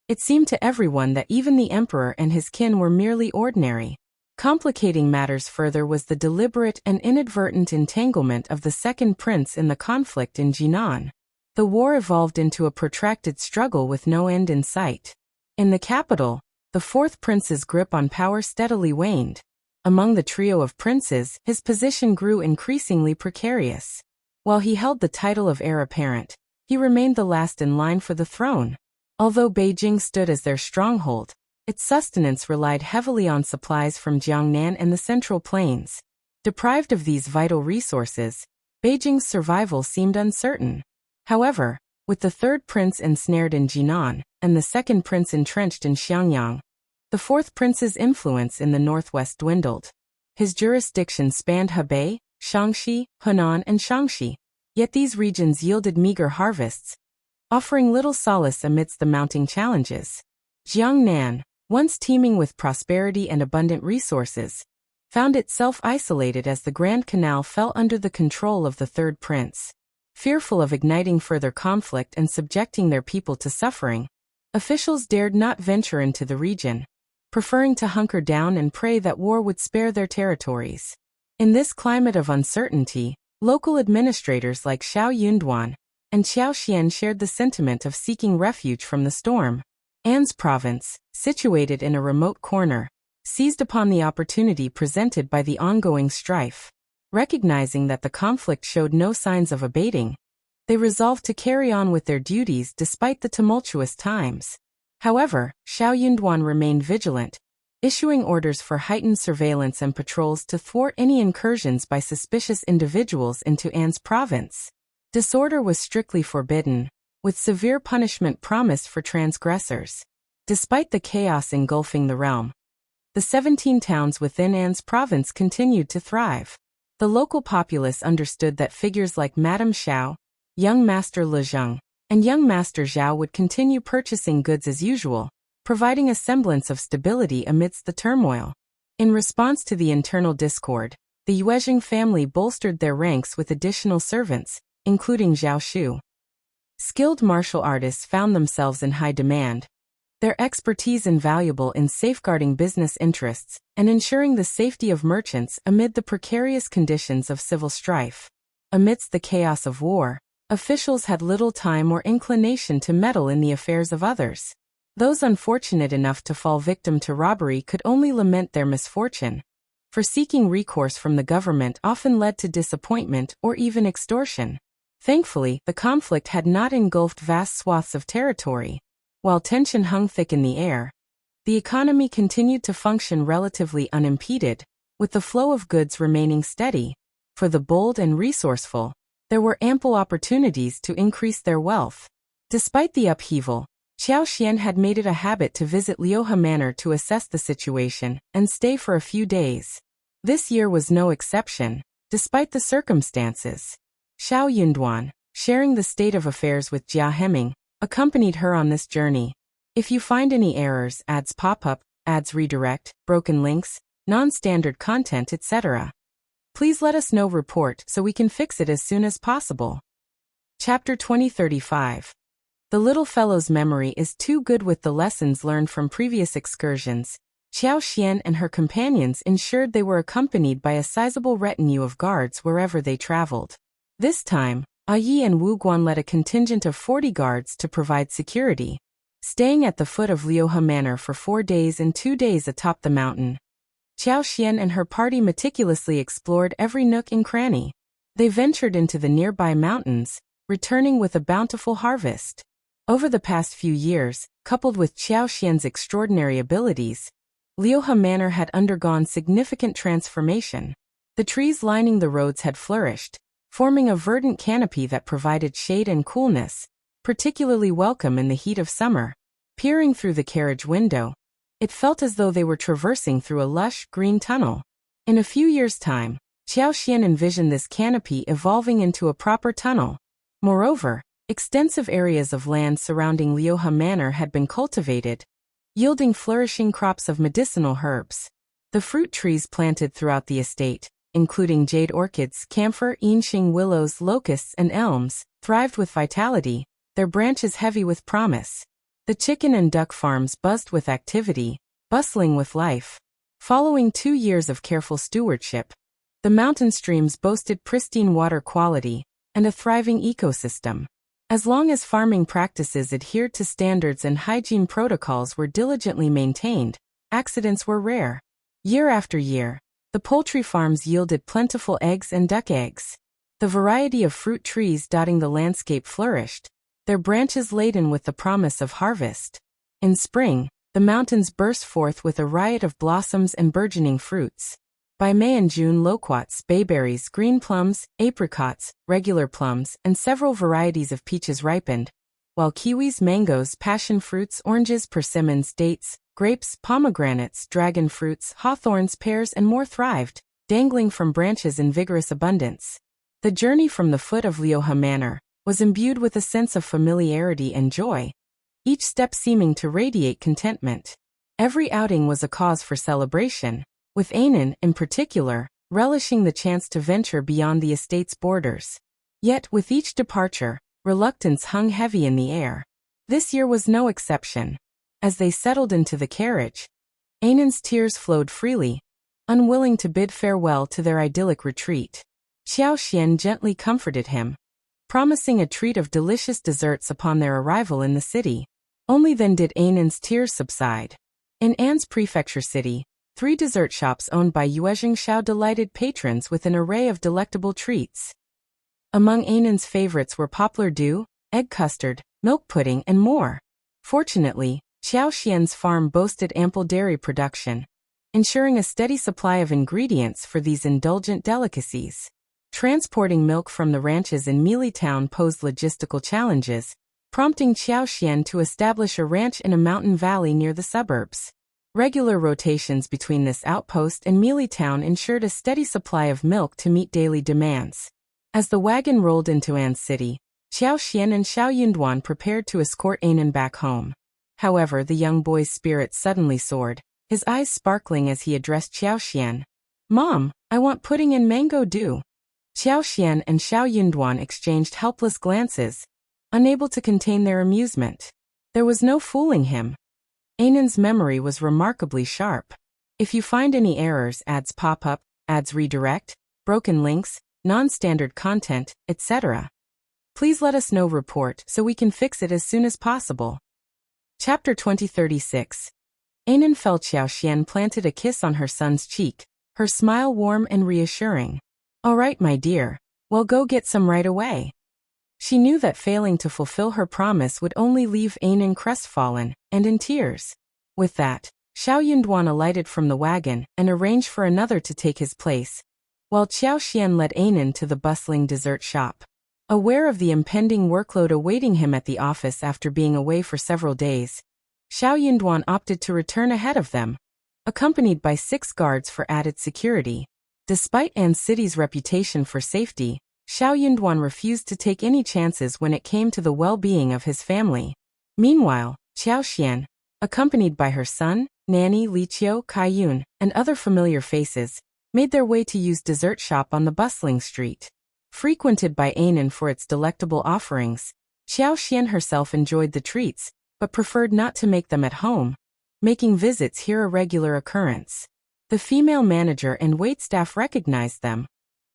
Speaker 1: It seemed to everyone that even the emperor and his kin were merely ordinary. Complicating matters further was the deliberate and inadvertent entanglement of the second prince in the conflict in Jinan. The war evolved into a protracted struggle with no end in sight. In the capital, the fourth prince's grip on power steadily waned. Among the trio of princes, his position grew increasingly precarious. While he held the title of heir apparent, he remained the last in line for the throne. Although Beijing stood as their stronghold, its sustenance relied heavily on supplies from Jiangnan and the Central Plains. Deprived of these vital resources, Beijing's survival seemed uncertain. However, with the third prince ensnared in Jinan, and the second prince entrenched in Xiangyang, the fourth prince's influence in the northwest dwindled. His jurisdiction spanned Hebei, Shaanxi, Henan and Shaanxi, yet these regions yielded meager harvests, offering little solace amidst the mounting challenges. Jiangnan, once teeming with prosperity and abundant resources, found itself isolated as the Grand Canal fell under the control of the third prince. Fearful of igniting further conflict and subjecting their people to suffering, officials dared not venture into the region, preferring to hunker down and pray that war would spare their territories. In this climate of uncertainty, local administrators like Shao Yunduan, and Qiao Xian shared the sentiment of seeking refuge from the storm. An's province, situated in a remote corner, seized upon the opportunity presented by the ongoing strife. Recognizing that the conflict showed no signs of abating, they resolved to carry on with their duties despite the tumultuous times. However, Shao Yunduan remained vigilant, issuing orders for heightened surveillance and patrols to thwart any incursions by suspicious individuals into An's province. Disorder was strictly forbidden, with severe punishment promised for transgressors. Despite the chaos engulfing the realm, the 17 towns within An's province continued to thrive. The local populace understood that figures like Madame Shao, young Master Le Zheng, and young Master Zhao would continue purchasing goods as usual, providing a semblance of stability amidst the turmoil. In response to the internal discord, the Yuezheng family bolstered their ranks with additional servants, including Zhao Shu. Skilled martial artists found themselves in high demand, their expertise invaluable in safeguarding business interests and ensuring the safety of merchants amid the precarious conditions of civil strife. Amidst the chaos of war, officials had little time or inclination to meddle in the affairs of others. Those unfortunate enough to fall victim to robbery could only lament their misfortune, for seeking recourse from the government often led to disappointment or even extortion. Thankfully, the conflict had not engulfed vast swaths of territory. While tension hung thick in the air, the economy continued to function relatively unimpeded, with the flow of goods remaining steady. For the bold and resourceful, there were ample opportunities to increase their wealth. Despite the upheaval, Qiao Xian had made it a habit to visit Liuhe Manor to assess the situation and stay for a few days. This year was no exception, despite the circumstances. Shao Yunduan, sharing the state of affairs with Jia Heming, accompanied her on this journey. If you find any errors, ads pop up, ads redirect, broken links, non-standard content, etc., please let us know. Report so we can fix it as soon as possible. Chapter 2035. The little fellow's memory is too good. With the lessons learned from previous excursions, Qiao Xian and her companions ensured they were accompanied by a sizable retinue of guards wherever they traveled. This time, Yi and Wu Guan led a contingent of 40 guards to provide security. Staying at the foot of Liuhe Manor for 4 days and 2 days atop the mountain, Qiao Xian and her party meticulously explored every nook and cranny. They ventured into the nearby mountains, returning with a bountiful harvest. Over the past few years, coupled with Qiao Xian's extraordinary abilities, Liuhe Manor had undergone significant transformation. The trees lining the roads had flourished, forming a verdant canopy that provided shade and coolness, particularly welcome in the heat of summer. Peering through the carriage window, it felt as though they were traversing through a lush, green tunnel. In a few years' time, Qiao Xian envisioned this canopy evolving into a proper tunnel. Moreover, extensive areas of land surrounding Liuhe Manor had been cultivated, yielding flourishing crops of medicinal herbs. The fruit trees planted throughout the estate, including jade orchids, camphor, yinxing willows, locusts, and elms, thrived with vitality, their branches heavy with promise. The chicken and duck farms buzzed with activity, bustling with life. Following 2 years of careful stewardship, the mountain streams boasted pristine water quality and a thriving ecosystem. As long as farming practices adhered to standards and hygiene protocols were diligently maintained, accidents were rare. Year after year, the poultry farms yielded plentiful eggs and duck eggs. The variety of fruit trees dotting the landscape flourished, their branches laden with the promise of harvest. In spring, the mountains burst forth with a riot of blossoms and burgeoning fruits. By May and June, loquats, bayberries, green plums, apricots, regular plums, and several varieties of peaches ripened, while kiwis, mangoes, passion fruits, oranges, persimmons, dates, grapes, pomegranates, dragon fruits, hawthorns, pears, and more thrived, dangling from branches in vigorous abundance. The journey from the foot of Liuhe Manor was imbued with a sense of familiarity and joy, each step seeming to radiate contentment. Every outing was a cause for celebration, with Anan, in particular, relishing the chance to venture beyond the estate's borders. Yet, with each departure, reluctance hung heavy in the air. This year was no exception. As they settled into the carriage, Anan's tears flowed freely, unwilling to bid farewell to their idyllic retreat. Qiao Xian gently comforted him. promising a treat of delicious desserts upon their arrival in the city. Only then did Anan's tears subside. In An's prefecture city, 3 dessert shops owned by Yuezheng Shao delighted patrons with an array of delectable treats. Among Anan's favorites were poplar dew, egg custard, milk pudding, and more. Fortunately, Qiaoxian's farm boasted ample dairy production, ensuring a steady supply of ingredients for these indulgent delicacies. Transporting milk from the ranches in Mealy Town posed logistical challenges, prompting Qiaoxian to establish a ranch in a mountain valley near the suburbs. Regular rotations between this outpost and Mealy Town ensured a steady supply of milk to meet daily demands. As the wagon rolled into An's city, Qiaoxian and Shao Yunduan prepared to escort Anan back home. However, the young boy's spirit suddenly soared, his eyes sparkling as he addressed Qiaoxian. "Mom, I want pudding and mango dew." Qiaoxian and Shao Yunduan exchanged helpless glances, unable to contain their amusement. There was no fooling him. Anan's memory was remarkably sharp. If you find any errors, ads pop up, ads redirect, broken links, non-standard content, etc., please let us know. Report so we can fix it as soon as possible. Chapter 2036. Anan felt Qiaoxian planted a kiss on her son's cheek, her smile warm and reassuring. "All right, my dear, well, go get some right away." She knew that failing to fulfill her promise would only leave Anan crestfallen and in tears. With that, Shao Yunduan alighted from the wagon and arranged for another to take his place, while Qiaoxian led Anan to the bustling dessert shop. Aware of the impending workload awaiting him at the office after being away for several days, Shao Yunduan opted to return ahead of them, accompanied by 6 guards for added security. Despite An's city's reputation for safety, Shao Yunduan refused to take any chances when it came to the well-being of his family. Meanwhile, Qiaoxian, accompanied by her son, nanny Lixia, Kaiyun, and other familiar faces, made their way to Yu's dessert shop on the bustling street. Frequented by Anan for its delectable offerings, Qiaoxian herself enjoyed the treats, but preferred not to make them at home, making visits here a regular occurrence. The female manager and waitstaff recognized them,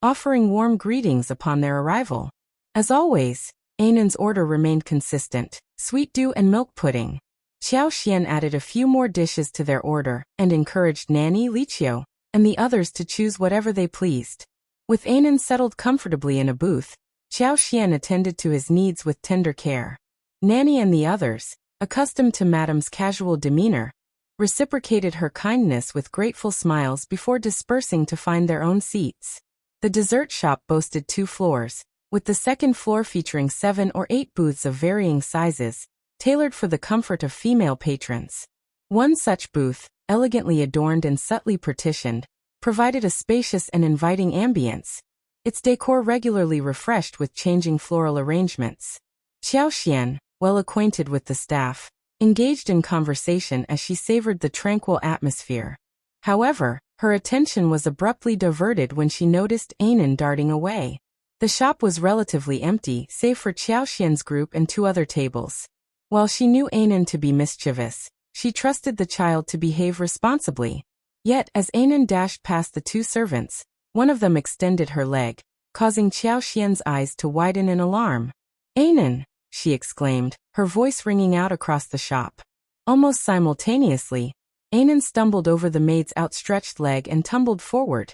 Speaker 1: offering warm greetings upon their arrival. As always, Anan's order remained consistent: sweet dew and milk pudding. Qiaoxian added a few more dishes to their order and encouraged Nanny Lixia and the others to choose whatever they pleased. With Anan settled comfortably in a booth, Qiaoxian attended to his needs with tender care. Nanny and the others, accustomed to Madame's casual demeanor, reciprocated her kindness with grateful smiles before dispersing to find their own seats. The dessert shop boasted 2 floors, with the second floor featuring 7 or 8 booths of varying sizes, tailored for the comfort of female patrons. One such booth, elegantly adorned and subtly partitioned, provided a spacious and inviting ambience, its decor regularly refreshed with changing floral arrangements. Qiaoxian, well acquainted with the staff, engaged in conversation as she savored the tranquil atmosphere. However, her attention was abruptly diverted when she noticed Anan darting away. The shop was relatively empty save for Qiaoxian's group and 2 other tables. While she knew Anan to be mischievous, she trusted the child to behave responsibly. Yet, as Anan dashed past the 2 servants, one of them extended her leg, causing Qiaoxian's eyes to widen in alarm. "Anan!" she exclaimed, her voice ringing out across the shop. Almost simultaneously, Anan stumbled over the maid's outstretched leg and tumbled forward,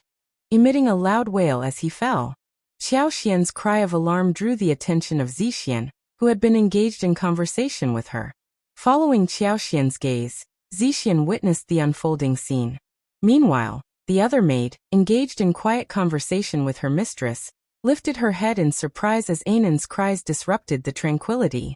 Speaker 1: emitting a loud wail as he fell. Qiaoxian's cry of alarm drew the attention of Zixian, who had been engaged in conversation with her. Following Qiaoxian's gaze, Zixian witnessed the unfolding scene. Meanwhile, the other maid, engaged in quiet conversation with her mistress, lifted her head in surprise as Anan's cries disrupted the tranquility.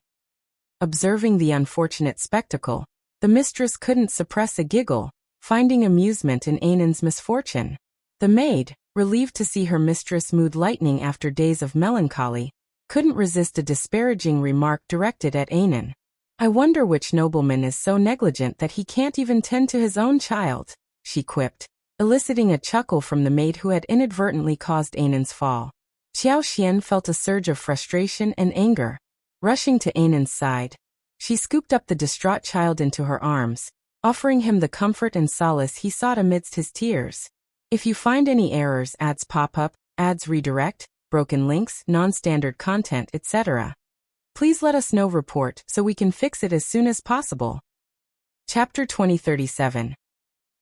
Speaker 1: Observing the unfortunate spectacle, the mistress couldn't suppress a giggle, finding amusement in Anan's misfortune. The maid, relieved to see her mistress' mood lightening after days of melancholy, couldn't resist a disparaging remark directed at Anan. "I wonder which nobleman is so negligent that he can't even tend to his own child," she quipped, eliciting a chuckle from the maid who had inadvertently caused Anan's fall. Qiaoxian felt a surge of frustration and anger. Rushing to Anan's side, she scooped up the distraught child into her arms, offering him the comfort and solace he sought amidst his tears. If you find any errors, ads pop up, ads redirect, broken links, non-standard content, etc. Please let us know report so we can fix it as soon as possible. Chapter 2037.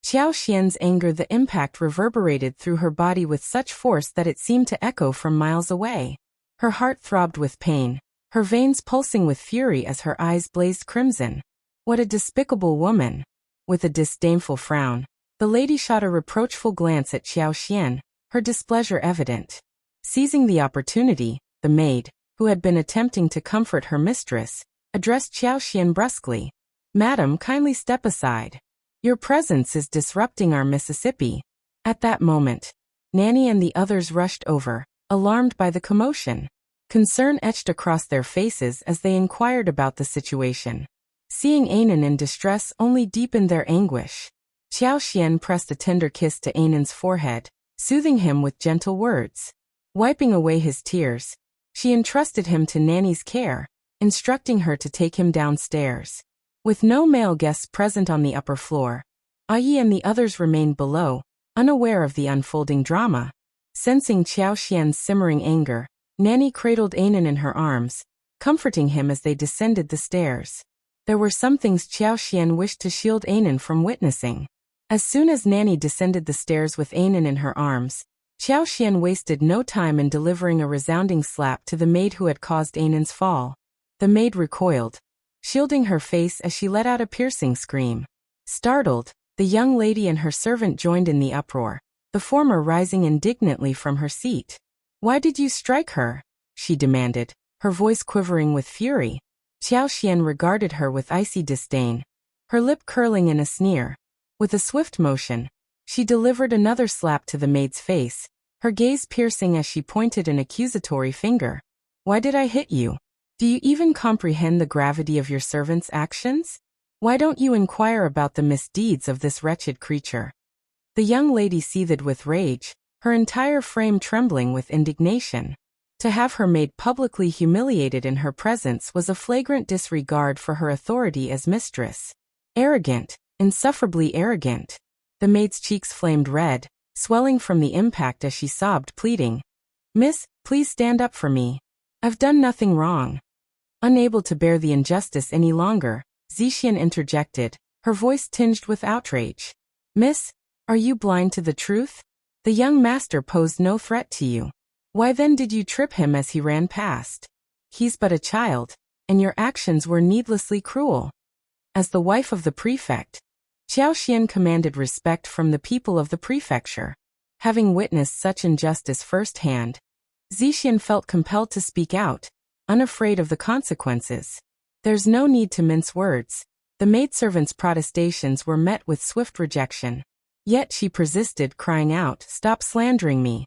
Speaker 1: Qiao Xian's anger. The impact reverberated through her body with such force that it seemed to echo from miles away. Her heart throbbed with pain, her veins pulsing with fury as her eyes blazed crimson. What a despicable woman! With a disdainful frown, the lady shot a reproachful glance at Qiao Xian, her displeasure evident. Seizing the opportunity, the maid, who had been attempting to comfort her mistress, addressed Qiao Xian brusquely. "Madam, kindly step aside. Your presence is disrupting our Mississippi." At that moment, Nanny and the others rushed over, alarmed by the commotion. Concern etched across their faces as they inquired about the situation. Seeing Anan in distress only deepened their anguish. Qiao Xian pressed a tender kiss to Anan's forehead, soothing him with gentle words. Wiping away his tears, she entrusted him to Nanny's care, instructing her to take him downstairs. With no male guests present on the upper floor, Yi and the others remained below, unaware of the unfolding drama. Sensing Qiao Xian's simmering anger, Nanny cradled Anan in her arms, comforting him as they descended the stairs. There were some things Qiao Xian wished to shield Anan from witnessing. As soon as Nanny descended the stairs with Anan in her arms, Qiao Xian wasted no time in delivering a resounding slap to the maid who had caused Anan's fall. The maid recoiled, shielding her face as she let out a piercing scream. Startled, the young lady and her servant joined in the uproar, the former rising indignantly from her seat. "Why did you strike her?" she demanded, her voice quivering with fury. Qiao Xian regarded her with icy disdain, her lip curling in a sneer. With a swift motion, she delivered another slap to the maid's face, her gaze piercing as she pointed an accusatory finger. "Why did I hit you? Do you even comprehend the gravity of your servant's actions? Why don't you inquire about the misdeeds of this wretched creature?" The young lady seethed with rage, her entire frame trembling with indignation. To have her maid publicly humiliated in her presence was a flagrant disregard for her authority as mistress. Arrogant, insufferably arrogant. The maid's cheeks flamed red, swelling from the impact as she sobbed, pleading, "Miss, please stand up for me. I've done nothing wrong." Unable to bear the injustice any longer, Zixian interjected, her voice tinged with outrage. "Miss, are you blind to the truth? The young master posed no threat to you. Why then did you trip him as he ran past? He's but a child, and your actions were needlessly cruel." As the wife of the prefect, Qiao Xian commanded respect from the people of the prefecture. Having witnessed such injustice firsthand, Zixian felt compelled to speak out, unafraid of the consequences. There's no need to mince words. The maidservant's protestations were met with swift rejection. Yet she persisted, crying out, "Stop slandering me.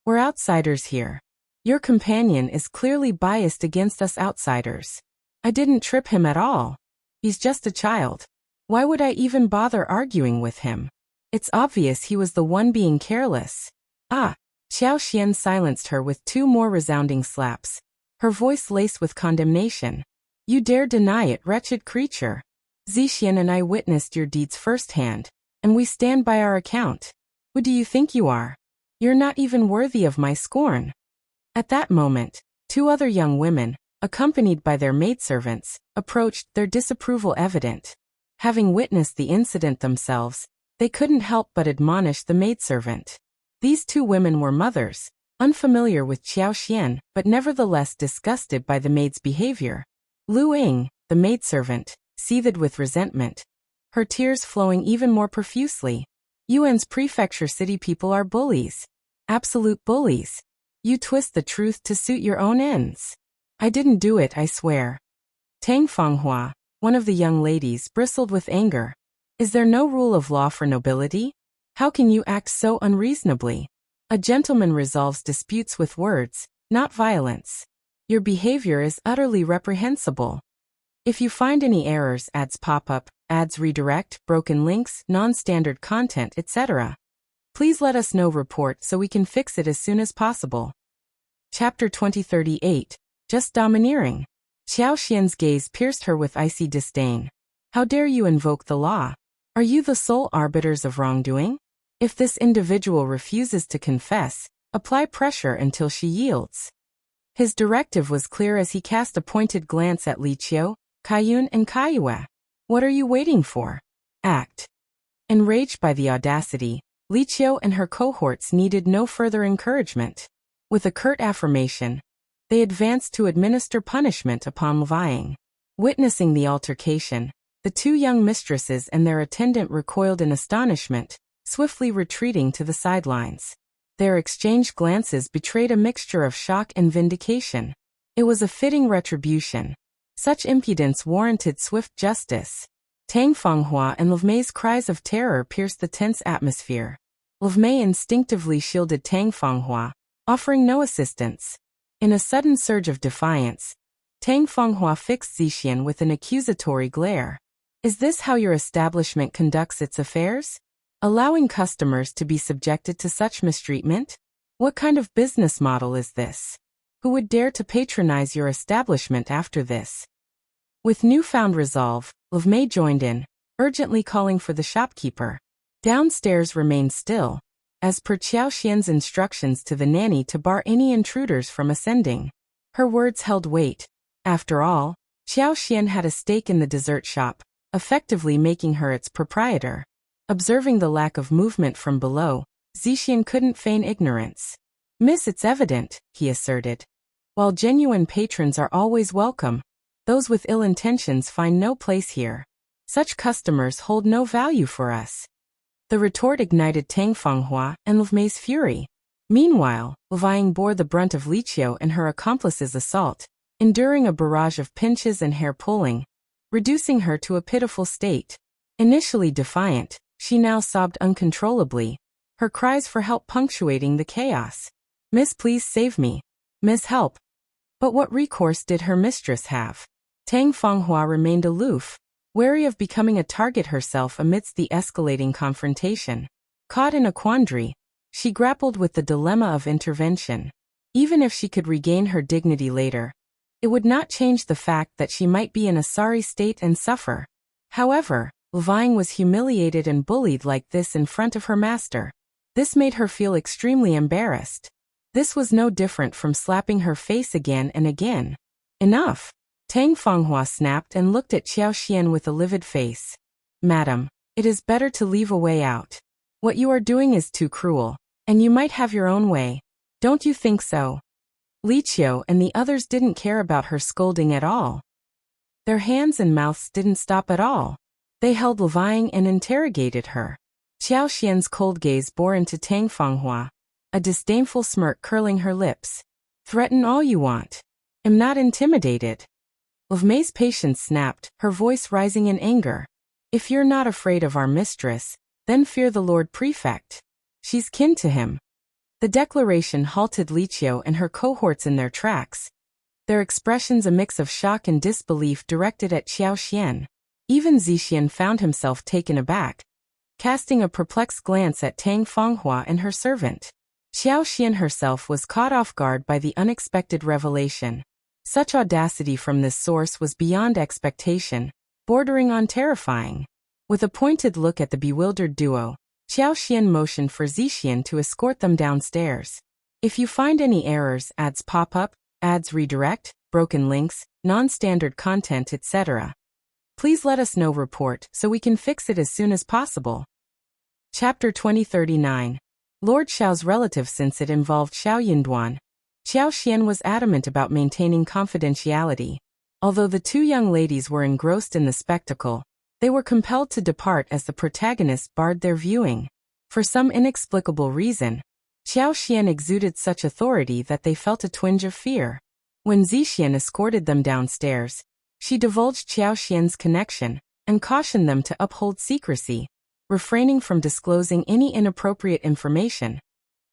Speaker 1: We're outsiders here. Your companion is clearly biased against us outsiders. I didn't trip him at all. He's just a child. Why would I even bother arguing with him? It's obvious he was the one being careless." "Ah!" Qiao Xian silenced her with two more resounding slaps, her voice laced with condemnation. "You dare deny it, wretched creature. Zixian and I witnessed your deeds firsthand, and we stand by our account. Who do you think you are? You're not even worthy of my scorn." At that moment, two other young women, accompanied by their maidservants, approached, their disapproval evident. Having witnessed the incident themselves, they couldn't help but admonish the maidservant. These two women were mothers, unfamiliar with Qiao Xian but nevertheless disgusted by the maid's behavior. Lu Ying, the maidservant, seethed with resentment, her tears flowing even more profusely. "Yuan's prefecture city people are bullies. Absolute bullies. You twist the truth to suit your own ends. I didn't do it, I swear." Tang Fanghua, one of the young ladies, bristled with anger. "Is there no rule of law for nobility? How can you act so unreasonably? A gentleman resolves disputes with words, not violence. Your behavior is utterly reprehensible. If you find any errors, ads pop up, ads redirect, broken links, non-standard content, etc. Please let us know report so we can fix it as soon as possible." Chapter 2038. Just domineering. Qiao Xian's gaze pierced her with icy disdain. "How dare you invoke the law? Are you the sole arbiters of wrongdoing? If this individual refuses to confess, Apply pressure until she yields. His directive was clear as he cast a pointed glance at Qiao, Qiao and Qiao. What are you waiting for? Act. Enraged by the audacity, Qiao and her cohorts needed no further encouragement. With a curt affirmation, they advanced to administer punishment upon Fang. Witnessing the altercation, the two young mistresses and their attendant recoiled in astonishment, swiftly retreating to the sidelines. Their exchanged glances betrayed a mixture of shock and vindication. It was a fitting retribution. Such impudence warranted swift justice. Tang Fanghua and Mei's cries of terror pierced the tense atmosphere. Mei instinctively shielded Tang Fanghua, offering no assistance. In a sudden surge of defiance, Tang Fanghua fixed Zixian with an accusatory glare. Is this how your establishment conducts its affairs? Allowing customers to be subjected to such mistreatment? What kind of business model is this? Who would dare to patronize your establishment after this? With newfound resolve, Mei joined in, urgently calling for the shopkeeper. Downstairs remained still, as per Qiao Xian's instructions to the nanny to bar any intruders from ascending. Her words held weight. After all, Qiao Xian had a stake in the dessert shop, effectively making her its proprietor. Observing the lack of movement from below, Zixian couldn't feign ignorance. Miss, it's evident, he asserted. While genuine patrons are always welcome, those with ill intentions find no place here. Such customers hold no value for us. The retort ignited Tang Fanghua and Mei's fury. Meanwhile, Fang bore the brunt of Qiao and her accomplices' assault, enduring a barrage of pinches and hair-pulling, reducing her to a pitiful state. Initially defiant, she now sobbed uncontrollably, her cries for help punctuating the chaos. Miss, please save me. Miss, help. But what recourse did her mistress have? Tang Fanghua remained aloof, wary of becoming a target herself amidst the escalating confrontation. Caught in a quandary, she grappled with the dilemma of intervention. Even if she could regain her dignity later, it would not change the fact that she might be in a sorry state and suffer. However, Fang was humiliated and bullied like this in front of her master. This made her feel extremely embarrassed. This was no different from slapping her face again and again. Enough! Tang Fanghua snapped and looked at Qiao Xian with a livid face. Madam, it is better to leave a way out. What you are doing is too cruel, and you might have your own way. Don't you think so? Qiao and the others didn't care about her scolding at all. Their hands and mouths didn't stop at all. They held Fang and interrogated her. Qiao Xian's cold gaze bore into Tang Fanghua, a disdainful smirk curling her lips. Threaten all you want. Am not intimidated. Mei's patience snapped, her voice rising in anger. If you're not afraid of our mistress, then fear the Lord Prefect. She's kin to him. The declaration halted Qiao and her cohorts in their tracks, their expressions a mix of shock and disbelief directed at Qiao Xian. Even Zixian found himself taken aback, casting a perplexed glance at Tang Fanghua and her servant. Qiao Xian herself was caught off guard by the unexpected revelation. Such audacity from this source was beyond expectation, bordering on terrifying. With a pointed look at the bewildered duo, Qiao Xian motioned for Zixian to escort them downstairs. If you find any errors, ads pop up, ads redirect, broken links, non-standard content, etc., please let us know. Report so we can fix it as soon as possible. Chapter 2039. Lord Shao's relative. Since it involved Shao Yinduan, Qiao Xian was adamant about maintaining confidentiality. Although the two young ladies were engrossed in the spectacle, they were compelled to depart as the protagonist barred their viewing. For some inexplicable reason, Qiao Xian exuded such authority that they felt a twinge of fear. When Zixian escorted them downstairs, she divulged Qiao Xian's connection and cautioned them to uphold secrecy, refraining from disclosing any inappropriate information.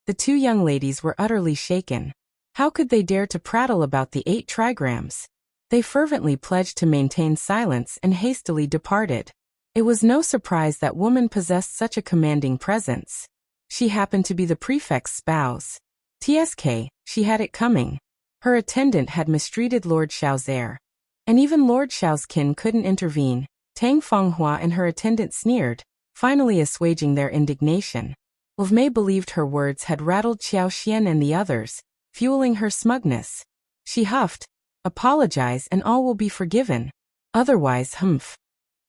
Speaker 1: The two young ladies were utterly shaken. How could they dare to prattle about the 8 trigrams? They fervently pledged to maintain silence and hastily departed. It was no surprise that woman possessed such a commanding presence. She happened to be the prefect's spouse. TSK, she had it coming. Her attendant had mistreated Lord Shao's heir. And even Lord Shao's kin couldn't intervene. Tang Fanghua and her attendant sneered, finally assuaging their indignation. Mei believed her words had rattled Qiao Xian and the others, fueling her smugness. She huffed, "Apologize and all will be forgiven. Otherwise, humph."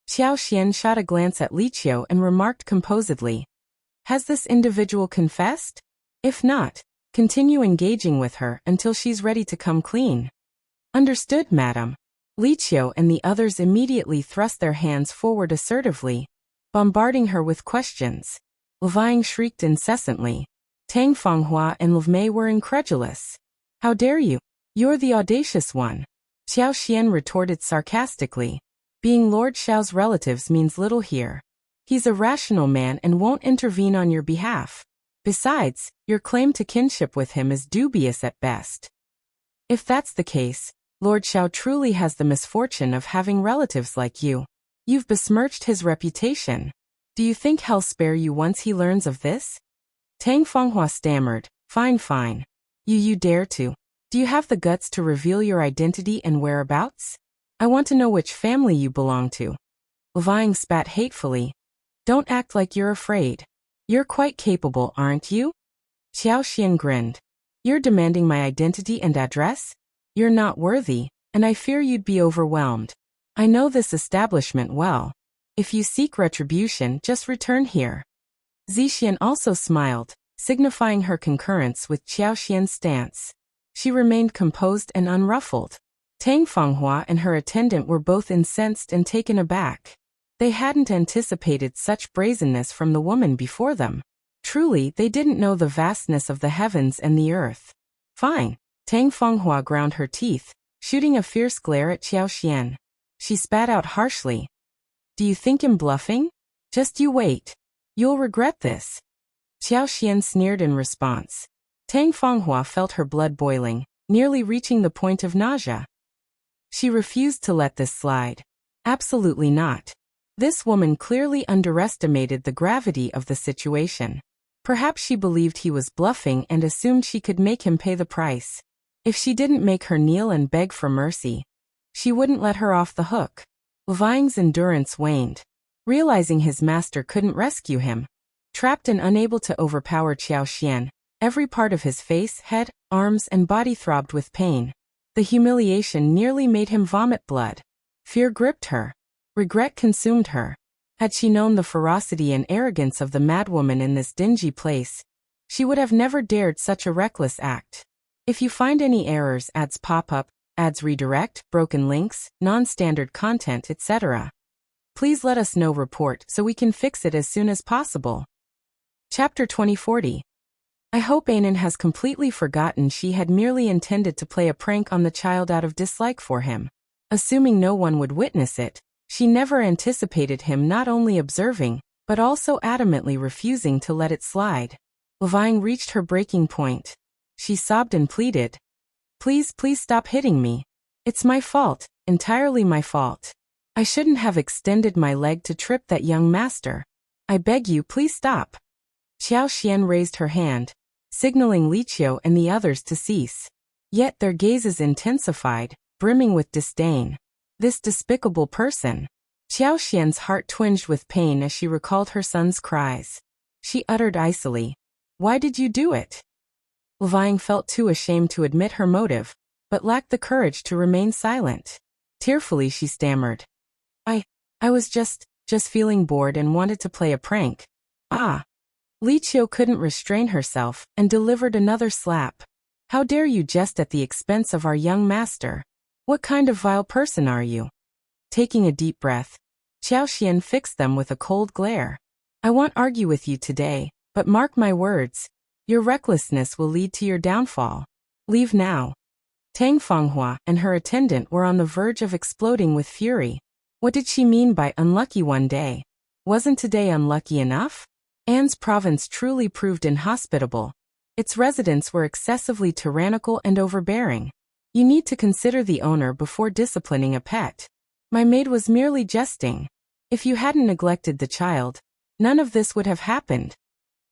Speaker 1: Qiao Xian shot a glance at Lixia and remarked composedly, "Has this individual confessed? If not, continue engaging with her until she's ready to come clean." "Understood, madam." Lixia and the others immediately thrust their hands forward assertively, bombarding her with questions. Fang shrieked incessantly. Tang, Fanghua and Mei were incredulous. "How dare you? You're the audacious one." Qiao Xian retorted sarcastically. "Being Lord Shao's relatives means little here. He's a rational man and won't intervene on your behalf. Besides, your claim to kinship with him is dubious at best. If that's the case, Lord Shao truly has the misfortune of having relatives like you. You've besmirched his reputation. Do you think he'll spare you once he learns of this?" Tang Fanghua stammered, Fine. You dare to? Do you have the guts to reveal your identity and whereabouts? I want to know which family you belong to." Fang spat hatefully. "Don't act like you're afraid. You're quite capable, aren't you?" Qiao Xian grinned. "You're demanding my identity and address? You're not worthy, and I fear you'd be overwhelmed. I know this establishment well. If you seek retribution, just return here." Zixian also smiled, signifying her concurrence with Qiao Xian's stance. She remained composed and unruffled. Tang Fanghua and her attendant were both incensed and taken aback. They hadn't anticipated such brazenness from the woman before them. Truly, they didn't know the vastness of the heavens and the earth. "Fine." Tang Fanghua ground her teeth, shooting a fierce glare at Qiao Xian. She spat out harshly. "Do you think I'm bluffing? Just you wait. You'll regret this." Qiao Xian sneered in response. Tang Fanghua felt her blood boiling, nearly reaching the point of nausea. She refused to let this slide. Absolutely not. This woman clearly underestimated the gravity of the situation. Perhaps she believed he was bluffing and assumed she could make him pay the price. If she didn't make her kneel and beg for mercy, she wouldn't let her off the hook. Fang's endurance waned. Realizing his master couldn't rescue him, trapped and unable to overpower Qiao Xian, every part of his face, head, arms and body throbbed with pain. The humiliation nearly made him vomit blood. Fear gripped her. Regret consumed her. Had she known the ferocity and arrogance of the madwoman in this dingy place, she would have never dared such a reckless act. If you find any errors, ads pop up, ads redirect, broken links, non-standard content, etc., please let us know. Report so we can fix it as soon as possible. Chapter 2040. I hope Anan has completely forgotten she had merely intended to play a prank on the child out of dislike for him. Assuming no one would witness it, she never anticipated him not only observing, but also adamantly refusing to let it slide. Fang reached her breaking point. She sobbed and pleaded. Please stop hitting me. It's my fault, entirely my fault. I shouldn't have extended my leg to trip that young master. I beg you, please stop." Qiao Xian raised her hand, signaling Lixia and the others to cease. Yet their gazes intensified, brimming with disdain. This despicable person. Qiao Xian's heart twinged with pain as she recalled her son's cries. She uttered icily, "Why did you do it?" Fang felt too ashamed to admit her motive, but lacked the courage to remain silent. Tearfully she stammered, I was just feeling bored and wanted to play a prank." "Ah." Lixia couldn't restrain herself and delivered another slap. "How dare you jest at the expense of our young master? What kind of vile person are you?" Taking a deep breath, Qiao Xian fixed them with a cold glare. "I won't argue with you today, but mark my words, your recklessness will lead to your downfall. Leave now." Tang Fanghua and her attendant were on the verge of exploding with fury. What did she mean by unlucky one day? Wasn't today unlucky enough? Anne's province truly proved inhospitable. Its residents were excessively tyrannical and overbearing. You need to consider the owner before disciplining a pet. My maid was merely jesting. If you hadn't neglected the child, none of this would have happened.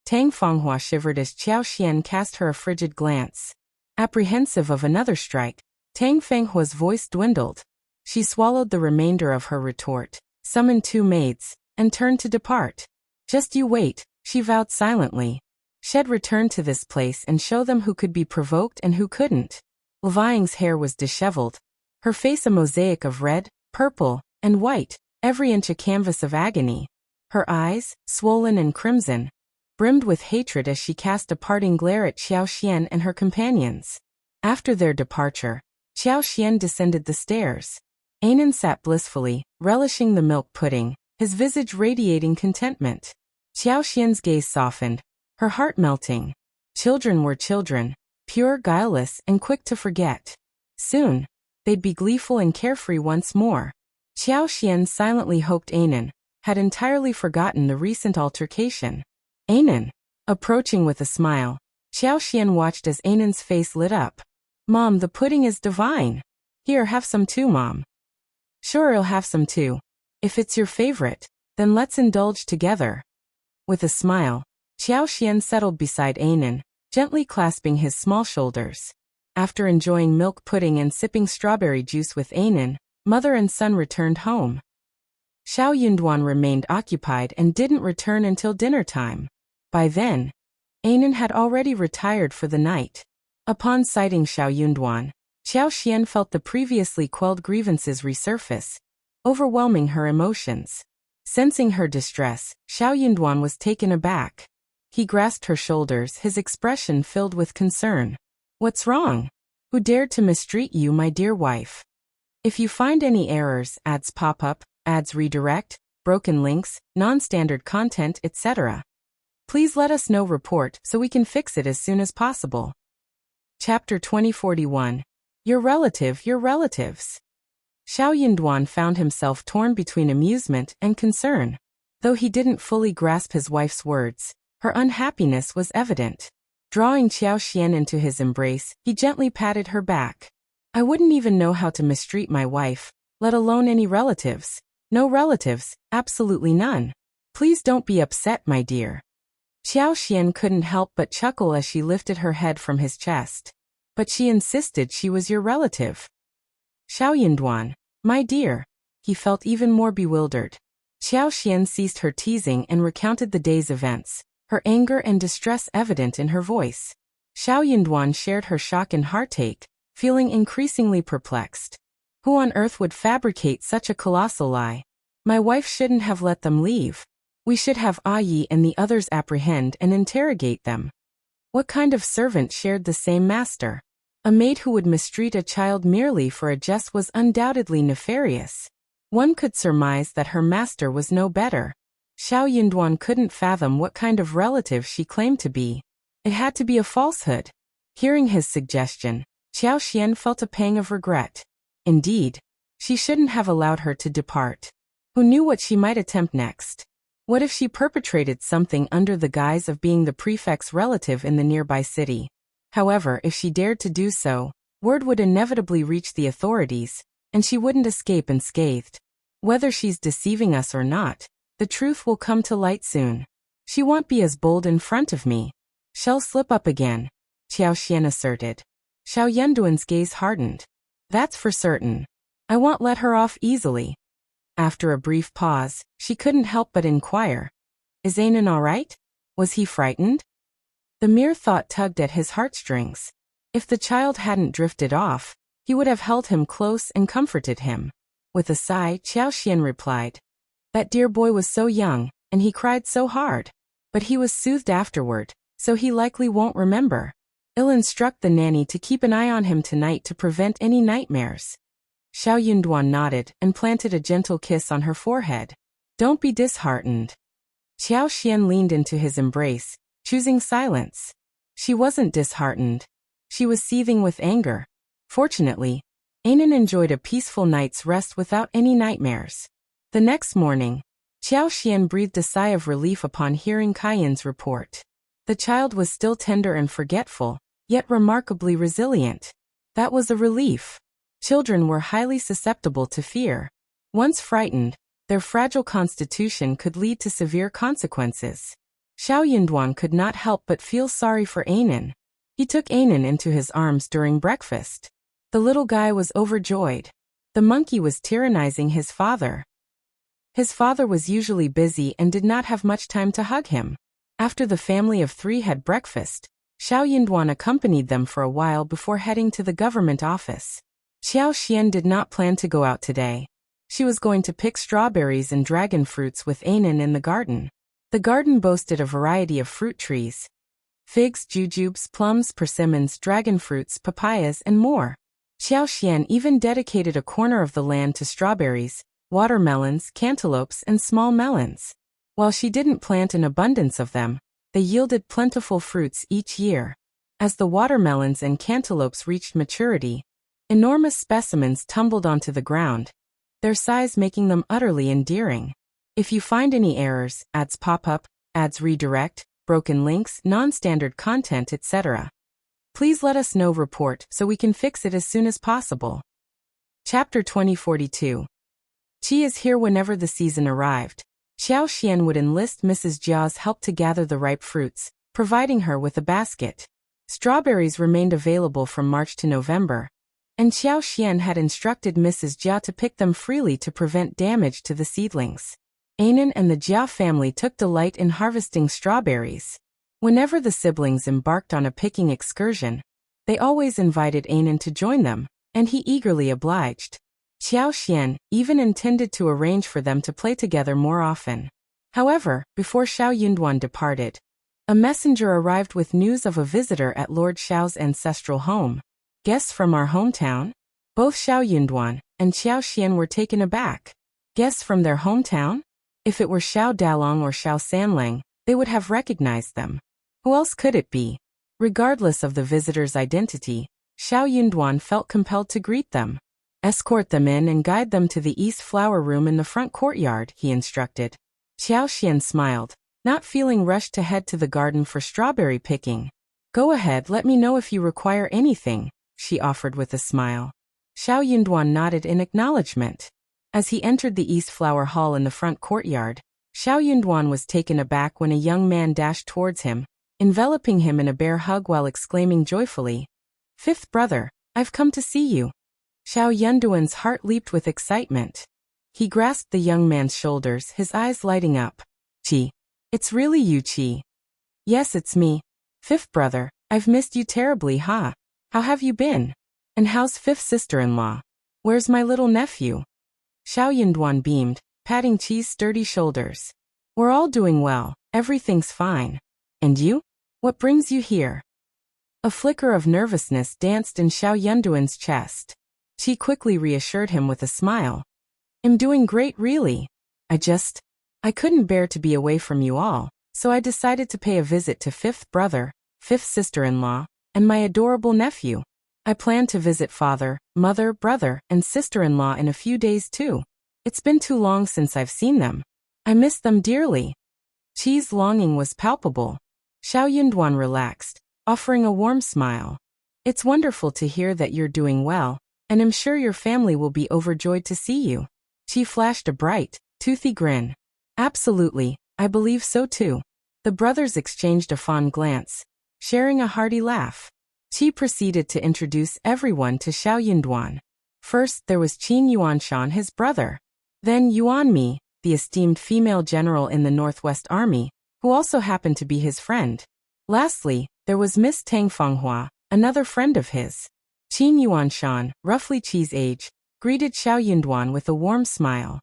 Speaker 1: Tang Fanghua shivered as Qiao Xian cast her a frigid glance. Apprehensive of another strike, Tang Fanghua's voice dwindled. She swallowed the remainder of her retort, summoned two maids, and turned to depart. "Just you wait," she vowed silently. She'd return to this place and show them who could be provoked and who couldn't. Leving's hair was disheveled, her face a mosaic of red, purple, and white, every inch a canvas of agony. Her eyes, swollen and crimson, brimmed with hatred as she cast a parting glare at Xiao and her companions. After their departure, Xiao descended the stairs. Anan sat blissfully, relishing the milk pudding, his visage radiating contentment. Xiao's gaze softened, her heart melting. Children were children, pure, guileless, and quick to forget. Soon, they'd be gleeful and carefree once more. Xiao silently hoped Anan had entirely forgotten the recent altercation. Anan, approaching with a smile, Xiao watched as Anan's face lit up. "Mom, the pudding is divine. Here, have some too, Mom." "Sure, I'll have some too. If it's your favorite, then let's indulge together." With a smile, Xiao settled beside Anan, gently clasping his small shoulders. After enjoying milk pudding and sipping strawberry juice with Anan, mother and son returned home. Shao remained occupied and didn't return until dinner time. By then, Anan had already retired for the night. Upon sighting Shao Xiao felt the previously quelled grievances resurface, overwhelming her emotions. Sensing her distress, Shao was taken aback. He grasped her shoulders, his expression filled with concern. "What's wrong? Who dared to mistreat you, my dear wife? If you find any errors, ads pop up, ads redirect, broken links, non-standard content, etc., please let us know. Report so we can fix it as soon as possible." Chapter 2041. Your relatives. Shao found himself torn between amusement and concern. Though he didn't fully grasp his wife's words, her unhappiness was evident. Drawing Qiao into his embrace, he gently patted her back. "I wouldn't even know how to mistreat my wife, let alone any relatives. No relatives, absolutely none. Please don't be upset, my dear." Qiao couldn't help but chuckle as she lifted her head from his chest. "But she insisted she was your relative." "Shao my dear." He felt even more bewildered. Qiao ceased her teasing and recounted the day's events, her anger and distress evident in her voice. Shao shared her shock and heartache, feeling increasingly perplexed. Who on earth would fabricate such a colossal lie? My wife shouldn't have let them leave. We should have Yi and the others apprehend and interrogate them. What kind of servant shared the same master? A maid who would mistreat a child merely for a jest was undoubtedly nefarious. One could surmise that her master was no better. Shao couldn't fathom what kind of relative she claimed to be. It had to be a falsehood. Hearing his suggestion, Qiao felt a pang of regret. Indeed, she shouldn't have allowed her to depart. Who knew what she might attempt next? What if she perpetrated something under the guise of being the prefect's relative in the nearby city? However, if she dared to do so, word would inevitably reach the authorities, and she wouldn't escape unscathed. Whether she's deceiving us or not, the truth will come to light soon. She won't be as bold in front of me. She'll slip up again, Qiao asserted. Shao Yunduan's gaze hardened. "That's for certain. I won't let her off easily." After a brief pause, she couldn't help but inquire. "Is Anan all right? Was he frightened?" The mere thought tugged at his heartstrings. If the child hadn't drifted off, he would have held him close and comforted him. With a sigh, Qiao replied, "That dear boy was so young, and he cried so hard. But he was soothed afterward, so he likely won't remember. I'll instruct the nanny to keep an eye on him tonight to prevent any nightmares." Shao nodded and planted a gentle kiss on her forehead. "Don't be disheartened." Qiao leaned into his embrace, choosing silence. She wasn't disheartened. She was seething with anger. Fortunately, Anan enjoyed a peaceful night's rest without any nightmares. The next morning, Qiao breathed a sigh of relief upon hearing Kaiyan's report. The child was still tender and forgetful, yet remarkably resilient. That was a relief. Children were highly susceptible to fear. Once frightened, their fragile constitution could lead to severe consequences. Shao could not help but feel sorry for Anan. He took Anan into his arms during breakfast. The little guy was overjoyed. The monkey was tyrannizing his father. His father was usually busy and did not have much time to hug him. After the family of 3 had breakfast, Shao Yunduan accompanied them for a while before heading to the government office. Qiao Xian did not plan to go out today. She was going to pick strawberries and dragon fruits with Anan in the garden. The garden boasted a variety of fruit trees: figs, jujubes, plums, persimmons, dragon fruits, papayas, and more. Qiao Xian even dedicated a corner of the land to strawberries, watermelons, cantaloupes, and small melons. While she didn't plant an abundance of them, they yielded plentiful fruits each year. As the watermelons and cantaloupes reached maturity, enormous specimens tumbled onto the ground, their size making them utterly endearing. If you find any errors, ads pop up, ads redirect, broken links, non-standard content, etc., please let us know. Report so we can fix it as soon as possible. Chapter 2042. Qi is here. Whenever the season arrived, Qiao Xian would enlist Mrs. Jia's help to gather the ripe fruits, providing her with a basket. Strawberries remained available from March to November, and Qiao Xian had instructed Mrs. Jia to pick them freely to prevent damage to the seedlings. Anan and the Jia family took delight in harvesting strawberries. Whenever the siblings embarked on a picking excursion, they always invited Anan to join them, and he eagerly obliged. Qiao Xian even intended to arrange for them to play together more often. However, before Shao Yunduan departed, a messenger arrived with news of a visitor at Lord Shao's ancestral home. Guests from our hometown? Both Shao Yunduan and Qiao Xian were taken aback. Guests from their hometown? If it were Shao Dalong or Shao Sanlang, they would have recognized them. Who else could it be? Regardless of the visitor's identity, Shao Yunduan felt compelled to greet them. Escort them in and guide them to the east flower room in the front courtyard, he instructed. Qiao Xian smiled, not feeling rushed to head to the garden for strawberry picking. Go ahead, let me know if you require anything, she offered with a smile. Shao Yunduan nodded in acknowledgement. As he entered the east flower hall in the front courtyard, Shao Yunduan was taken aback when a young man dashed towards him, enveloping him in a bear hug while exclaiming joyfully, "Fifth brother, I've come to see you." Shao Yunduan's heart leaped with excitement. He grasped the young man's shoulders, his eyes lighting up. "Qi. It's really you, Qi." "Yes, it's me. Fifth brother, I've missed you terribly, huh? How have you been? And how's fifth sister-in-law? Where's my little nephew?" Shao Yunduan beamed, patting Qi's sturdy shoulders. "We're all doing well, everything's fine. And you? What brings you here?" A flicker of nervousness danced in Shao Yunduan's chest. Qi quickly reassured him with a smile. "I'm doing great, really. I couldn't bear to be away from you all, so I decided to pay a visit to fifth brother, fifth sister-in-law, and my adorable nephew. I plan to visit father, mother, brother, and sister-in-law in a few days too. It's been too long since I've seen them. I miss them dearly." Qi's longing was palpable. Shao Yunduan relaxed, offering a warm smile. "It's wonderful to hear that you're doing well, and I'm sure your family will be overjoyed to see you." Qi flashed a bright, toothy grin. "Absolutely, I believe so too." The brothers exchanged a fond glance, sharing a hearty laugh. Qi proceeded to introduce everyone to Shao Yunduan. First, there was Qin Yuanshan, his brother. Then Yuan Mi, the esteemed female general in the Northwest Army, who also happened to be his friend. Lastly, there was Miss Tang Fanghua, another friend of his. Qin Yuanshan, roughly Qi's age, greeted Shao Yunduan with a warm smile.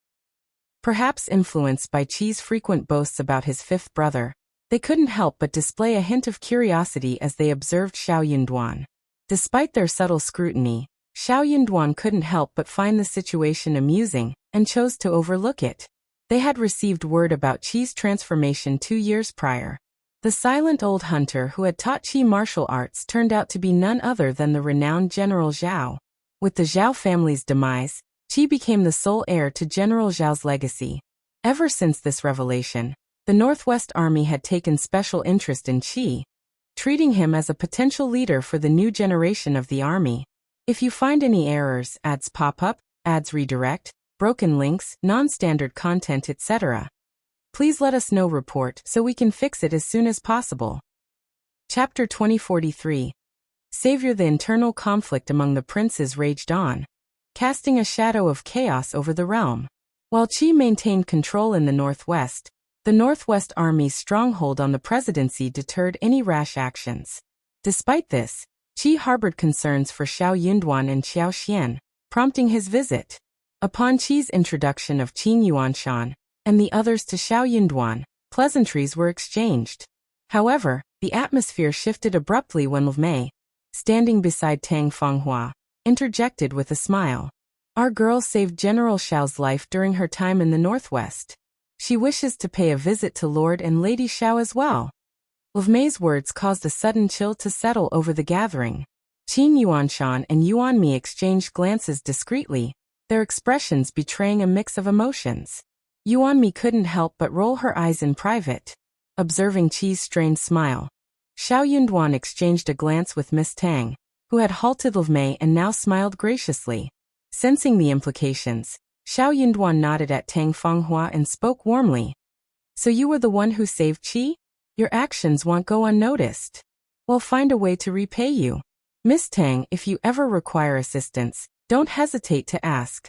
Speaker 1: Perhaps influenced by Qi's frequent boasts about his fifth brother, they couldn't help but display a hint of curiosity as they observed Shao Yunduan. Despite their subtle scrutiny, Shao Yunduan couldn't help but find the situation amusing, and chose to overlook it. They had received word about Qi's transformation 2 years prior. The silent old hunter who had taught Qi martial arts turned out to be none other than the renowned General Zhao. With the Zhao family's demise, Qi became the sole heir to General Zhao's legacy. Ever since this revelation, the Northwest Army had taken special interest in Qi, treating him as a potential leader for the new generation of the army. If you find any errors, ads pop up, ads redirect, broken links, non-standard content, etc., please let us know. Report so we can fix it as soon as possible. Chapter 2043. Savior. The internal conflict among the princes raged on, casting a shadow of chaos over the realm. While Qi maintained control in the northwest, The Northwest Army's stronghold on the presidency deterred any rash actions. Despite this, Qi harbored concerns for Xiao Yunduan and Qiao Xian, prompting his visit. Upon Qi's introduction of Qin Yuanshan and the others to Xiao Yunduan, pleasantries were exchanged. However, the atmosphere shifted abruptly when Liu Mei, standing beside Tang Fanghua, interjected with a smile. Our girl saved General Shao's life during her time in the Northwest. She wishes to pay a visit to Lord and Lady Shao as well. Liu Mei's words caused a sudden chill to settle over the gathering. Qin Yuanshan and Yuan Mi exchanged glances discreetly, their expressions betraying a mix of emotions. Yuan Mi couldn't help but roll her eyes in private, observing Qi's strained smile. Xiao Yunduan exchanged a glance with Miss Tang, who had halted Liu Mei and now smiled graciously. Sensing the implications, Xiao Yunduan nodded at Tang Fanghua and spoke warmly. So you were the one who saved Qi? Your actions won't go unnoticed. We'll find a way to repay you. Miss Tang, if you ever require assistance, don't hesitate to ask.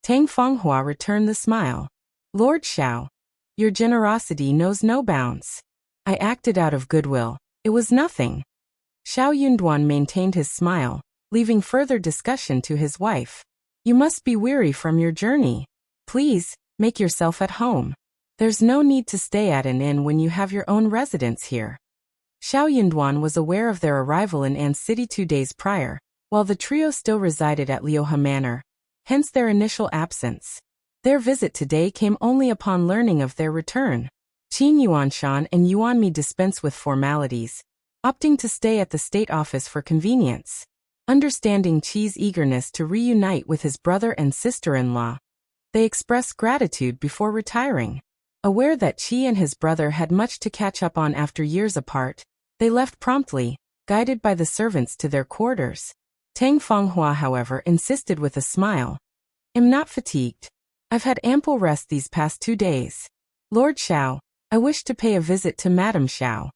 Speaker 1: Tang Fanghua returned the smile. Lord Shao, your generosity knows no bounds. I acted out of goodwill. It was nothing. Xiao Yunduan maintained his smile, leaving further discussion to his wife. You must be weary from your journey. Please, make yourself at home. There's no need to stay at an inn when you have your own residence here. Xiao Yunduan was aware of their arrival in An City 2 days prior, while the trio still resided at Liuhe Manor, hence their initial absence. Their visit today came only upon learning of their return. Qin Yuanshan and Yuan Mi dispense with formalities, opting to stay at the state office for convenience. Understanding Qi's eagerness to reunite with his brother and sister-in-law, they express gratitude before retiring. Aware that Qi and his brother had much to catch up on after years apart, they left promptly, guided by the servants to their quarters. Tang Fanghua, however, insisted with a smile. I'm not fatigued. I've had ample rest these past 2 days. Lord Shao, I wish to pay a visit to Madame Shao.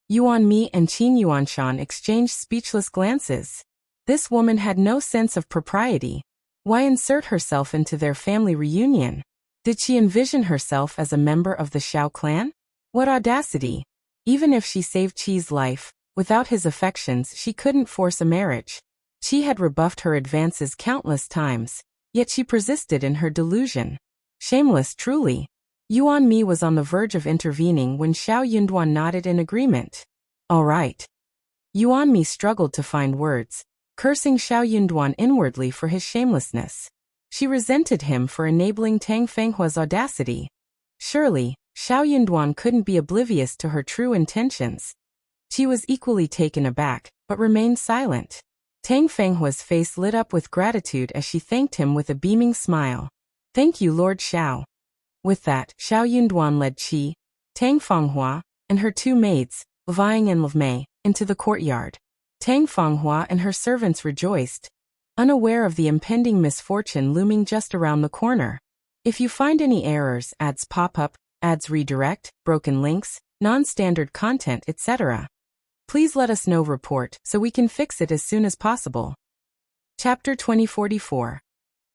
Speaker 1: Yuan Mi and Qin Yuanshan exchanged speechless glances. This woman had no sense of propriety. Why insert herself into their family reunion? Did she envision herself as a member of the Shao clan? What audacity! Even if she saved Qi's life, without his affections she couldn't force a marriage. Qi had rebuffed her advances countless times, yet she persisted in her delusion. Shameless, truly. Yuan Mi was on the verge of intervening when Xiao Yunduan nodded in agreement. All right. Yuan Mi struggled to find words, cursing Xiao Yunduan inwardly for his shamelessness. She resented him for enabling Tang Fanghua's audacity. Surely, Xiao Yunduan couldn't be oblivious to her true intentions. She was equally taken aback, but remained silent. Tang Fanghua's face lit up with gratitude as she thanked him with a beaming smile. Thank you, Lord Shao. With that, Xiao Yunduan led Qi, Tang Fanghua, and her 2 maids, Fang and Liu Mei, into the courtyard. Tang Fanghua and her servants rejoiced, unaware of the impending misfortune looming just around the corner. If you find any errors, ads pop up, ads redirect, broken links, non-standard content, etc., please let us know. Report so we can fix it as soon as possible. Chapter 2044.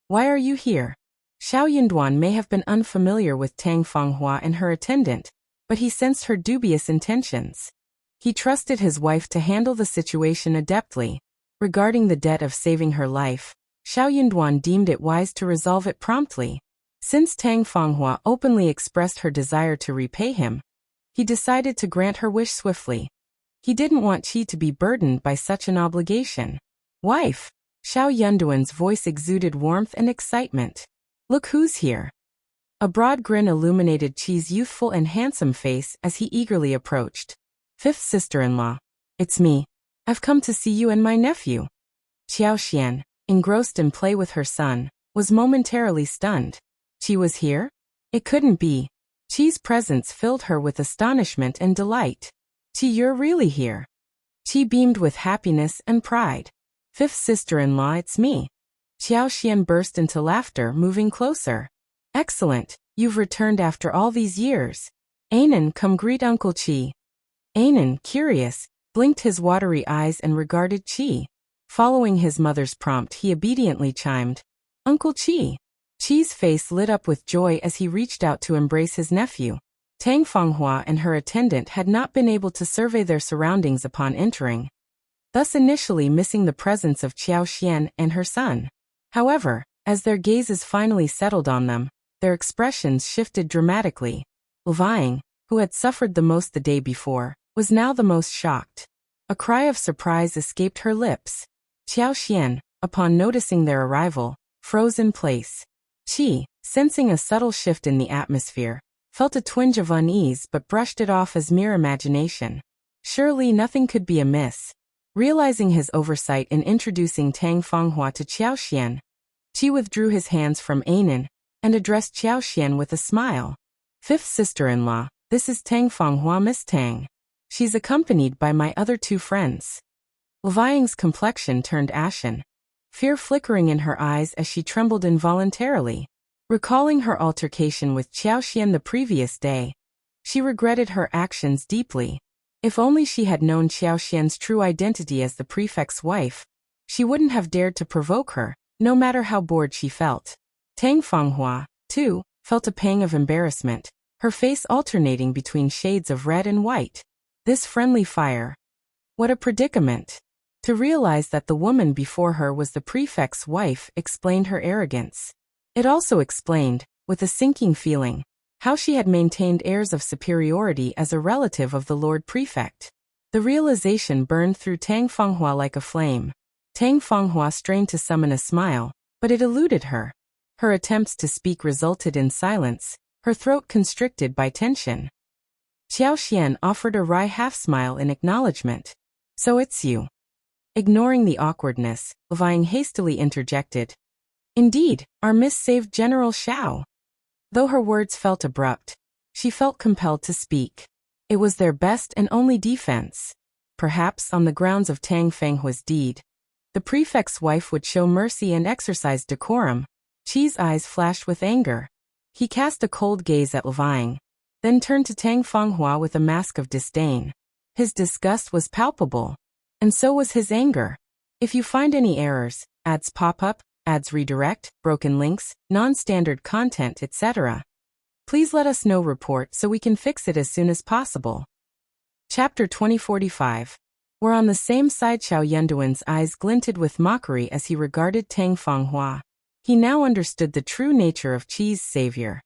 Speaker 1: Why are you here? Xiao Yunduan may have been unfamiliar with Tang Fanghua and her attendant, but he sensed her dubious intentions. He trusted his wife to handle the situation adeptly. Regarding the debt of saving her life, Xiao Yunduan deemed it wise to resolve it promptly. Since Tang Fanghua openly expressed her desire to repay him, he decided to grant her wish swiftly. He didn't want Qi to be burdened by such an obligation. Wife! Xiao Yunduan's voice exuded warmth and excitement. Look who's here. A broad grin illuminated Qi's youthful and handsome face as he eagerly approached. 5th sister-in-law. It's me. I've come to see you and my nephew. Qiao Xian, engrossed in play with her son, was momentarily stunned. Qi was here? It couldn't be. Qi's presence filled her with astonishment and delight. Qi, you're really here. Qi beamed with happiness and pride. 5th sister-in-law, it's me. Qiao Xian burst into laughter, moving closer. Excellent, you've returned after all these years. Anan, come greet Uncle Qi. Anan, curious, blinked his watery eyes and regarded Qi. Following his mother's prompt, he obediently chimed, Uncle Qi. Qi's face lit up with joy as he reached out to embrace his nephew. Tang Fanghua and her attendant had not been able to survey their surroundings upon entering, thus initially missing the presence of Qiao Xian and her son. However, as their gazes finally settled on them, their expressions shifted dramatically. Fang, who had suffered the most the day before, was now the most shocked. A cry of surprise escaped her lips. Qiao Xian, upon noticing their arrival, froze in place. Qi, sensing a subtle shift in the atmosphere, felt a twinge of unease but brushed it off as mere imagination. Surely nothing could be amiss. Realizing his oversight in introducing Tang Fanghua to Qiao Xian, Qi withdrew his hands from Anan and addressed Qiao Xian with a smile. Fifth sister-in-law, this is Tang Fanghua, Miss Tang. She's accompanied by my other two friends. Fang's complexion turned ashen, fear flickering in her eyes as she trembled involuntarily. Recalling her altercation with Qiao Xian the previous day, she regretted her actions deeply. If only she had known Qiao Xian's true identity as the prefect's wife, she wouldn't have dared to provoke her, no matter how bored she felt. Tang Fanghua, too, felt a pang of embarrassment, her face alternating between shades of red and white. This friendly fire. What a predicament! To realize that the woman before her was the prefect's wife explained her arrogance. It also explained, with a sinking feeling, how she had maintained airs of superiority as a relative of the Lord Prefect. The realization burned through Tang Fanghua like a flame. Tang Fanghua strained to summon a smile, but it eluded her. Her attempts to speak resulted in silence, her throat constricted by tension. Qiao Xian offered a wry half-smile in acknowledgement. So it's you. Ignoring the awkwardness, Fang hastily interjected. Indeed, our Miss saved General Shao. Though her words felt abrupt, she felt compelled to speak. It was their best and only defense. Perhaps on the grounds of Tang Fanghua's deed, the prefect's wife would show mercy and exercise decorum. Qi's eyes flashed with anger. He cast a cold gaze at Fang, then turned to Tang Fanghua with a mask of disdain. His disgust was palpable, and so was his anger. If you find any errors, ads pop up, ads redirect, broken links, non-standard content, etc., please let us know. Report so we can fix it as soon as possible. Chapter 2045. Where on the same side Shao Yunduan's eyes glinted with mockery as he regarded Tang Fanghua. He now understood the true nature of Qi's savior.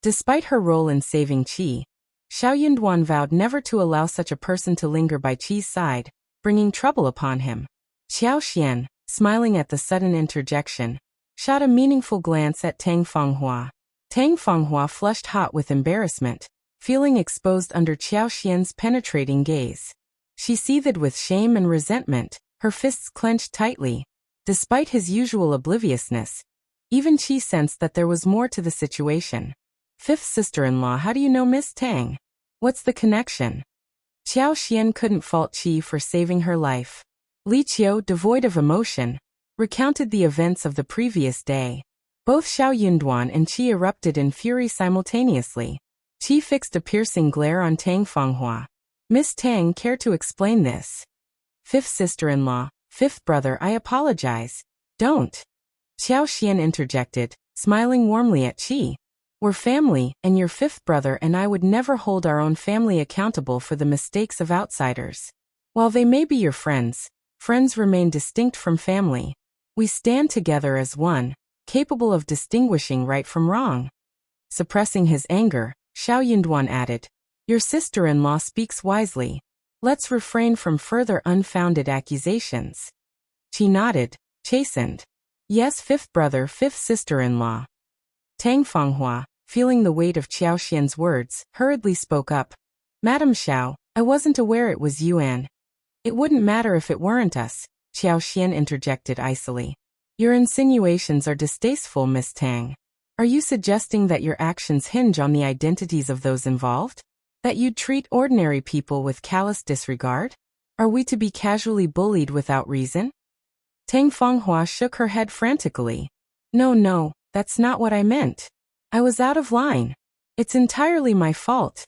Speaker 1: Despite her role in saving Qi, Shao Yunduan vowed never to allow such a person to linger by Qi's side, bringing trouble upon him. Qiao Xian, smiling at the sudden interjection, shot a meaningful glance at Tang Fanghua. Tang Fanghua flushed hot with embarrassment, feeling exposed under Qiao Xian's penetrating gaze. She seethed with shame and resentment, her fists clenched tightly. Despite his usual obliviousness, even Qi sensed that there was more to the situation. Fifth sister-in-law, how do you know Miss Tang? What's the connection? Qiao Xian couldn't fault Qi for saving her life. Qiao, devoid of emotion, recounted the events of the previous day. Both Shao Yunduan and Qi erupted in fury simultaneously. Qi fixed a piercing glare on Tang Fanghua. Miss Tang, care to explain this? Fifth sister-in-law, fifth brother, I apologize. Don't. Qiao Xian interjected, smiling warmly at Qi. We're family, and your fifth brother and I would never hold our own family accountable for the mistakes of outsiders. While they may be your friends, friends remain distinct from family. We stand together as one, capable of distinguishing right from wrong. Suppressing his anger, Shao Yunduan added, your sister-in-law speaks wisely. Let's refrain from further unfounded accusations. Qi nodded, chastened. Yes, fifth brother, fifth sister-in-law. Tang Fanghua, feeling the weight of Qiao Xian's words, hurriedly spoke up. Madam Shao, I wasn't aware it was Yuan. It wouldn't matter if it weren't us, Qiao Xian interjected icily. Your insinuations are distasteful, Miss Tang. Are you suggesting that your actions hinge on the identities of those involved? That you'd treat ordinary people with callous disregard? Are we to be casually bullied without reason? Tang Fanghua shook her head frantically. No, that's not what I meant. I was out of line. It's entirely my fault.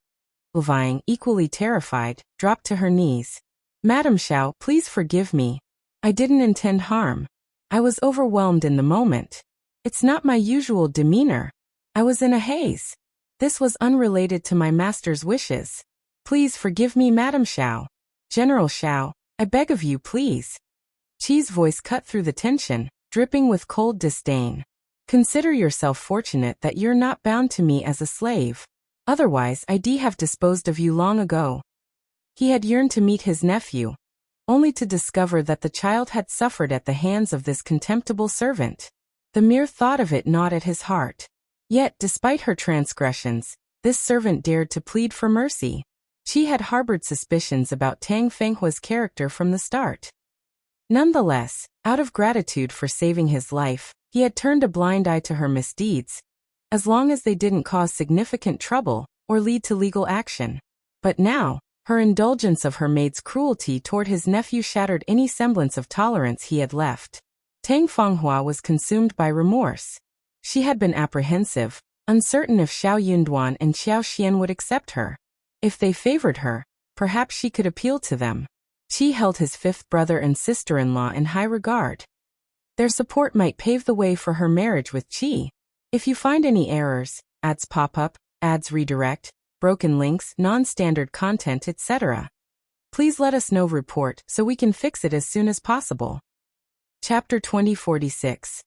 Speaker 1: Fang, equally terrified, dropped to her knees. Madam Shao, please forgive me. I didn't intend harm. I was overwhelmed in the moment. It's not my usual demeanor. I was in a haze. This was unrelated to my master's wishes. Please forgive me, Madam Shao. General Shao, I beg of you, please. Qi's voice cut through the tension, dripping with cold disdain. Consider yourself fortunate that you're not bound to me as a slave. Otherwise, I'd have disposed of you long ago. He had yearned to meet his nephew, only to discover that the child had suffered at the hands of this contemptible servant. The mere thought of it gnawed at his heart. Yet, despite her transgressions, this servant dared to plead for mercy. She had harbored suspicions about Tang Fanghua's character from the start. Nonetheless, out of gratitude for saving his life, he had turned a blind eye to her misdeeds, as long as they didn't cause significant trouble or lead to legal action. But now, her indulgence of her maid's cruelty toward his nephew shattered any semblance of tolerance he had left. Tang Fanghua was consumed by remorse. She had been apprehensive, uncertain if Shao Yunduan and Qiao Xian would accept her. If they favored her, perhaps she could appeal to them. Qi held his fifth brother and sister-in-law in high regard. Their support might pave the way for her marriage with Qi. If you find any errors, ads pop up, ads redirect, broken links, non-standard content, etc., please let us know. Report so we can fix it as soon as possible. Chapter 2046.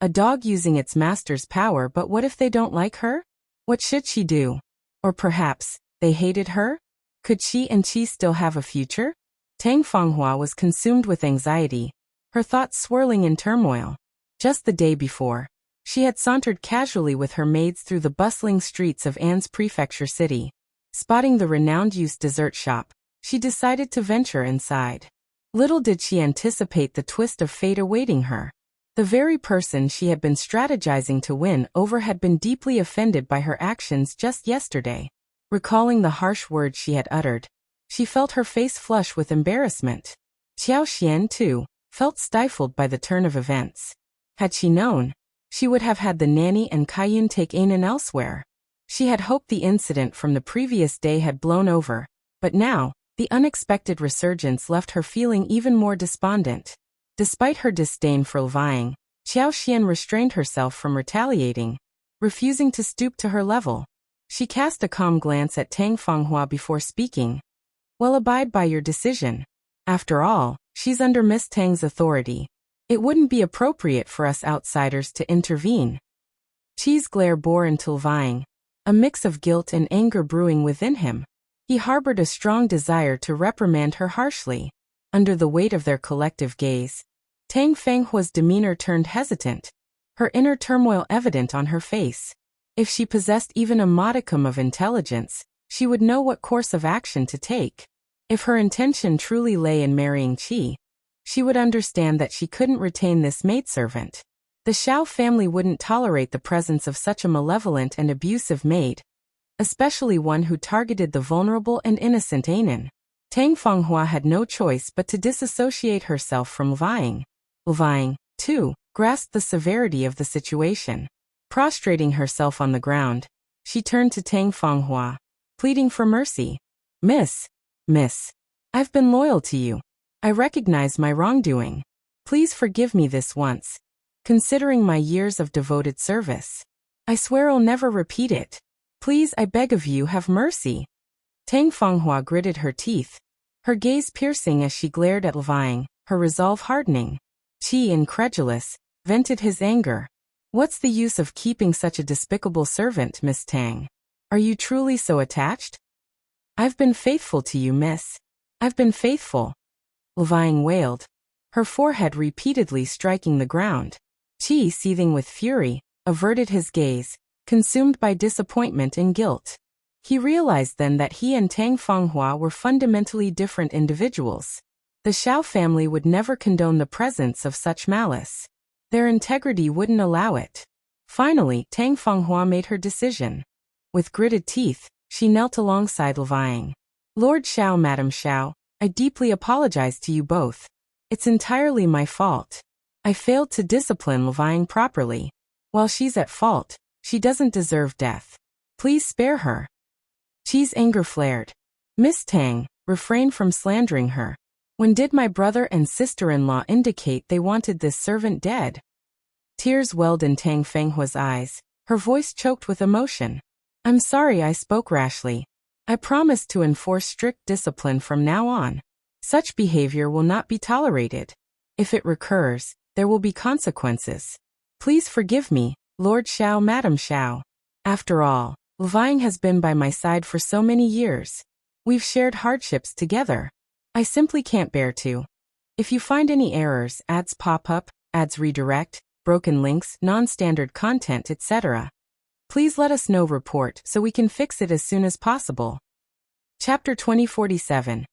Speaker 1: A dog using its master's power, but what if they don't like her? What should she do? Or perhaps, they hated her? Could she and Qi still have a future? Tang Fanghua was consumed with anxiety, her thoughts swirling in turmoil. Just the day before, she had sauntered casually with her maids through the bustling streets of An's prefecture city. Spotting the renowned used dessert shop, she decided to venture inside. Little did she anticipate the twist of fate awaiting her. The very person she had been strategizing to win over had been deeply offended by her actions just yesterday. Recalling the harsh words she had uttered, she felt her face flush with embarrassment. Qiao Xian, too, felt stifled by the turn of events. Had she known, she would have had the nanny and Kaiyun take Anan elsewhere. She had hoped the incident from the previous day had blown over, but now, the unexpected resurgence left her feeling even more despondent. Despite her disdain for Fang, Qiao Xian restrained herself from retaliating, refusing to stoop to her level. She cast a calm glance at Tang Fanghua before speaking. Well, abide by your decision. After all, she's under Miss Tang's authority. It wouldn't be appropriate for us outsiders to intervene. Qi's glare bore until Fang, a mix of guilt and anger brewing within him. He harbored a strong desire to reprimand her harshly. Under the weight of their collective gaze, Tang Fanghua's demeanor turned hesitant, her inner turmoil evident on her face. If she possessed even a modicum of intelligence, she would know what course of action to take. If her intention truly lay in marrying Qi, she would understand that she couldn't retain this maidservant. The Shao family wouldn't tolerate the presence of such a malevolent and abusive maid, especially one who targeted the vulnerable and innocent Anan. Tang Fanghua had no choice but to disassociate herself from Fang. Fang, too, grasped the severity of the situation. Prostrating herself on the ground, she turned to Tang Fanghua, pleading for mercy. Miss, I've been loyal to you. I recognize my wrongdoing. Please forgive me this once, considering my years of devoted service. I swear I'll never repeat it. Please, I beg of you, have mercy. Tang Fanghua gritted her teeth, her gaze piercing as she glared at Fang, her resolve hardening. Qi, incredulous, vented his anger. What's the use of keeping such a despicable servant, Miss Tang? Are you truly so attached? I've been faithful to you, miss. I've been faithful. Fang wailed, her forehead repeatedly striking the ground. Qi, seething with fury, averted his gaze, consumed by disappointment and guilt. He realized then that he and Tang Fanghua were fundamentally different individuals. The Shao family would never condone the presence of such malice. Their integrity wouldn't allow it. Finally, Tang Fanghua made her decision. With gritted teeth, she knelt alongside Fang. Lord Shao, Madam Shao, I deeply apologize to you both. It's entirely my fault. I failed to discipline Fang properly. While she's at fault, she doesn't deserve death. Please spare her. Qi's anger flared. Miss Tang, refrain from slandering her. When did my brother and sister-in-law indicate they wanted this servant dead? Tears welled in Tang Fanghua's eyes, her voice choked with emotion. I'm sorry I spoke rashly. I promise to enforce strict discipline from now on. Such behavior will not be tolerated. If it recurs, there will be consequences. Please forgive me, Lord Shao, Madam Shao. After all, Fang has been by my side for so many years. We've shared hardships together. I simply can't bear to. If you find any errors, ads pop up, ads redirect, broken links, non-standard content, etc., please let us know report so we can fix it as soon as possible. Chapter 2047.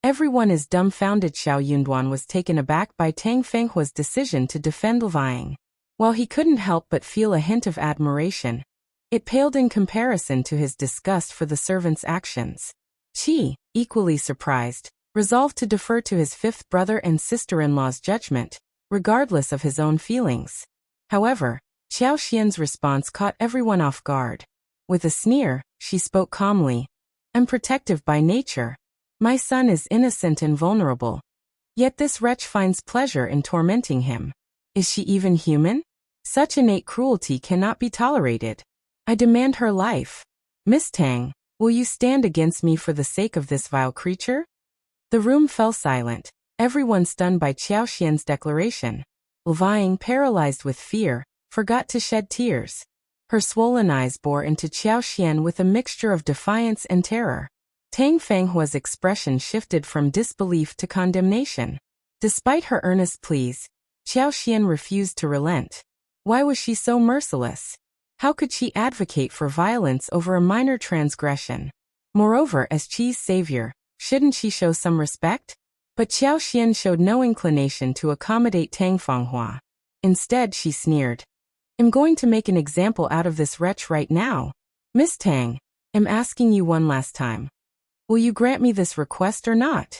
Speaker 1: Everyone is dumbfounded. Xiao Yunduan was taken aback by Tang Fanghua's decision to defend Fang. While he couldn't help but feel a hint of admiration, it paled in comparison to his disgust for the servant's actions. Qi, equally surprised, resolved to defer to his fifth brother and sister-in-law's judgment, regardless of his own feelings. However, Qiao Xian's response caught everyone off guard. With a sneer, she spoke calmly. I'm protective by nature. My son is innocent and vulnerable. Yet this wretch finds pleasure in tormenting him. Is she even human? Such innate cruelty cannot be tolerated. I demand her life. Miss Tang, will you stand against me for the sake of this vile creature? The room fell silent, everyone stunned by Qiao Xian's declaration. Fang, paralyzed with fear, forgot to shed tears. Her swollen eyes bore into Qiao Xian with a mixture of defiance and terror. Tang Fanghua's expression shifted from disbelief to condemnation. Despite her earnest pleas, Qiao Xian refused to relent. Why was she so merciless? How could she advocate for violence over a minor transgression? Moreover, as Qi's savior, shouldn't she show some respect? But Qiao Xian showed no inclination to accommodate Tang Fanghua. Instead, she sneered. I'm going to make an example out of this wretch right now. Miss Tang, I'm asking you one last time. Will you grant me this request or not?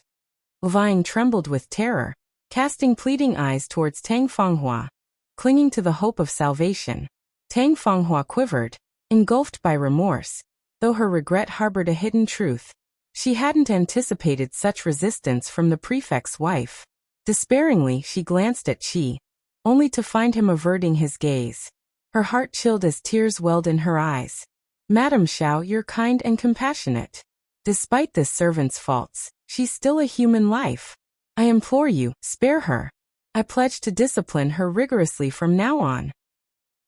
Speaker 1: Fang trembled with terror, casting pleading eyes towards Tang Fanghua. Clinging to the hope of salvation, Tang Fanghua quivered, engulfed by remorse, though her regret harbored a hidden truth. She hadn't anticipated such resistance from the prefect's wife. Despairingly, she glanced at Qi, only to find him averting his gaze. Her heart chilled as tears welled in her eyes. Madam Shao, you're kind and compassionate. Despite this servant's faults, she's still a human life. I implore you, spare her. I pledge to discipline her rigorously from now on.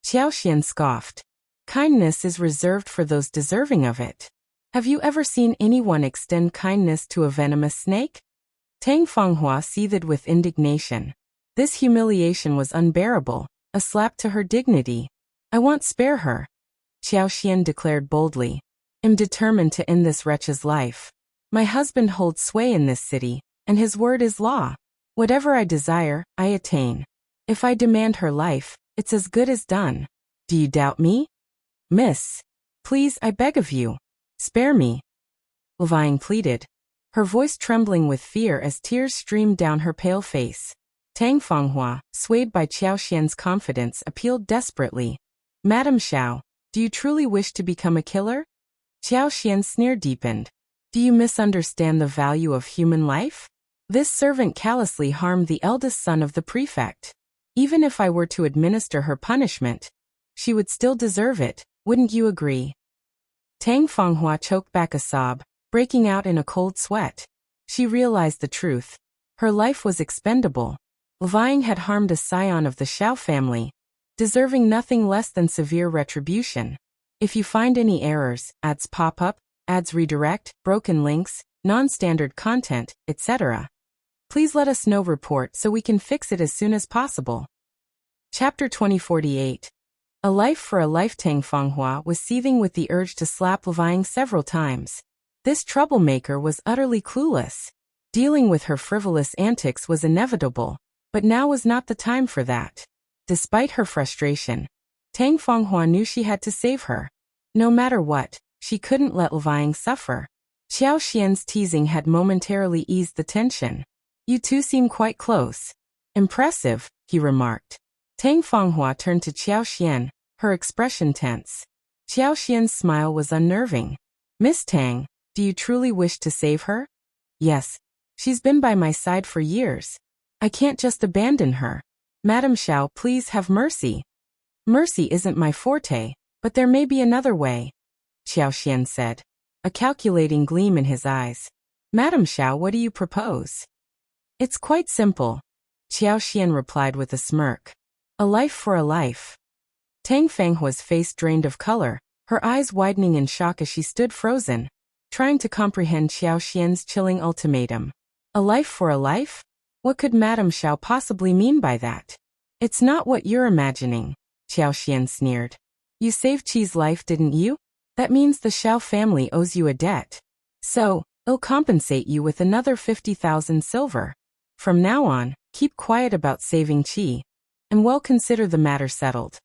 Speaker 1: Qiao Xian scoffed. Kindness is reserved for those deserving of it. Have you ever seen anyone extend kindness to a venomous snake? Tang Fanghua seethed with indignation. This humiliation was unbearable, a slap to her dignity. I won't spare her, Qiao Xian declared boldly. I'm determined to end this wretch's life. My husband holds sway in this city, and his word is law. Whatever I desire, I attain. If I demand her life, it's as good as done. Do you doubt me? Miss, please, I beg of you. Spare me. Fang pleaded, her voice trembling with fear as tears streamed down her pale face. Tang Fanghua, swayed by Qiao Xian's confidence, appealed desperately. Madam Shao, do you truly wish to become a killer? Qiao Xian's sneer deepened. Do you misunderstand the value of human life? This servant callously harmed the eldest son of the prefect. Even if I were to administer her punishment, she would still deserve it, wouldn't you agree? Tang Fanghua choked back a sob, breaking out in a cold sweat. She realized the truth. Her life was expendable. Fang had harmed a scion of the Shao family, deserving nothing less than severe retribution. If you find any errors, ads pop up, ads redirect, broken links, non-standard content, etc., please let us know report so we can fix it as soon as possible. Chapter 2048. A life for a life. Tang Fanghua was seething with the urge to slap Fang several times. This troublemaker was utterly clueless. Dealing with her frivolous antics was inevitable, but now was not the time for that. Despite her frustration, Tang Fanghua knew she had to save her. No matter what, she couldn't let Fang suffer. Qiao Xian's teasing had momentarily eased the tension. You two seem quite close. Impressive, he remarked. Tang Fanghua turned to Qiao Xian, her expression tense. Qiao Xian's smile was unnerving. Miss Tang, do you truly wish to save her? Yes. She's been by my side for years. I can't just abandon her. Madam Shao, please have mercy. Mercy isn't my forte, but there may be another way. Qiao Xian said, a calculating gleam in his eyes. Madam Shao, what do you propose? It's quite simple, Qiao Xian replied with a smirk. A life for a life. Tang Fanghua's face drained of color, her eyes widening in shock as she stood frozen, trying to comprehend Qiao Xian's chilling ultimatum. A life for a life? What could Madame Shao possibly mean by that? It's not what you're imagining, Qiao Xian sneered. You saved Qi's life, didn't you? That means the Shao family owes you a debt. So, I'll compensate you with another 50,000 silver. From now on, keep quiet about saving Qi, and well consider the matter settled.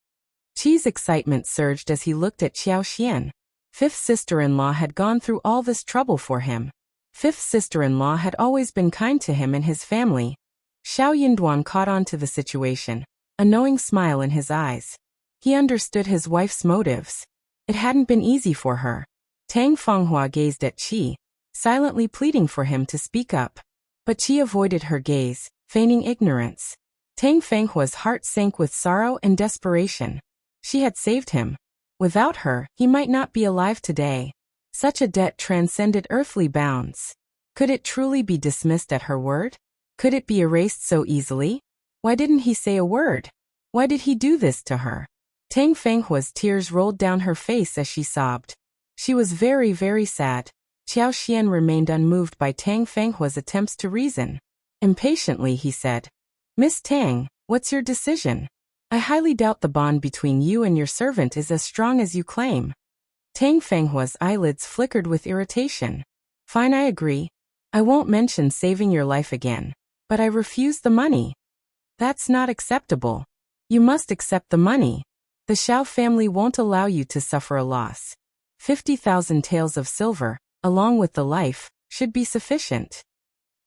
Speaker 1: Qi's excitement surged as he looked at Qiao Xian. Fifth sister-in-law had gone through all this trouble for him. Fifth sister-in-law had always been kind to him and his family. Shao Yinduan caught on to the situation, a knowing smile in his eyes. He understood his wife's motives. It hadn't been easy for her. Tang Fanghua gazed at Qi, silently pleading for him to speak up. But Qi avoided her gaze, feigning ignorance. Tang Fanghua's heart sank with sorrow and desperation. She had saved him. Without her, he might not be alive today. Such a debt transcended earthly bounds. Could it truly be dismissed at her word? Could it be erased so easily? Why didn't he say a word? Why did he do this to her? Tang Fanghua's tears rolled down her face as she sobbed. She was very, very sad. Qiao Xian remained unmoved by Tang Fanghua's attempts to reason. Impatiently he said, Miss Tang, what's your decision? I highly doubt the bond between you and your servant is as strong as you claim. Tang Fanghua's eyelids flickered with irritation. Fine, I agree. I won't mention saving your life again. But I refuse the money. That's not acceptable. You must accept the money. The Shao family won't allow you to suffer a loss. 50,000 taels of silver, along with the life, should be sufficient.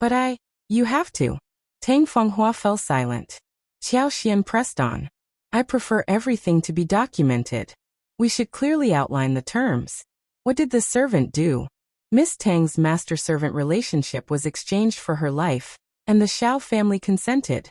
Speaker 1: But you have to. Tang Fanghua fell silent. Qiao Xian pressed on. I prefer everything to be documented. We should clearly outline the terms. What did the servant do? Miss Tang's master-servant relationship was exchanged for her life, and the Shao family consented.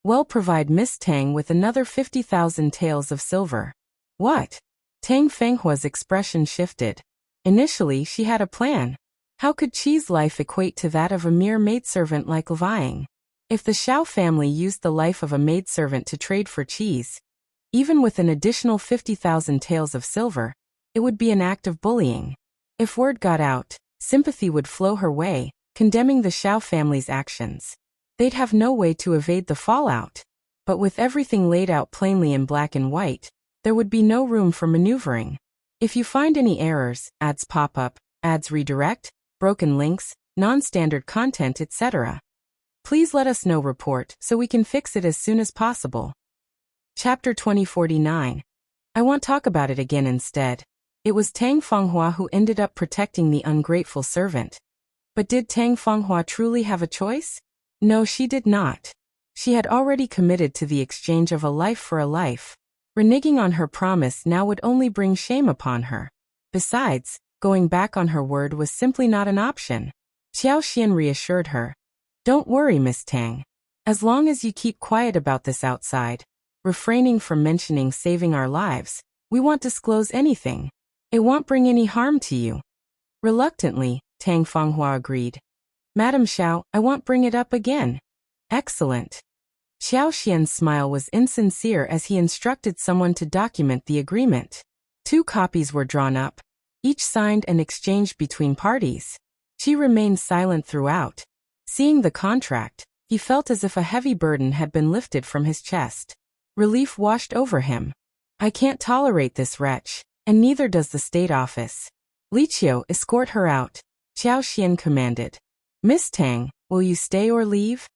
Speaker 1: Well, provide Miss Tang with another 50,000 taels of silver. What? Tang Fanghua's expression shifted. Initially, she had a plan. How could Qi's life equate to that of a mere maidservant like Fang? If the Shao family used the life of a maidservant to trade for Qi's, even with an additional 50,000 taels of silver, it would be an act of bullying. If word got out, sympathy would flow her way, condemning the Shao family's actions. They'd have no way to evade the fallout. But with everything laid out plainly in black and white, there would be no room for maneuvering. If you find any errors, ads pop up, ads redirect, broken links, non-standard content, etc., please let us know. Report so we can fix it as soon as possible. Chapter 2049. I won't talk about it again instead. It was Tang Fanghua who ended up protecting the ungrateful servant. But did Tang Fanghua truly have a choice? No, she did not. She had already committed to the exchange of a life for a life. Reneging on her promise now would only bring shame upon her. Besides, going back on her word was simply not an option. Qiao Xian reassured her. Don't worry, Miss Tang. As long as you keep quiet about this outside, refraining from mentioning saving our lives, we won't disclose anything. It won't bring any harm to you. Reluctantly, Tang Fanghua agreed. Madam Shao, I won't bring it up again. Excellent. Qiao Xian's smile was insincere as he instructed someone to document the agreement. 2 copies were drawn up, each signed and exchanged between parties. Qi remained silent throughout. Seeing the contract, he felt as if a heavy burden had been lifted from his chest. Relief washed over him. I can't tolerate this wretch, and neither does the state office. Lixia, escort her out, Qiao Xian commanded. Miss Tang, will you stay or leave?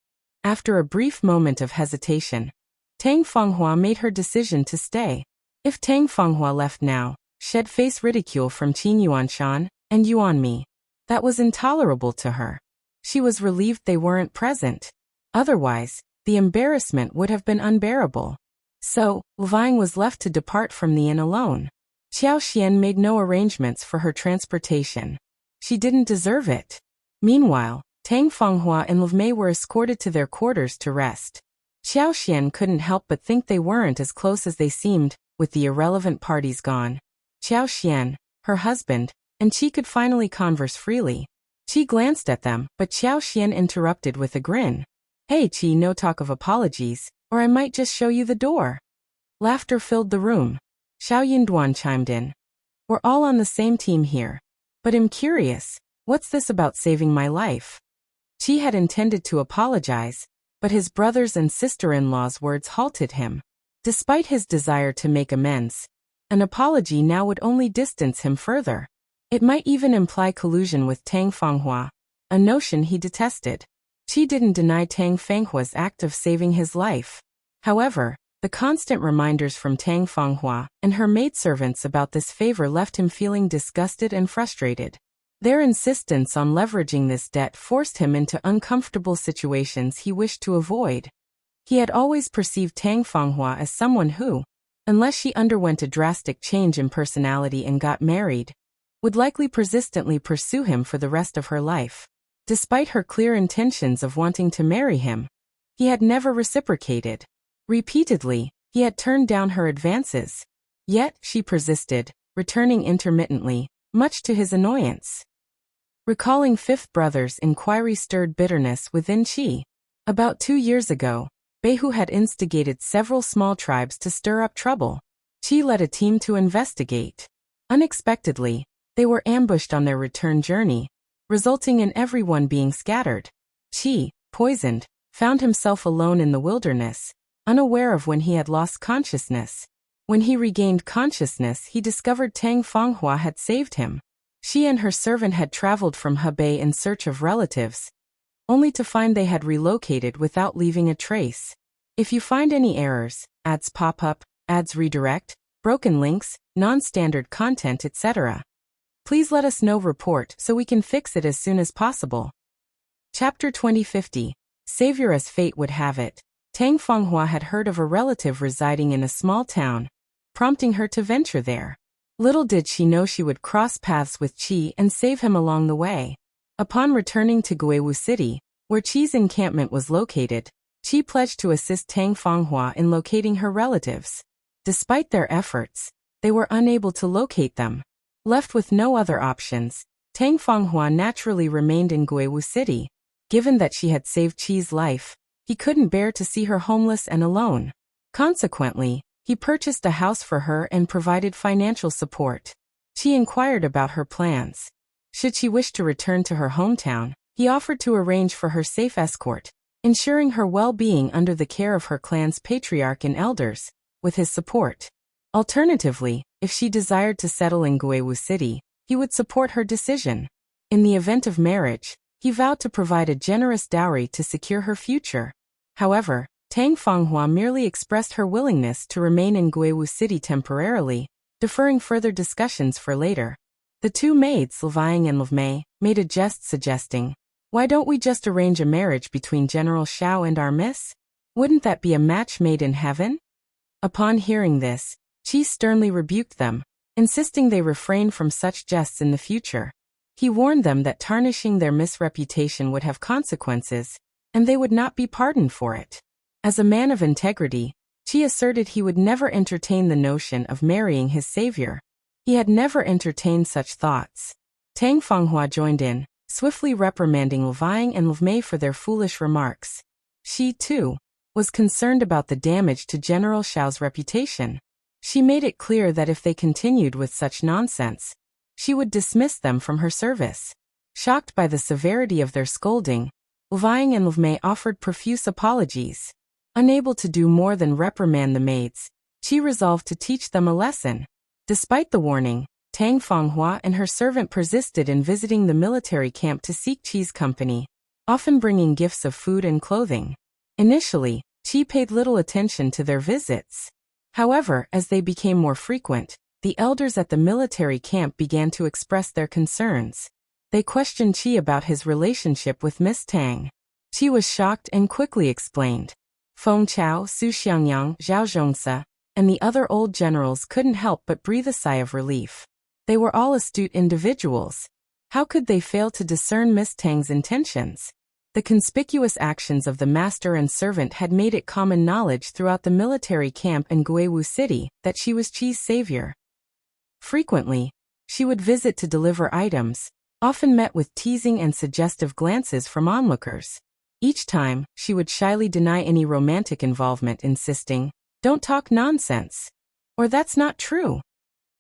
Speaker 1: After a brief moment of hesitation, Tang Fanghua made her decision to stay. If Tang Fanghua left now, shed face ridicule from Qin Yuanshan and Yuan Mi. That was intolerable to her. She was relieved they weren't present. Otherwise, the embarrassment would have been unbearable. So, Fang was left to depart from the inn alone. Qiao Xian made no arrangements for her transportation. She didn't deserve it. Meanwhile, Tang Fanghua and Mei were escorted to their quarters to rest. Qiao Xian couldn't help but think they weren't as close as they seemed, with the irrelevant parties gone. Qiao Xian, her husband, and Qi could finally converse freely. Qi glanced at them, but Qiao Xian interrupted with a grin. Hey Qi, no talk of apologies, or I might just show you the door. Laughter filled the room. Xiao Yinduan chimed in. We're all on the same team here. But I'm curious, what's this about saving my life? Qi had intended to apologize, but his brothers and sister-in-law's words halted him. Despite his desire to make amends, an apology now would only distance him further. It might even imply collusion with Tang Fanghua, a notion he detested. Qi didn't deny Tang Fanghua's act of saving his life. However, the constant reminders from Tang Fanghua and her maidservants about this favor left him feeling disgusted and frustrated. Their insistence on leveraging this debt forced him into uncomfortable situations he wished to avoid. He had always perceived Tang Fanghua as someone who, unless she underwent a drastic change in personality and got married, would likely persistently pursue him for the rest of her life. Despite her clear intentions of wanting to marry him, he had never reciprocated. Repeatedly, he had turned down her advances. Yet, she persisted, returning intermittently, much to his annoyance. Recalling Fifth Brother's inquiry stirred bitterness within Qi. About 2 years ago, Beihu had instigated several small tribes to stir up trouble. Qi led a team to investigate. Unexpectedly, they were ambushed on their return journey, resulting in everyone being scattered. Qi, poisoned, found himself alone in the wilderness, unaware of when he had lost consciousness. When he regained consciousness, he discovered Tang Fanghua had saved him. She and her servant had traveled from Hebei in search of relatives, only to find they had relocated without leaving a trace. If you find any errors, ads pop up, ads redirect, broken links, non-standard content, etc., please let us know. Report so we can fix it as soon as possible. Chapter 2050. Savior. As fate would have it, Tang Fanghua had heard of a relative residing in a small town, prompting her to venture there. Little did she know she would cross paths with Qi and save him along the way. Upon returning to Guiwu City, where Qi's encampment was located, Qi pledged to assist Tang Fanghua in locating her relatives. Despite their efforts, they were unable to locate them. Left with no other options, Tang Fanghua naturally remained in Guiwu City. Given that she had saved Qi's life, he couldn't bear to see her homeless and alone. Consequently, he purchased a house for her and provided financial support. Qi inquired about her plans. Should she wish to return to her hometown, he offered to arrange for her safe escort, ensuring her well-being under the care of her clan's patriarch and elders, with his support. Alternatively, if she desired to settle in Guiwu City, he would support her decision. In the event of marriage, he vowed to provide a generous dowry to secure her future. However, Tang Fanghua merely expressed her willingness to remain in Guiwu City temporarily, deferring further discussions for later. The two maids, Fang and Mei, made a jest suggesting, "Why don't we just arrange a marriage between General Shao and our miss? Wouldn't that be a match made in heaven?" Upon hearing this, Qi sternly rebuked them, insisting they refrain from such jests in the future. He warned them that tarnishing their misreputation would have consequences, and they would not be pardoned for it. As a man of integrity, Qi asserted he would never entertain the notion of marrying his savior. He had never entertained such thoughts. Tang Fanghua joined in, swiftly reprimanding Fang and Mei for their foolish remarks. She, too, was concerned about the damage to General Shao's reputation. She made it clear that if they continued with such nonsense, she would dismiss them from her service. Shocked by the severity of their scolding, Fang and Mei offered profuse apologies. Unable to do more than reprimand the maids, Qi resolved to teach them a lesson. Despite the warning, Tang Fanghua and her servant persisted in visiting the military camp to seek Qi's company, often bringing gifts of food and clothing. Initially, Qi paid little attention to their visits. However, as they became more frequent, the elders at the military camp began to express their concerns. They questioned Qi about his relationship with Miss Tang. Qi was shocked and quickly explained. Feng Chao, Su Xiangyang, Zhao Zhongse, and the other old generals couldn't help but breathe a sigh of relief. They were all astute individuals. How could they fail to discern Miss Tang's intentions? The conspicuous actions of the master and servant had made it common knowledge throughout the military camp in Guiwu City that she was Qi's savior. Frequently, She would visit to deliver items, often met with teasing and suggestive glances from onlookers. Each time, she would shyly deny any romantic involvement, insisting, "Don't talk nonsense," or "That's not true."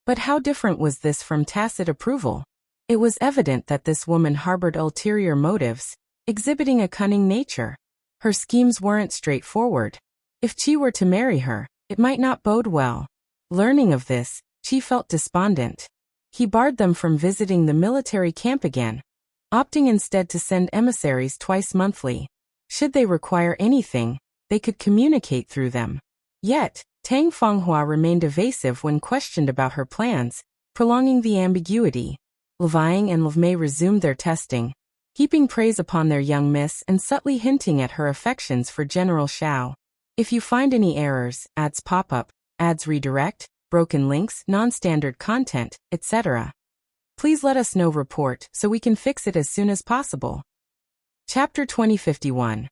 Speaker 1: But how different was this from tacit approval? It was evident that this woman harbored ulterior motives, exhibiting a cunning nature. Her schemes weren't straightforward. If Qi were to marry her, it might not bode well. Learning of this, Qi felt despondent. He barred them from visiting the military camp again, opting instead to send emissaries twice monthly. Should they require anything, they could communicate through them. Yet, Tang Fanghua remained evasive when questioned about her plans, prolonging the ambiguity. Levang and Levmei resumed their testing, heaping praise upon their young miss and subtly hinting at her affections for General Shao. If you find any errors, ads pop up, ads redirect, broken links, non-standard content, etc., please let us know. Report so we can fix it as soon as possible. Chapter 2051.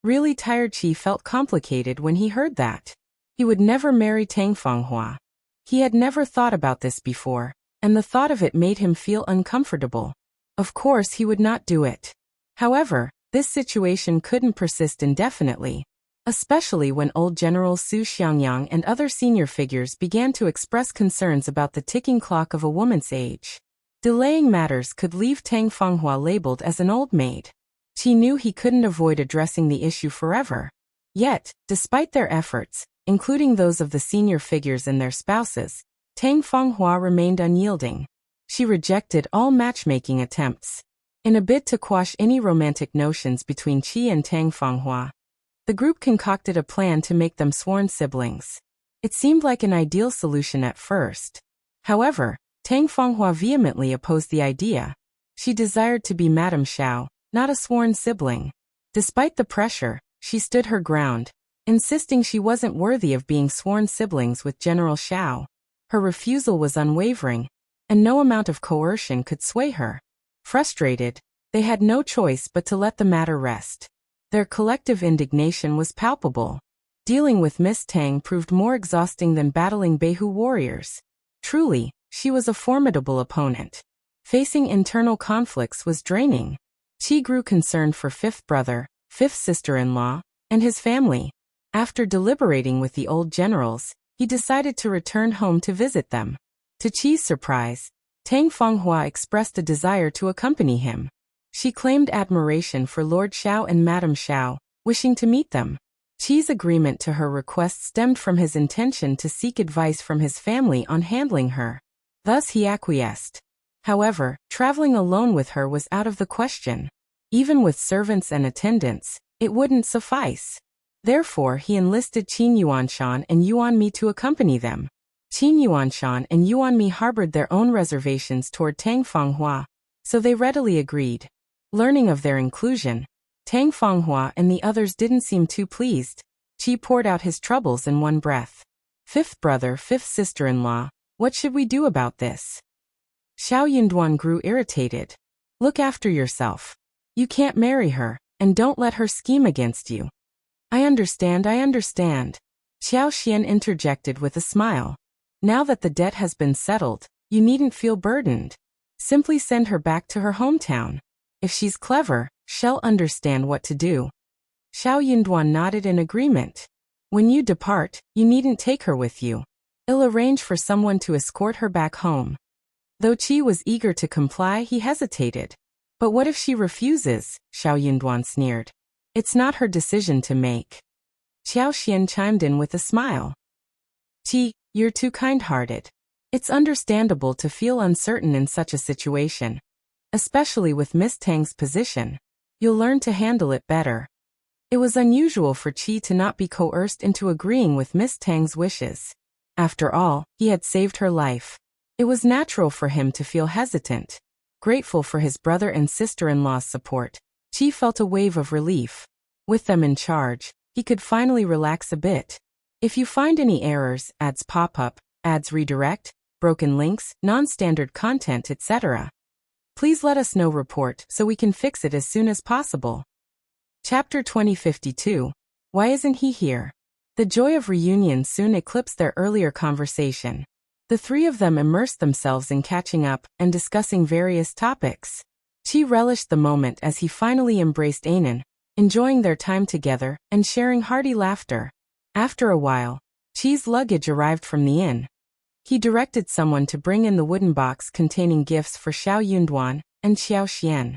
Speaker 1: Really tired. Qi felt complicated when he heard that. He would never marry Tang Fanghua. He had never thought about this before, and the thought of it made him feel uncomfortable. Of course he would not do it. However, this situation couldn't persist indefinitely, especially when old General Su Xiangyang and other senior figures began to express concerns about the ticking clock of a woman's age. Delaying matters could leave Tang Fanghua labeled as an old maid. Qi knew he couldn't avoid addressing the issue forever. Yet, despite their efforts, including those of the senior figures and their spouses, Tang Fanghua remained unyielding. She rejected all matchmaking attempts. In a bid to quash any romantic notions between Qi and Tang Fanghua, the group concocted a plan to make them sworn siblings. It seemed like an ideal solution at first. However, Tang Fanghua vehemently opposed the idea. She desired to be Madame Shao, not a sworn sibling. Despite the pressure, she stood her ground, insisting she wasn't worthy of being sworn siblings with General Shao. Her refusal was unwavering, and no amount of coercion could sway her. Frustrated, they had no choice but to let the matter rest. Their collective indignation was palpable. Dealing with Miss Tang proved more exhausting than battling Beihu warriors. Truly, she was a formidable opponent. Facing internal conflicts was draining. Qi grew concerned for fifth brother, fifth sister-in-law, and his family. After deliberating with the old generals, he decided to return home to visit them. To Qi's surprise, Tang Fanghua expressed a desire to accompany him. She claimed admiration for Lord Shao and Madame Shao, wishing to meet them. Qi's agreement to her request stemmed from his intention to seek advice from his family on handling her. Thus he acquiesced. However, traveling alone with her was out of the question. Even with servants and attendants, it wouldn't suffice. Therefore he enlisted Qin Yuanshan and Yuanmi to accompany them. Qin Yuanshan and Yuanmi harbored their own reservations toward Tang Fanghua, so they readily agreed. Learning of their inclusion, Tang Fanghua and the others didn't seem too pleased. Qi poured out his troubles in one breath. Fifth brother, fifth sister-in-law, what should we do about this? Xiao Yunduan grew irritated. Look after yourself. You can't marry her, and don't let her scheme against you. I understand. Xiao Xian interjected with a smile. Now that the debt has been settled, you needn't feel burdened. Simply send her back to her hometown. If she's clever, she'll understand what to do. Xiao Yunduan nodded in agreement. When you depart, you needn't take her with you. I'll arrange for someone to escort her back home. Though Qi was eager to comply, he hesitated. But what if she refuses? Xiao Yunduan sneered. It's not her decision to make. Xiao Xian chimed in with a smile. Qi, you're too kind-hearted. It's understandable to feel uncertain in such a situation. Especially with Miss Tang's position. You'll learn to handle it better. It was unusual for Qi to not be coerced into agreeing with Miss Tang's wishes. After all, he had saved her life. It was natural for him to feel hesitant. Grateful for his brother and sister-in-law's support, Qi felt a wave of relief. With them in charge, he could finally relax a bit. If you find any errors, ads pop up, ads redirect, broken links, non-standard content, etc., please let us know. Report so we can fix it as soon as possible. Chapter 2052. Why isn't he here? The joy of reunion soon eclipsed their earlier conversation. The three of them immersed themselves in catching up and discussing various topics. Qi relished the moment as he finally embraced Anan, enjoying their time together and sharing hearty laughter. After a while, Qi's luggage arrived from the inn. He directed someone to bring in the wooden box containing gifts for Shao Yunduan and Qiao Xian.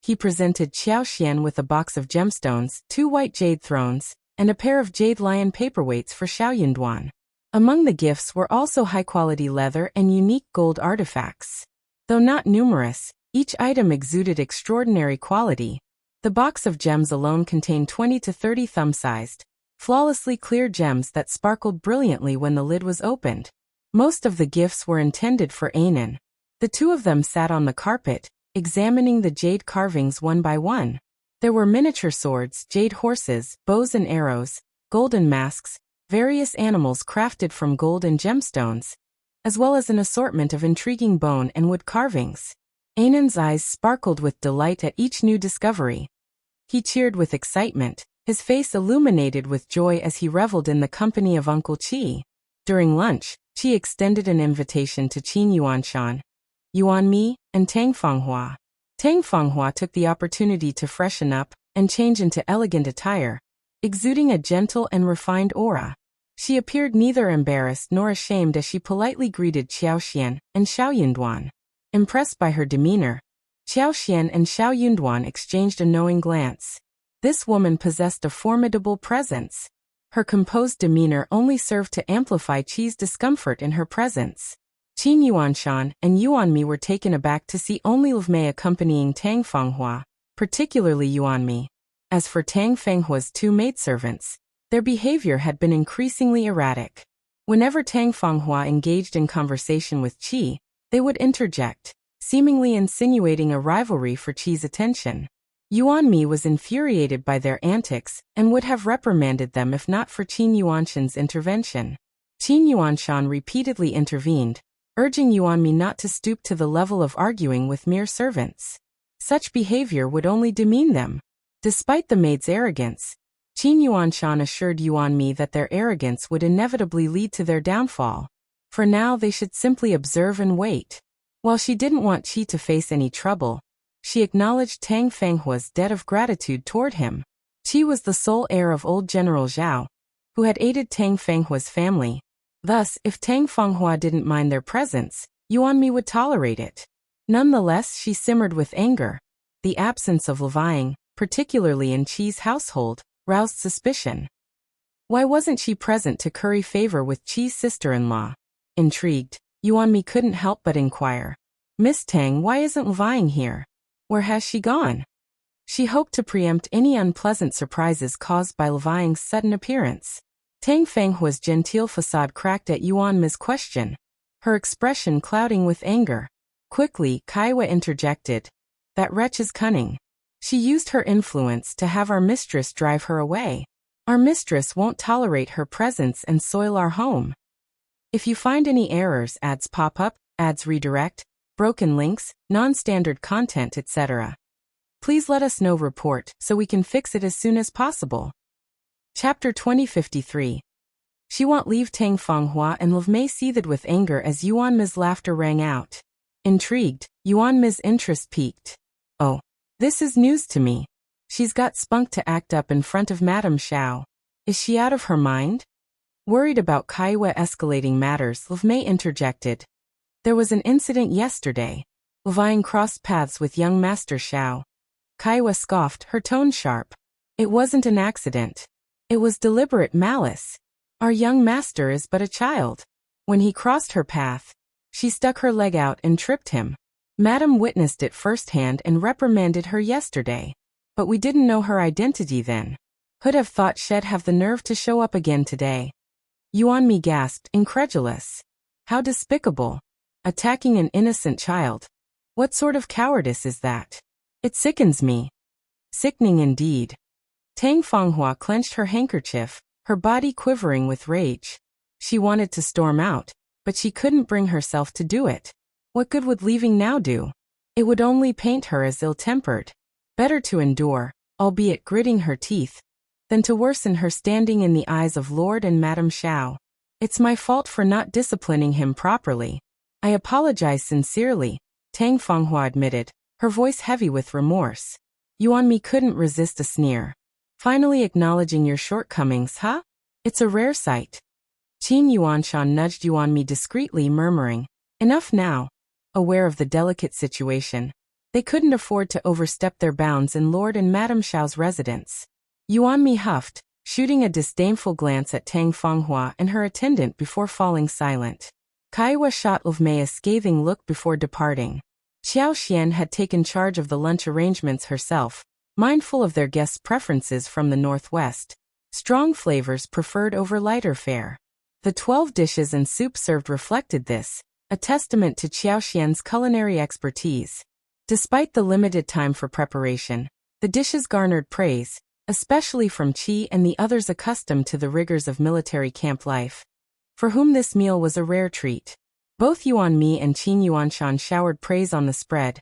Speaker 1: He presented Qiao Xian with a box of gemstones, 2 white jade thrones, and a pair of jade lion paperweights for Shao Yunduan. Among the gifts were also high-quality leather and unique gold artifacts. Though not numerous, each item exuded extraordinary quality. The box of gems alone contained 20 to 30 thumb-sized, flawlessly clear gems that sparkled brilliantly when the lid was opened. Most of the gifts were intended for Anan. The two of them sat on the carpet, examining the jade carvings one by one. There were miniature swords, jade horses, bows and arrows, golden masks, various animals crafted from gold and gemstones, as well as an assortment of intriguing bone and wood carvings. Anan's eyes sparkled with delight at each new discovery. He cheered with excitement, his face illuminated with joy as he reveled in the company of Uncle Qi. During lunch, Qi extended an invitation to Qin Yuanshan, Yuan Mi, and Tang Fanghua. Tang Fanghua took the opportunity to freshen up and change into elegant attire, exuding a gentle and refined aura. She appeared neither embarrassed nor ashamed as she politely greeted Qiao Xian and Shao Yunduan. Impressed by her demeanor, Qiao Xian and Shao Yunduan exchanged a knowing glance. This woman possessed a formidable presence. Her composed demeanor only served to amplify Qi's discomfort in her presence. Qin Yuanshan and Yuan Mi were taken aback to see only Liu Mei accompanying Tang Fanghua, particularly Yuan Mi. As for Tang Fanghua's 2 maidservants, their behavior had been increasingly erratic. Whenever Tang Fanghua engaged in conversation with Qi, they would interject, seemingly insinuating a rivalry for Qi's attention. Yuan Mi was infuriated by their antics and would have reprimanded them if not for Qin Yuanshan's intervention. Qin Yuanshan repeatedly intervened, urging Yuan Mi not to stoop to the level of arguing with mere servants. Such behavior would only demean them. Despite the maid's arrogance, Qin Yuanshan assured Yuan Mi that their arrogance would inevitably lead to their downfall. For now they should simply observe and wait. While she didn't want Qi to face any trouble, she acknowledged Tang Fanghua's debt of gratitude toward him. Qi was the sole heir of old General Zhao, who had aided Tang Fanghua's family. Thus, if Tang Fanghua didn't mind their presence, Yuan Mi would tolerate it. Nonetheless, she simmered with anger. The absence of levying, particularly in Qi's household, roused suspicion. Why wasn't she present to curry favor with Qi's sister-in-law? Intrigued, Yuan Mi couldn't help but inquire. Miss Tang, why isn't levying here? Where has she gone? She hoped to preempt any unpleasant surprises caused by levying's sudden appearance. Tang Fanghua's genteel facade cracked at Yuan Mi's question, her expression clouding with anger. Quickly, Qiao interjected. That wretch is cunning. She used her influence to have our mistress drive her away. Our mistress won't tolerate her presence and soil our home. If you find any errors, ads pop up, ads redirect, broken links, non-standard content, etc., please let us know. Report so we can fix it as soon as possible. Chapter 2053. She won't leave. Tang Fanghua and Liu Mei seethed with anger as Yuan Mi's laughter rang out. Intrigued, Yuan Mi's interest peaked. Oh, this is news to me. She's got spunk to act up in front of Madame Shao. Is she out of her mind? Worried about Qiao escalating matters, Liu Mei interjected. There was an incident yesterday. Levying crossed paths with young Master Shao. Qiao scoffed, her tone sharp. It wasn't an accident. It was deliberate malice. Our young master is but a child. When he crossed her path, she stuck her leg out and tripped him. Madam witnessed it firsthand and reprimanded her yesterday. But we didn't know her identity then. Who'd have thought she'd have the nerve to show up again today? Yuan Mi gasped, incredulous. How despicable. Attacking an innocent child. What sort of cowardice is that? It sickens me. Sickening indeed. Tang Fanghua clenched her handkerchief, her body quivering with rage. She wanted to storm out, but she couldn't bring herself to do it. What good would leaving now do? It would only paint her as ill-tempered. Better to endure, albeit gritting her teeth, than to worsen her standing in the eyes of Lord and Madame Shao. It's my fault for not disciplining him properly. I apologize sincerely, Tang Fanghua admitted, her voice heavy with remorse. Yuanmi couldn't resist a sneer. Finally acknowledging your shortcomings, huh? It's a rare sight. Qin Yuanshan nudged Yuanmi discreetly, murmuring, enough now. Aware of the delicate situation, they couldn't afford to overstep their bounds in Lord and Madame Shao's residence. Yuanmi huffed, shooting a disdainful glance at Tang Fanghua and her attendant before falling silent. Kaiwa shot Mei a scathing look before departing. Qiao Xian had taken charge of the lunch arrangements herself, mindful of their guests' preferences from the northwest. Strong flavors preferred over lighter fare. The 12 dishes and soup served reflected this, a testament to Qiao Xian's culinary expertise. Despite the limited time for preparation, the dishes garnered praise, especially from Qi and the others accustomed to the rigors of military camp life, for whom this meal was a rare treat. Both Yuanmi and Qin Yuanshan showered praise on the spread,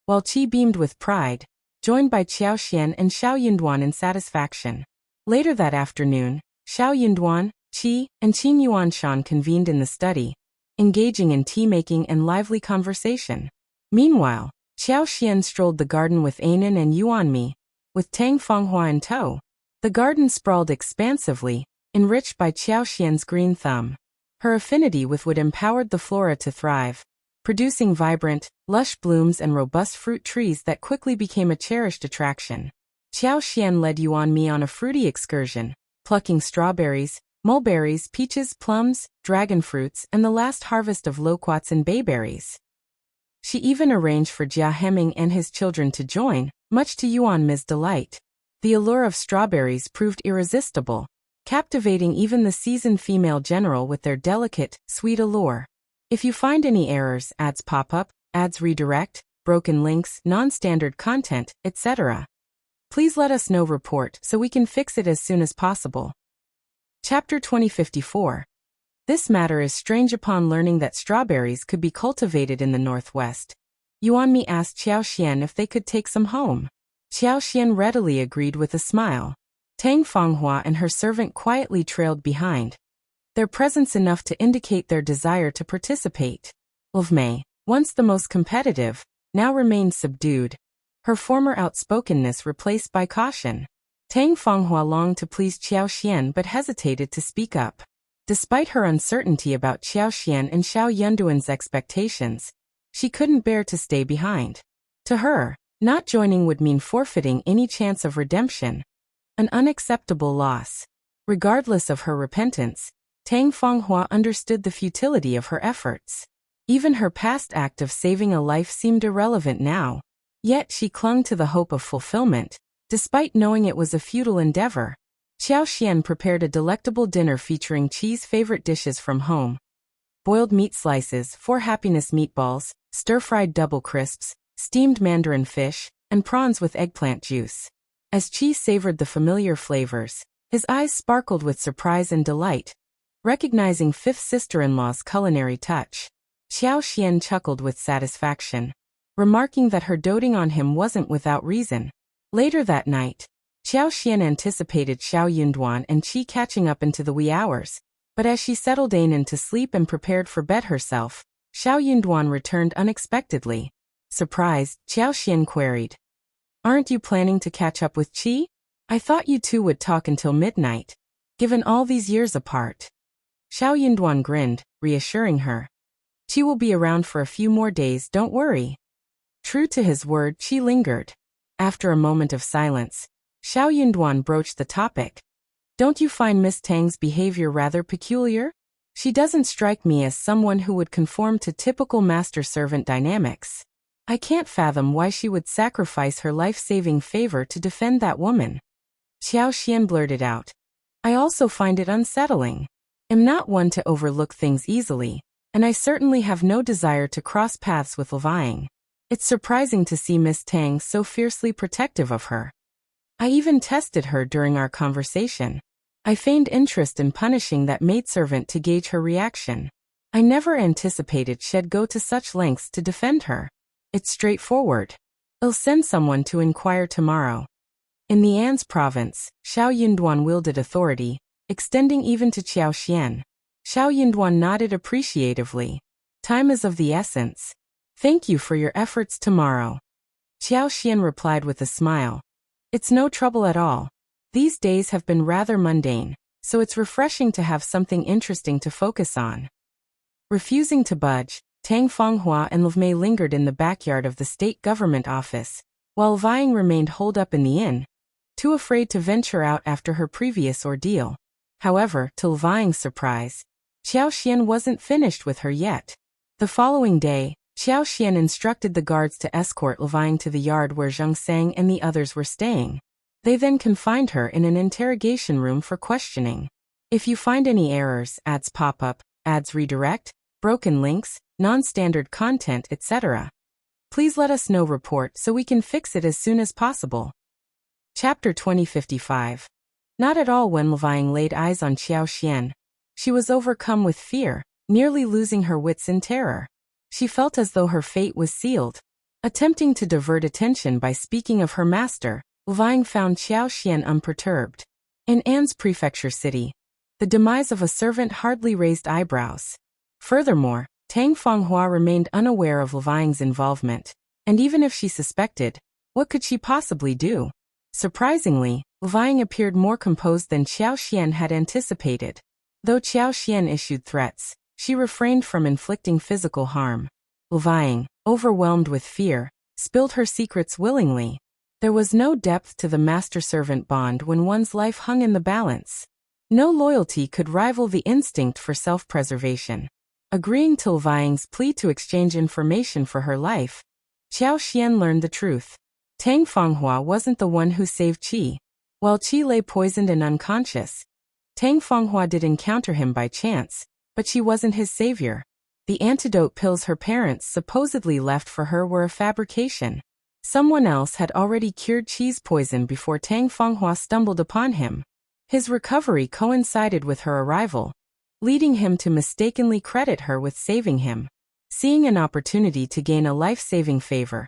Speaker 1: while Qi beamed with pride, joined by Qiao Xian and Shao Yunduan in satisfaction. Later that afternoon, Shao Yunduan, Qi, and Qin Yuanshan convened in the study, engaging in tea-making and lively conversation. Meanwhile, Qiao Xian strolled the garden with Anan and Yuanmi, with Tang Fanghua in tow. The garden sprawled expansively, enriched by Qiao Xian's green thumb. Her affinity with wood empowered the flora to thrive, producing vibrant, lush blooms and robust fruit trees that quickly became a cherished attraction. Qiao Xian led Yuanmi on a fruity excursion, plucking strawberries, mulberries, peaches, plums, dragon fruits, and the last harvest of loquats and bayberries. She even arranged for Jia Heming and his children to join, much to Yuanmi's delight. The allure of strawberries proved irresistible, captivating even the seasoned female general with their delicate, sweet allure. If you find any errors, ads pop up, ads redirect, broken links, non-standard content, etc., please let us know. Report so we can fix it as soon as possible. Chapter 2054. This matter is strange. Upon learning that strawberries could be cultivated in the northwest, Yuanmi asked Qiao Xian if they could take some home. Qiao Xian readily agreed with a smile. Tang Fanghua and her servant quietly trailed behind, their presence enough to indicate their desire to participate. Mei, once the most competitive, now remained subdued, her former outspokenness replaced by caution. Tang Fanghua longed to please Qiao Xian but hesitated to speak up. Despite her uncertainty about Qiao Xian and Shao Yunduan's expectations, she couldn't bear to stay behind. To her, not joining would mean forfeiting any chance of redemption, an unacceptable loss. Regardless of her repentance, Tang Fanghua understood the futility of her efforts. Even her past act of saving a life seemed irrelevant now. Yet she clung to the hope of fulfillment, despite knowing it was a futile endeavor. Qiao Xian prepared a delectable dinner featuring Qi's favorite dishes from home. Boiled meat slices, 4 happiness meatballs, stir-fried double crisps, steamed mandarin fish, and prawns with eggplant juice. As Qi savored the familiar flavors, his eyes sparkled with surprise and delight, recognizing fifth sister-in-law's culinary touch. Qiao Xian chuckled with satisfaction, remarking that her doting on him wasn't without reason. Later that night, Qiao Xian anticipated Shao Yunduan and Qi catching up into the wee hours, but as she settled Anan to sleep and prepared for bed herself, Shao Yunduan returned unexpectedly. Surprised, Qiao Xian queried, "Aren't you planning to catch up with Qi? I thought you two would talk until midnight, given all these years apart." Shao Yunduan grinned, reassuring her. "Qi will be around for a few more days, don't worry." True to his word, Qi lingered. After a moment of silence, Shao Yunduan broached the topic. "Don't you find Miss Tang's behavior rather peculiar? She doesn't strike me as someone who would conform to typical master-servant dynamics. I can't fathom why she would sacrifice her life-saving favor to defend that woman." Qiao Xian blurted out, "I also find it unsettling. I'm not one to overlook things easily, and I certainly have no desire to cross paths with Fang. It's surprising to see Miss Tang so fiercely protective of her. I even tested her during our conversation. I feigned interest in punishing that maidservant to gauge her reaction. I never anticipated she'd go to such lengths to defend her. It's straightforward. I'll send someone to inquire tomorrow." In the An's province, Shao Yunduan wielded authority, extending even to Qiao Xian. Shao Yinduan nodded appreciatively. Time is of the essence. Thank you for your efforts tomorrow. Qiao Xian replied with a smile. It's no trouble at all. These days have been rather mundane, so it's refreshing to have something interesting to focus on. Refusing to budge, Tang, Fanghua and Mei lingered in the backyard of the state government office, while Vying remained holed up in the inn, too afraid to venture out after her previous ordeal. However, to Vying's surprise, Qiao Xian wasn't finished with her yet. The following day, Qiao Xian instructed the guards to escort Vying to the yard where Zheng Sang and the others were staying. They then confined her in an interrogation room for questioning. If you find any errors, ads pop up, ads redirect, broken links, non-standard content, etc., please let us know. Report so we can fix it as soon as possible. Chapter 2055. Not at all. When Vying laid eyes on Qiao Xian, she was overcome with fear, nearly losing her wits in terror. She felt as though her fate was sealed. Attempting to divert attention by speaking of her master, Vying found Qiao Xian unperturbed. In An's prefecture city, the demise of a servant hardly raised eyebrows. Furthermore, Tang Fanghua remained unaware of Vying's involvement, and even if she suspected, what could she possibly do? Surprisingly, Vying appeared more composed than Qiao Xian had anticipated. Though Qiao Xian issued threats, she refrained from inflicting physical harm. Vying, overwhelmed with fear, spilled her secrets willingly. There was no depth to the master-servant bond when one's life hung in the balance. No loyalty could rival the instinct for self-preservation. Agreeing to Vying's plea to exchange information for her life, Qiao Xian learned the truth. Tang Fanghua wasn't the one who saved Qi. While Qi lay poisoned and unconscious, Tang Fanghua did encounter him by chance, but she wasn't his savior. The antidote pills her parents supposedly left for her were a fabrication. Someone else had already cured Qi's poison before Tang Fanghua stumbled upon him. His recovery coincided with her arrival, leading him to mistakenly credit her with saving him. Seeing an opportunity to gain a life-saving favor,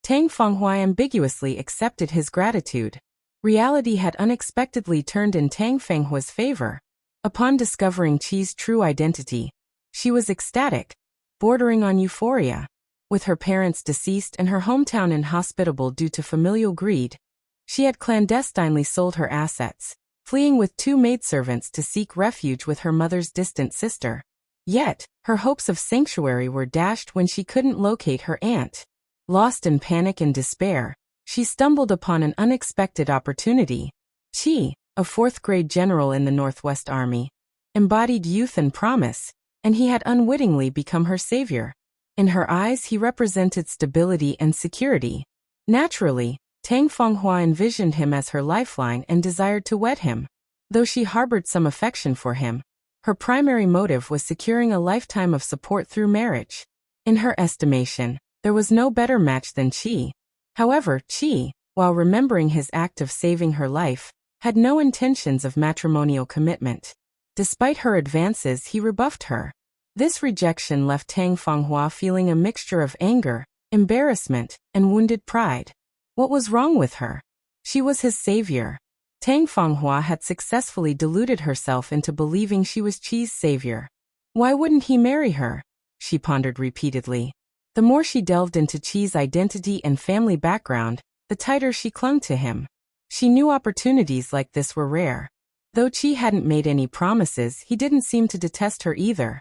Speaker 1: Tang Fanghua ambiguously accepted his gratitude. Reality had unexpectedly turned in Tang Fanghua's favor. Upon discovering Qi's true identity, she was ecstatic, bordering on euphoria. With her parents deceased and her hometown inhospitable due to familial greed, she had clandestinely sold her assets, fleeing with 2 maidservants to seek refuge with her mother's distant sister. Yet, her hopes of sanctuary were dashed when she couldn't locate her aunt. Lost in panic and despair, she stumbled upon an unexpected opportunity. Qi, a 4th-grade general in the Northwest Army, embodied youth and promise, and he had unwittingly become her savior. In her eyes he represented stability and security. Naturally, Tang Fanghua envisioned him as her lifeline and desired to wed him. Though she harbored some affection for him, her primary motive was securing a lifetime of support through marriage. In her estimation, there was no better match than Qi. However, Qi, while remembering his act of saving her life, had no intentions of matrimonial commitment. Despite her advances, he rebuffed her. This rejection left Tang Fanghua feeling a mixture of anger, embarrassment, and wounded pride. What was wrong with her? She was his savior. Tang Fanghua had successfully deluded herself into believing she was Qi's savior. Why wouldn't he marry her? She pondered repeatedly. The more she delved into Qi's identity and family background, the tighter she clung to him. She knew opportunities like this were rare. Though Qi hadn't made any promises, he didn't seem to detest her either.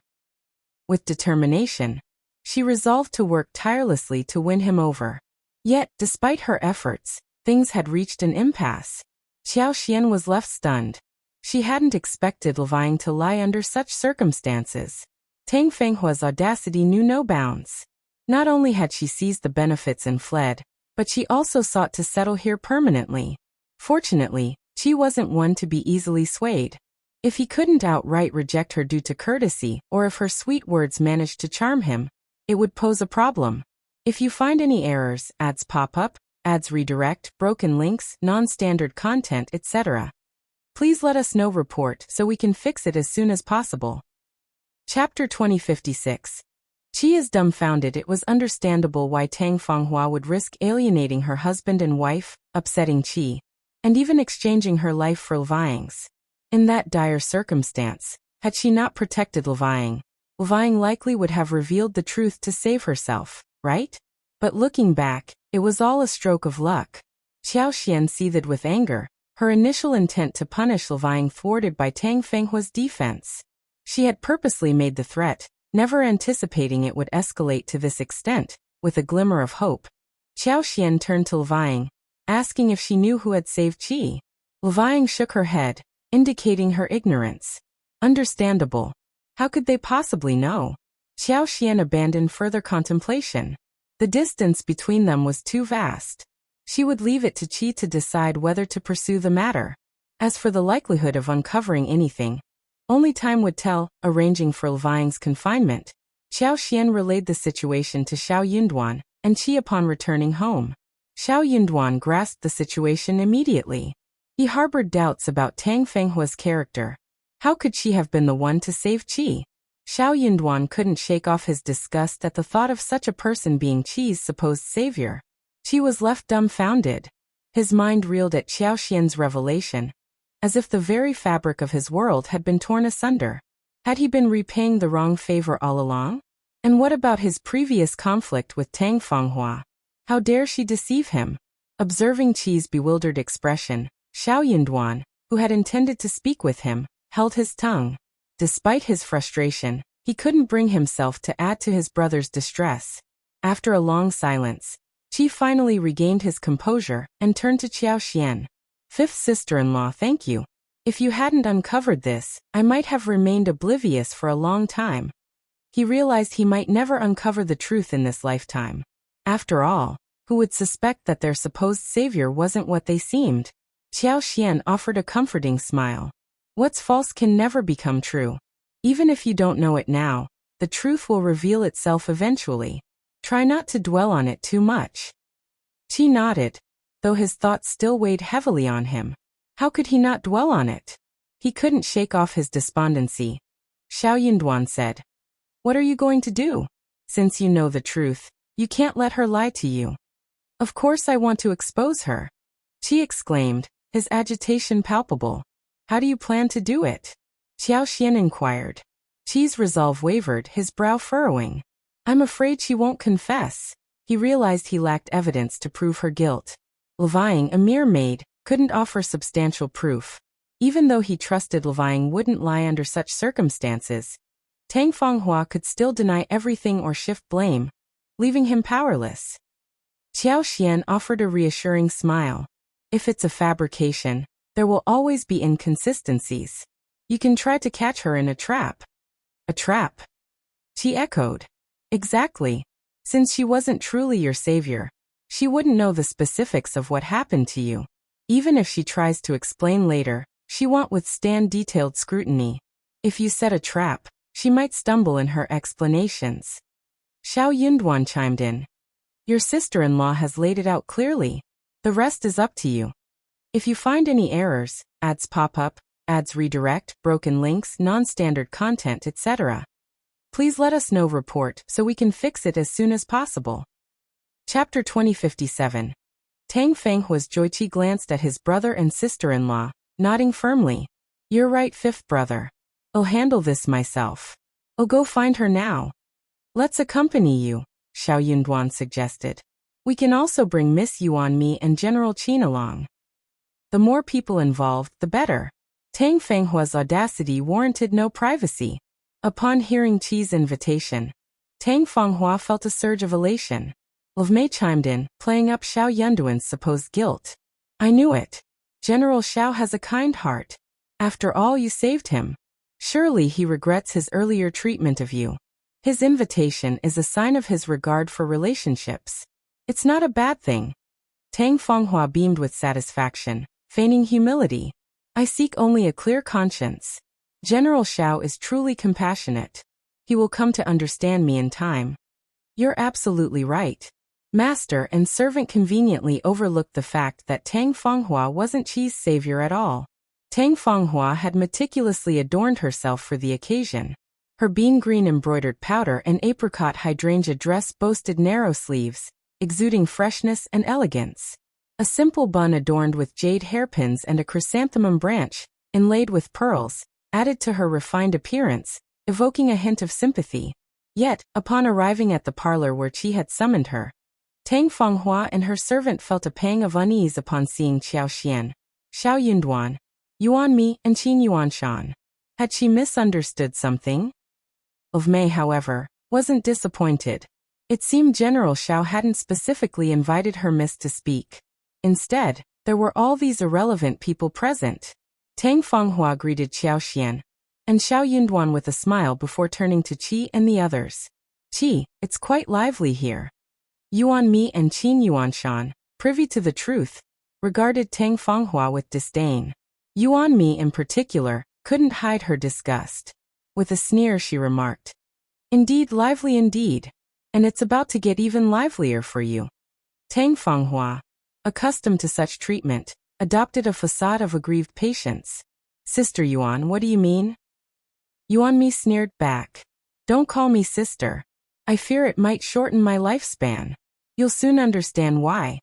Speaker 1: With determination, she resolved to work tirelessly to win him over. Yet, despite her efforts, things had reached an impasse. Qiao Xian was left stunned. She hadn't expected Vying to lie under such circumstances. Tang Fanghua's audacity knew no bounds. Not only had she seized the benefits and fled, but she also sought to settle here permanently. Fortunately, Qi wasn't one to be easily swayed. If he couldn't outright reject her due to courtesy, or if her sweet words managed to charm him, it would pose a problem. If you find any errors, ads pop up, ads redirect, broken links, non-standard content, etc., please let us know. Report so we can fix it as soon as possible. Chapter 2056. Qi is dumbfounded. It was understandable why Tang Fanghua would risk alienating her husband and wife, upsetting Qi, and even exchanging her life for Vying's. In that dire circumstance, Had she not protected Levang, Levang likely would have revealed the truth to save herself, right? But looking back, it was all a stroke of luck. Qiao Xian seethed with anger, her initial intent to punish Levang thwarted by Tang Fenghua's defense. She had purposely made the threat, never anticipating it would escalate to this extent. With a glimmer of hope, Qiao Xian turned to Levang, asking if she knew who had saved Qi. Levang shook her head, indicating her ignorance. Understandable. How could they possibly know? Qiao Xian abandoned further contemplation. The distance between them was too vast. She would leave it to Qi to decide whether to pursue the matter. As for the likelihood of uncovering anything, only time would tell. Arranging for Levang's confinement, Qiao Xian relayed the situation to Shao Yunduan and Qi upon returning home. Shao Yunduan grasped the situation immediately. He harbored doubts about Tang Fenghua's character. How could she have been the one to save Qi? Shao Yunduan couldn't shake off his disgust at the thought of such a person being Qi's supposed savior. Qi was left dumbfounded. His mind reeled at Qiao Xian's revelation, as if the very fabric of his world had been torn asunder. Had he been repaying the wrong favor all along? And what about his previous conflict with Tang Fanghua? How dare she deceive him? Observing Qi's bewildered expression, Shao Yunduan, who had intended to speak with him, held his tongue. Despite his frustration, he couldn't bring himself to add to his brother's distress. After a long silence, Qi finally regained his composure and turned to Qiao Xian. Fifth sister-in-law, thank you. If you hadn't uncovered this, I might have remained oblivious for a long time. He realized he might never uncover the truth in this lifetime. After all, who would suspect that their supposed savior wasn't what they seemed? Qiao Xian offered a comforting smile. What's false can never become true. Even if you don't know it now, the truth will reveal itself eventually. Try not to dwell on it too much. Qi nodded, though his thoughts still weighed heavily on him. How could he not dwell on it? He couldn't shake off his despondency. Shao Yunduan said, "What are you going to do? Since you know the truth, you can't let her lie to you." "Of course I want to expose her," Qi exclaimed, his agitation palpable. "How do you plan to do it?" Qiao Xian inquired. Qi's resolve wavered, his brow furrowing. "I'm afraid she won't confess." He realized he lacked evidence to prove her guilt. Levang, a mere maid, couldn't offer substantial proof. Even though he trusted Levang wouldn't lie under such circumstances, Tang Fanghua could still deny everything or shift blame, leaving him powerless. Qiao Xian offered a reassuring smile. "If it's a fabrication, there will always be inconsistencies. You can try to catch her in a trap." "A trap?" Qi echoed. "Exactly. Since she wasn't truly your savior, she wouldn't know the specifics of what happened to you. Even if she tries to explain later, she won't withstand detailed scrutiny. If you set a trap, she might stumble in her explanations." Shao Yunduan chimed in. "Your sister-in-law has laid it out clearly. The rest is up to you. If you find any errors, ads pop up, ads redirect, broken links, non-standard content, etc., please let us know. Report so we can fix it as soon as possible." Chapter 2057. Tang Fenghua's Joichi glanced at his brother and sister-in-law, nodding firmly. "You're right, fifth brother. I'll handle this myself. I'll go find her now." "Let's accompany you," Shao Yunduan suggested. "We can also bring Miss Yuan, me, and General Qin along." The more people involved, the better. Tang Fenghua's audacity warranted no privacy. Upon hearing Qi's invitation, Tang Fanghua felt a surge of elation. Mei chimed in, playing up Shao Yunduan's supposed guilt. "I knew it. General Shao has a kind heart. After all, you saved him. Surely he regrets his earlier treatment of you. His invitation is a sign of his regard for relationships. It's not a bad thing." Tang Fanghua beamed with satisfaction, feigning humility. "I seek only a clear conscience. General Shao is truly compassionate. He will come to understand me in time." "You're absolutely right." Master and servant conveniently overlooked the fact that Tang Fanghua wasn't Qi's savior at all. Tang Fanghua had meticulously adorned herself for the occasion. Her bean green embroidered powder and apricot hydrangea dress boasted narrow sleeves, exuding freshness and elegance. A simple bun adorned with jade hairpins and a chrysanthemum branch, inlaid with pearls, added to her refined appearance, evoking a hint of sympathy. Yet, upon arriving at the parlor where Qi had summoned her, Tang Fanghua and her servant felt a pang of unease upon seeing Qiao Xian, Shao Yunduan, Yuan Mi, and Qin Yuanshan. Had she misunderstood something? Of Mei, however, wasn't disappointed. It seemed General Shao hadn't specifically invited her miss to speak. Instead, there were all these irrelevant people present. Tang Fanghua greeted Qiao Xian and Shao Yunduan with a smile before turning to Qi and the others. Qi, it's quite lively here. Yuan Mi and Qin Yuanshan, privy to the truth, regarded Tang Fanghua with disdain. Yuan Mi in particular couldn't hide her disgust. With a sneer she remarked, "Indeed, lively indeed. And it's about to get even livelier for you." Tang Fanghua, accustomed to such treatment, adopted a facade of aggrieved patience. "Sister Yuan, what do you mean?" Yuan Mi sneered back. "Don't call me sister. I fear it might shorten my lifespan. You'll soon understand why."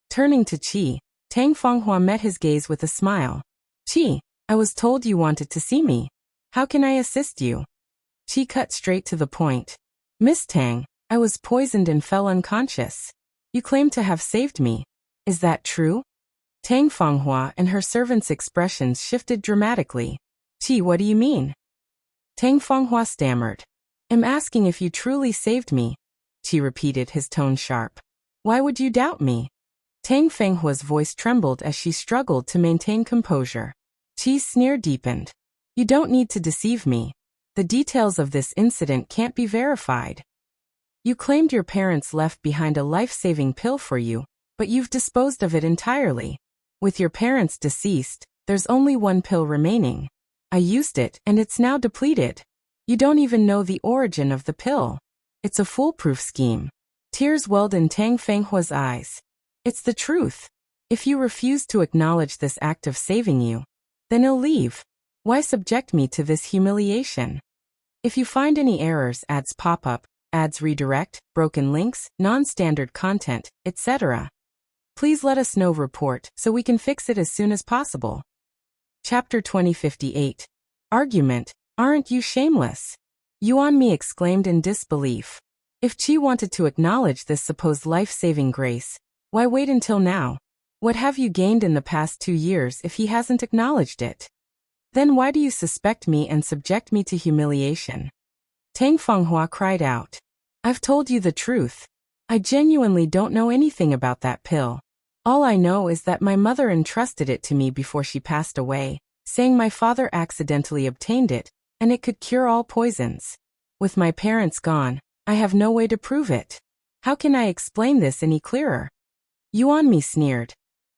Speaker 1: Turning to Qi, Tang Fanghua met his gaze with a smile. "Qi, I was told you wanted to see me. How can I assist you?" Qi cut straight to the point. "Miss Tang, I was poisoned and fell unconscious. You claim to have saved me. Is that true?" Tang Fanghua and her servant's expressions shifted dramatically. "Qi, what do you mean?" Tang Fanghua stammered. "I'm asking if you truly saved me," Qi repeated, his tone sharp. "Why would you doubt me?" Tang Fanghua's voice trembled as she struggled to maintain composure. Qi's sneer deepened. "You don't need to deceive me. The details of this incident can't be verified. You claimed your parents left behind a life-saving pill for you, but you've disposed of it entirely. With your parents deceased, there's only one pill remaining. I used it, and it's now depleted. You don't even know the origin of the pill. It's a foolproof scheme." Tears welled in Tang Fanghua's eyes. "It's the truth. If you refuse to acknowledge this act of saving you, then I'll leave. Why subject me to this humiliation? If you find any errors, ads pop up, ads redirect, broken links, non-standard content, etc., please let us know. Report so we can fix it as soon as possible." Chapter 2058. Argument, "Aren't you shameless?" Yuan Mi exclaimed in disbelief. If Qi wanted to acknowledge this supposed life-saving grace, why wait until now? What have you gained in the past 2 years if he hasn't acknowledged it? Then why do you suspect me and subject me to humiliation? Tang Fanghua cried out. "I've told you the truth. I genuinely don't know anything about that pill. All I know is that my mother entrusted it to me before she passed away, saying my father accidentally obtained it, and it could cure all poisons. With my parents gone, I have no way to prove it. How can I explain this any clearer?" Yuan Mi sneered.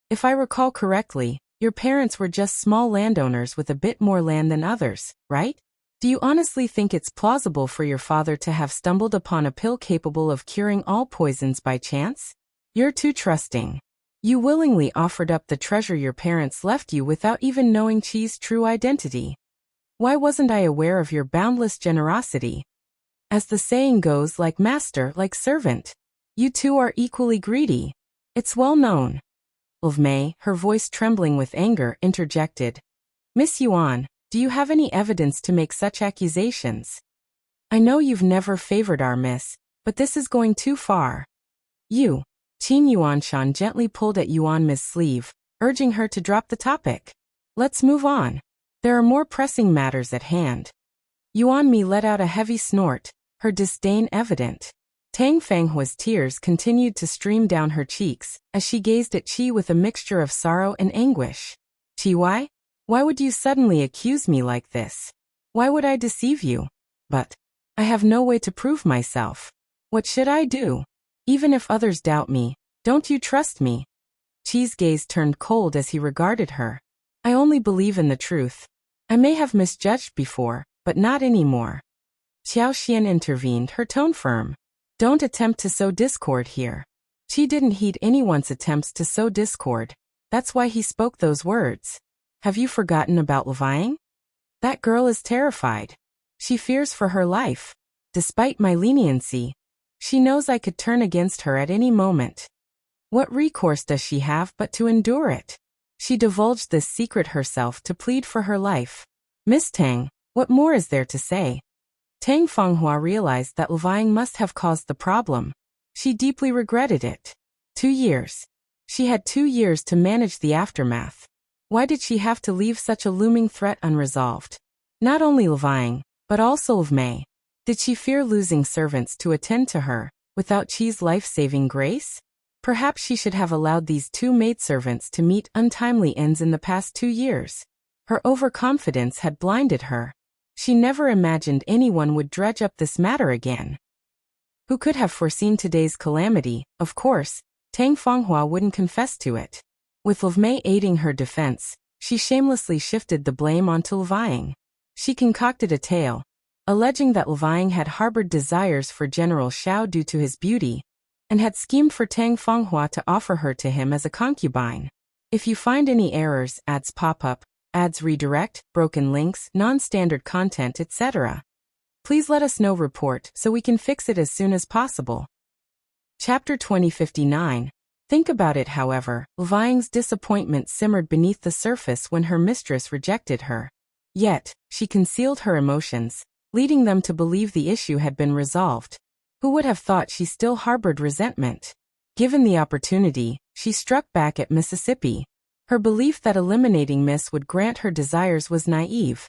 Speaker 1: "If I recall correctly, your parents were just small landowners with a bit more land than others, right? Do you honestly think it's plausible for your father to have stumbled upon a pill capable of curing all poisons by chance? You're too trusting. You willingly offered up the treasure your parents left you without even knowing Qi's true identity. Why wasn't I aware of your boundless generosity? As the saying goes, like master, like servant. You two are equally greedy. It's well known." Mei, her voice trembling with anger, interjected. "Miss Yuan, do you have any evidence to make such accusations? I know you've never favored our miss, but this is going too far." "You." Qin Yuanshan gently pulled at Yuan Mi's sleeve, urging her to drop the topic. "Let's move on. There are more pressing matters at hand." Yuan Mi let out a heavy snort, her disdain evident. Tang Fanghua's tears continued to stream down her cheeks as she gazed at Qi with a mixture of sorrow and anguish. "Qi, why would you suddenly accuse me like this? Why would I deceive you? But I have no way to prove myself. What should I do? Even if others doubt me, don't you trust me?" Qi's gaze turned cold as he regarded her. "I only believe in the truth. I may have misjudged before, but not anymore." Qiao Xian intervened, her tone firm. "Don't attempt to sow discord here." Qi didn't heed anyone's attempts to sow discord. That's why he spoke those words. "Have you forgotten about Fang? That girl is terrified. She fears for her life. Despite my leniency, she knows I could turn against her at any moment. What recourse does she have but to endure it? She divulged this secret herself to plead for her life. Miss Tang, what more is there to say? Tang Fanghua realized that lying must have caused the problem. She deeply regretted it. 2 years. She had 2 years to manage the aftermath. Why did she have to leave such a looming threat unresolved? Not only lying, but also Mei. Did she fear losing servants to attend to her, without Qi's life-saving grace? Perhaps she should have allowed these 2 maidservants to meet untimely ends in the past 2 years. Her overconfidence had blinded her. She never imagined anyone would dredge up this matter again. Who could have foreseen today's calamity? Of course, Tang Fanghua wouldn't confess to it. With Liu Mei aiding her defense, she shamelessly shifted the blame onto Liu Vang. She concocted a tale, alleging that Liu Vang had harbored desires for General Shao due to his beauty, and had schemed for Tang Fanghua to offer her to him as a concubine. If you find any errors, ads pop up, ads redirect, broken links, non-standard content, etc., please let us know. Report so we can fix it as soon as possible. Chapter 2059. Think about it. However, Liu Vang's disappointment simmered beneath the surface when her mistress rejected her. Yet, she concealed her emotions, leading them to believe the issue had been resolved. Who would have thought she still harbored resentment? Given the opportunity, she struck back at Mississippi. Her belief that eliminating Miss would grant her desires was naive.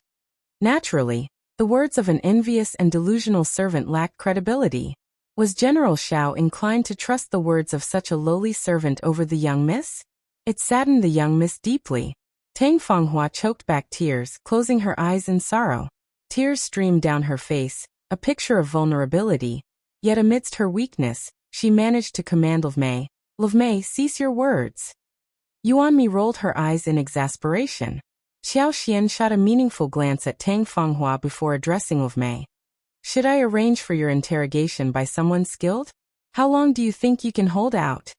Speaker 1: Naturally, the words of an envious and delusional servant lacked credibility. Was General Shao inclined to trust the words of such a lowly servant over the young miss? It saddened the young miss deeply. Tang Fanghua choked back tears, closing her eyes in sorrow. Tears streamed down her face, a picture of vulnerability. Yet amidst her weakness, she managed to command Liu Mei. Liu Mei, cease your words. Yuanmi rolled her eyes in exasperation. Xiao Xian shot a meaningful glance at Tang Fanghua before addressing Liu Mei. Should I arrange for your interrogation by someone skilled? How long do you think you can hold out?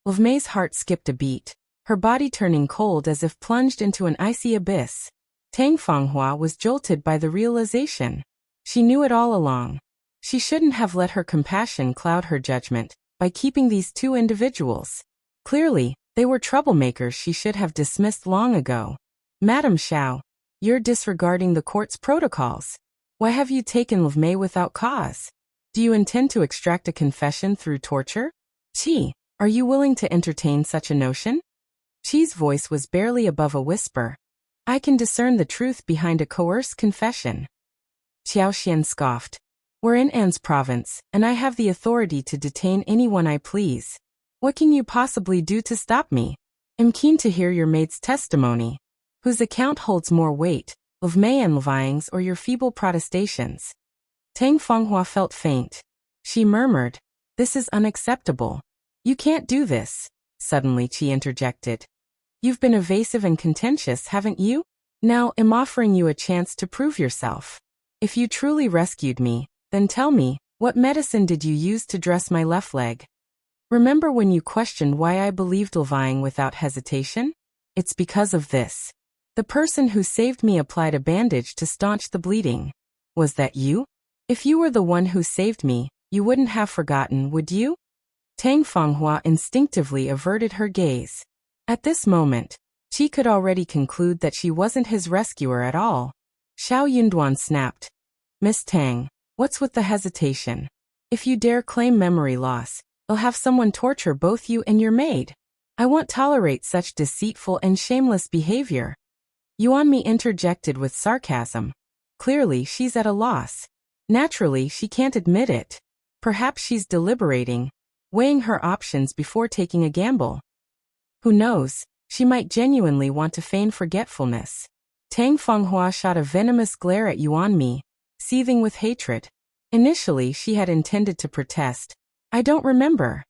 Speaker 1: Liu Mei's heart skipped a beat, her body turning cold as if plunged into an icy abyss. Tang Fanghua was jolted by the realization. She knew it all along. She shouldn't have let her compassion cloud her judgment by keeping these 2 individuals. Clearly, they were troublemakers she should have dismissed long ago. Madam Shao, you're disregarding the court's protocols. Why have you taken Liu Mei without cause? Do you intend to extract a confession through torture? Qi, are you willing to entertain such a notion? Qi's voice was barely above a whisper. I can discern the truth behind a coerced confession. Xiao Xian scoffed. We're in An's province, and I have the authority to detain anyone I please. What can you possibly do to stop me? I'm keen to hear your maid's testimony. Whose account holds more weight, Liu Mei and Liu Vang's or your feeble protestations? Tang Fanghua felt faint. She murmured, this is unacceptable. You can't do this. Suddenly Qi interjected. You've been evasive and contentious, haven't you? Now I'm offering you a chance to prove yourself. If you truly rescued me, then tell me, what medicine did you use to dress my left leg? Remember when you questioned why I believed Liu Vang without hesitation? It's because of this. The person who saved me applied a bandage to staunch the bleeding. Was that you? If you were the one who saved me, you wouldn't have forgotten, would you? Tang Fanghua instinctively averted her gaze. At this moment, Qi could already conclude that she wasn't his rescuer at all. Shao Yunduan snapped. Miss Tang, what's with the hesitation? If you dare claim memory loss, I'll have someone torture both you and your maid. I won't tolerate such deceitful and shameless behavior. Yuanmi interjected with sarcasm. Clearly she's at a loss. Naturally she can't admit it. Perhaps she's deliberating, weighing her options before taking a gamble. Who knows, she might genuinely want to feign forgetfulness. Tang Fanghua shot a venomous glare at Yuanmi, seething with hatred. Initially she had intended to protest. I don't remember.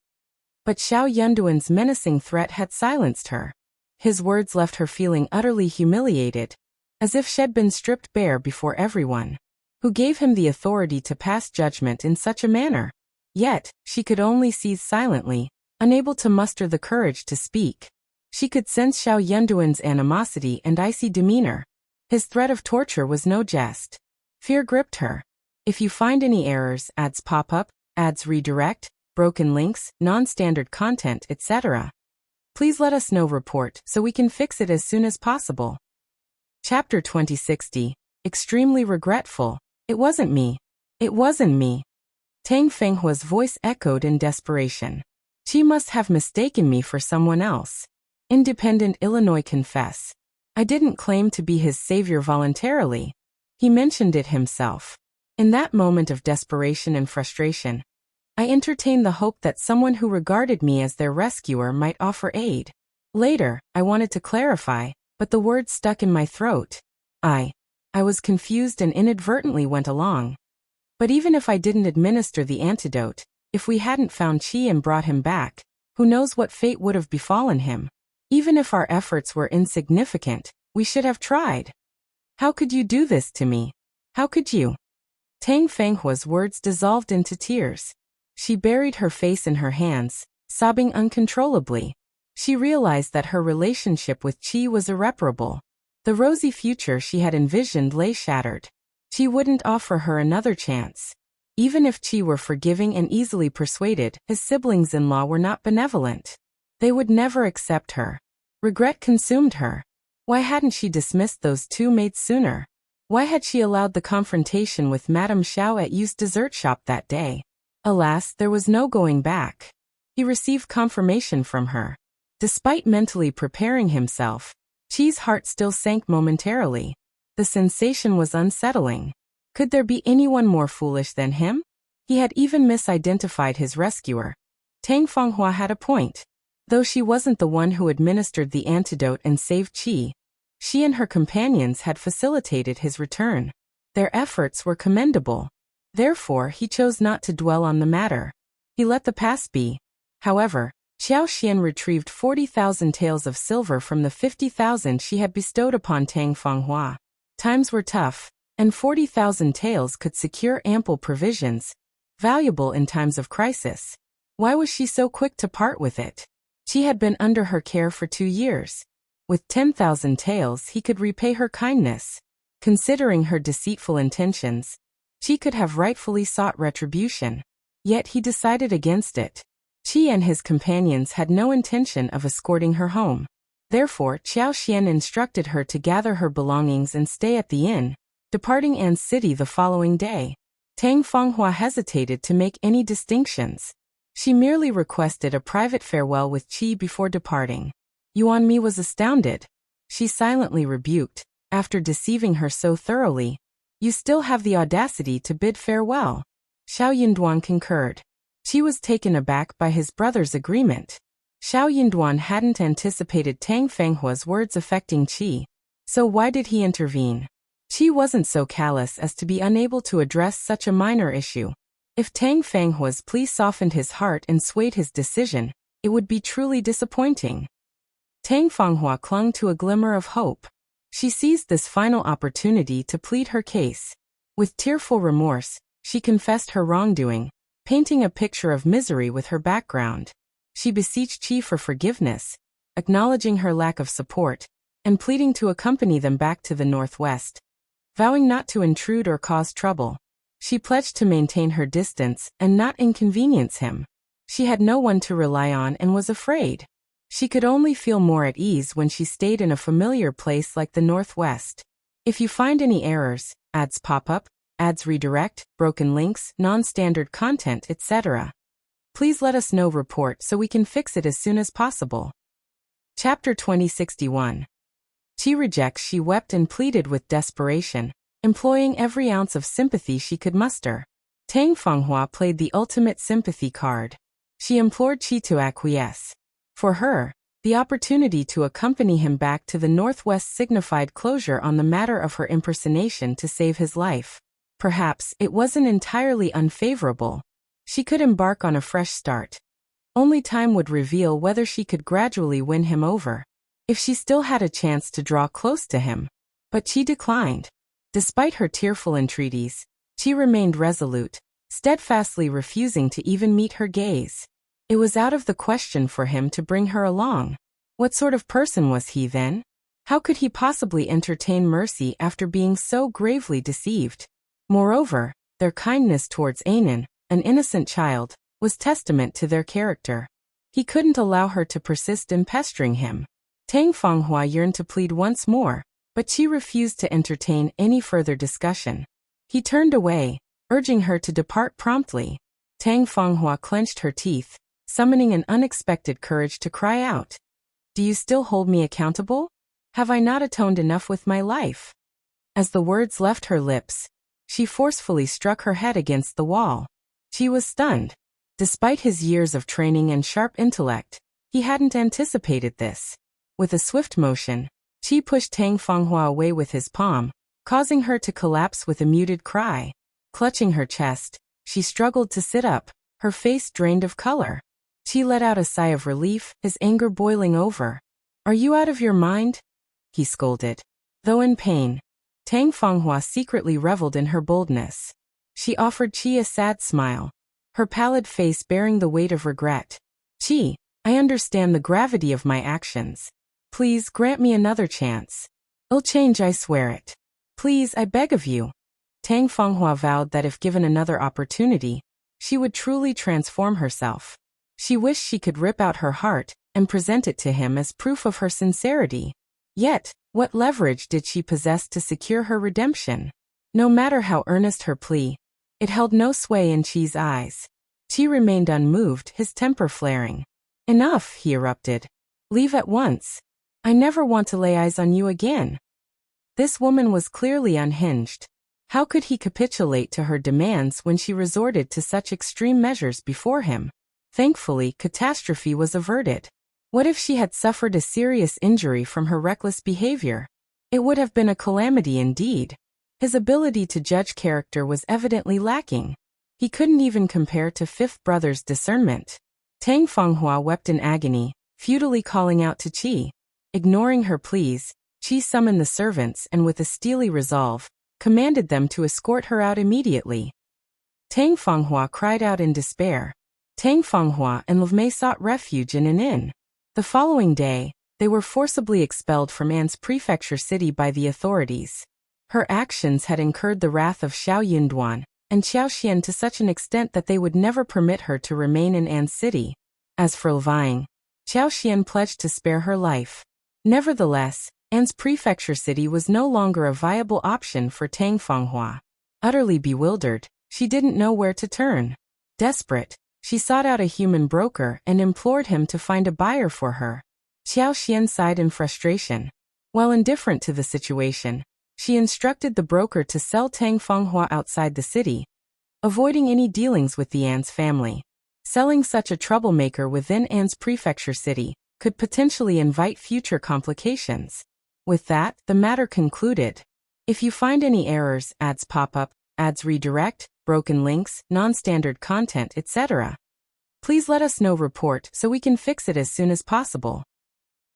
Speaker 1: But Shao Yunduan's menacing threat had silenced her. His words left her feeling utterly humiliated, as if she'd been stripped bare before everyone. Who gave him the authority to pass judgment in such a manner? Yet, she could only seize silently, unable to muster the courage to speak. She could sense Shao Yunduan's animosity and icy demeanor. His threat of torture was no jest. Fear gripped her. If you find any errors, ads pop up, ads redirect, broken links, non-standard content, etc., please let us know. Report so we can fix it as soon as possible. Chapter 2060. extremely regretful. It wasn't me. It wasn't me. Tang Fanghua's voice echoed in desperation. She must have mistaken me for someone else. Independent Illinois confess. I didn't claim to be his savior voluntarily. He mentioned it himself. In that moment of desperation and frustration, I entertained the hope that someone who regarded me as their rescuer might offer aid. Later, I wanted to clarify, but the words stuck in my throat. I was confused and inadvertently went along. But even if I didn't administer the antidote, if we hadn't found Qi and brought him back, who knows what fate would have befallen him? Even if our efforts were insignificant, we should have tried. How could you do this to me? How could you? Tang Fanghua's words dissolved into tears. She buried her face in her hands, sobbing uncontrollably. She realized that her relationship with Qi was irreparable. The rosy future she had envisioned lay shattered. Qi wouldn't offer her another chance. Even if Qi were forgiving and easily persuaded, his siblings-in-law were not benevolent. They would never accept her. Regret consumed her. Why hadn't she dismissed those two maids sooner? Why had she allowed the confrontation with Madame Shao at Yu's dessert shop that day? Alas, there was no going back. He received confirmation from her. Despite mentally preparing himself, Qi's heart still sank momentarily. The sensation was unsettling. Could there be anyone more foolish than him? He had even misidentified his rescuer. Tang Fanghua had a point. Though she wasn't the one who administered the antidote and saved Qi, she and her companions had facilitated his return. Their efforts were commendable. Therefore, he chose not to dwell on the matter. He let the past be. However, Qiao Xian retrieved 40,000 taels of silver from the 50,000 she had bestowed upon Tang Fanghua. Times were tough, and 40,000 taels could secure ample provisions, valuable in times of crisis. Why was she so quick to part with it? She had been under her care for 2 years. With 10,000 taels, he could repay her kindness. Considering her deceitful intentions, she could have rightfully sought retribution. Yet he decided against it. Qi and his companions had no intention of escorting her home. Therefore, Qiao Xian instructed her to gather her belongings and stay at the inn, departing An's city the following day. Tang Fanghua hesitated to make any distinctions. She merely requested a private farewell with Qi before departing. Yuan Mi was astounded. She silently rebuked, after deceiving her so thoroughly. You still have the audacity to bid farewell. Shao Yinduan concurred. Qi was taken aback by his brother's agreement. Shao Yinduan hadn't anticipated Tang Fanghua's words affecting Qi. So why did he intervene? Qi wasn't so callous as to be unable to address such a minor issue. If Tang Fanghua's plea softened his heart and swayed his decision, it would be truly disappointing. Tang Fanghua clung to a glimmer of hope. She seized this final opportunity to plead her case. With tearful remorse, she confessed her wrongdoing, painting a picture of misery with her background. She beseeched Qi for forgiveness, acknowledging her lack of support, and pleading to accompany them back to the northwest. Vowing not to intrude or cause trouble, she pledged to maintain her distance and not inconvenience him. She had no one to rely on and was afraid. She could only feel more at ease when she stayed in a familiar place like the northwest. If you find any errors, ads pop up, ads redirect, broken links, non-standard content, etc., please let us know. Report so we can fix it as soon as possible. Chapter 2061. Qi rejects. She wept and pleaded with desperation, employing every ounce of sympathy she could muster. Tang Fanghua played the ultimate sympathy card. She implored Qi to acquiesce. For her, the opportunity to accompany him back to the northwest signified closure on the matter of her impersonation to save his life. Perhaps it wasn't entirely unfavorable. She could embark on a fresh start. Only time would reveal whether she could gradually win him over. If she still had a chance to draw close to him. But Qi declined. Despite her tearful entreaties, Qi remained resolute, steadfastly refusing to even meet her gaze. It was out of the question for him to bring her along. What sort of person was he then? How could he possibly entertain mercy after being so gravely deceived? Moreover, their kindness towards Anan, an innocent child, was testament to their character. He couldn't allow her to persist in pestering him. Tang Fanghua yearned to plead once more, But she refused to entertain any further discussion. He turned away, urging her to depart promptly. Fanghua clenched her teeth, summoning an unexpected courage to cry out. Do you still hold me accountable? Have I not atoned enough with my life? As the words left her lips, she forcefully struck her head against the wall. She was stunned. Despite his years of training and sharp intellect, he hadn't anticipated this. With a swift motion, Qi pushed Fanghua away with his palm, causing her to collapse with a muted cry. Clutching her chest, she struggled to sit up, her face drained of color. Qi let out a sigh of relief, his anger boiling over. Are you out of your mind? He scolded. Though in pain, Fanghua secretly reveled in her boldness. She offered Qi a sad smile, her pallid face bearing the weight of regret. Qi, I understand the gravity of my actions. Please grant me another chance. I'll change, I swear it. Please, I beg of you. Fanghua vowed that if given another opportunity, she would truly transform herself. She wished she could rip out her heart and present it to him as proof of her sincerity. Yet, what leverage did she possess to secure her redemption? No matter how earnest her plea, it held no sway in Qi's eyes. Qi remained unmoved, his temper flaring. Enough, he erupted. Leave at once. I never want to lay eyes on you again. This woman was clearly unhinged. How could he capitulate to her demands when she resorted to such extreme measures before him? Thankfully, catastrophe was averted. What if she had suffered a serious injury from her reckless behavior? It would have been a calamity indeed. His ability to judge character was evidently lacking. He couldn't even compare to Fifth Brother's discernment. Fanghua wept in agony, futilely calling out to Qi. Ignoring her pleas, Qi summoned the servants and with a steely resolve, commanded them to escort her out immediately. Fanghua cried out in despair. Fanghua and Levmei sought refuge in an inn. The following day, they were forcibly expelled from An's prefecture city by the authorities. Her actions had incurred the wrath of Shao Yunduan and Qiao to such an extent that they would never permit her to remain in An's city. As for Levine, Qiao pledged to spare her life. Nevertheless, An's prefecture city was no longer a viable option for Fanghua. Utterly bewildered, she didn't know where to turn. Desperate, she sought out a human broker and implored him to find a buyer for her. Qiao sighed in frustration. While indifferent to the situation, she instructed the broker to sell Fanghua outside the city, avoiding any dealings with the An's family. Selling such a troublemaker within An's prefecture city could potentially invite future complications. With that, the matter concluded. If you find any errors, ads pop up, ads redirect, broken links, non-standard content, etc., please let us know. Report so we can fix it as soon as possible.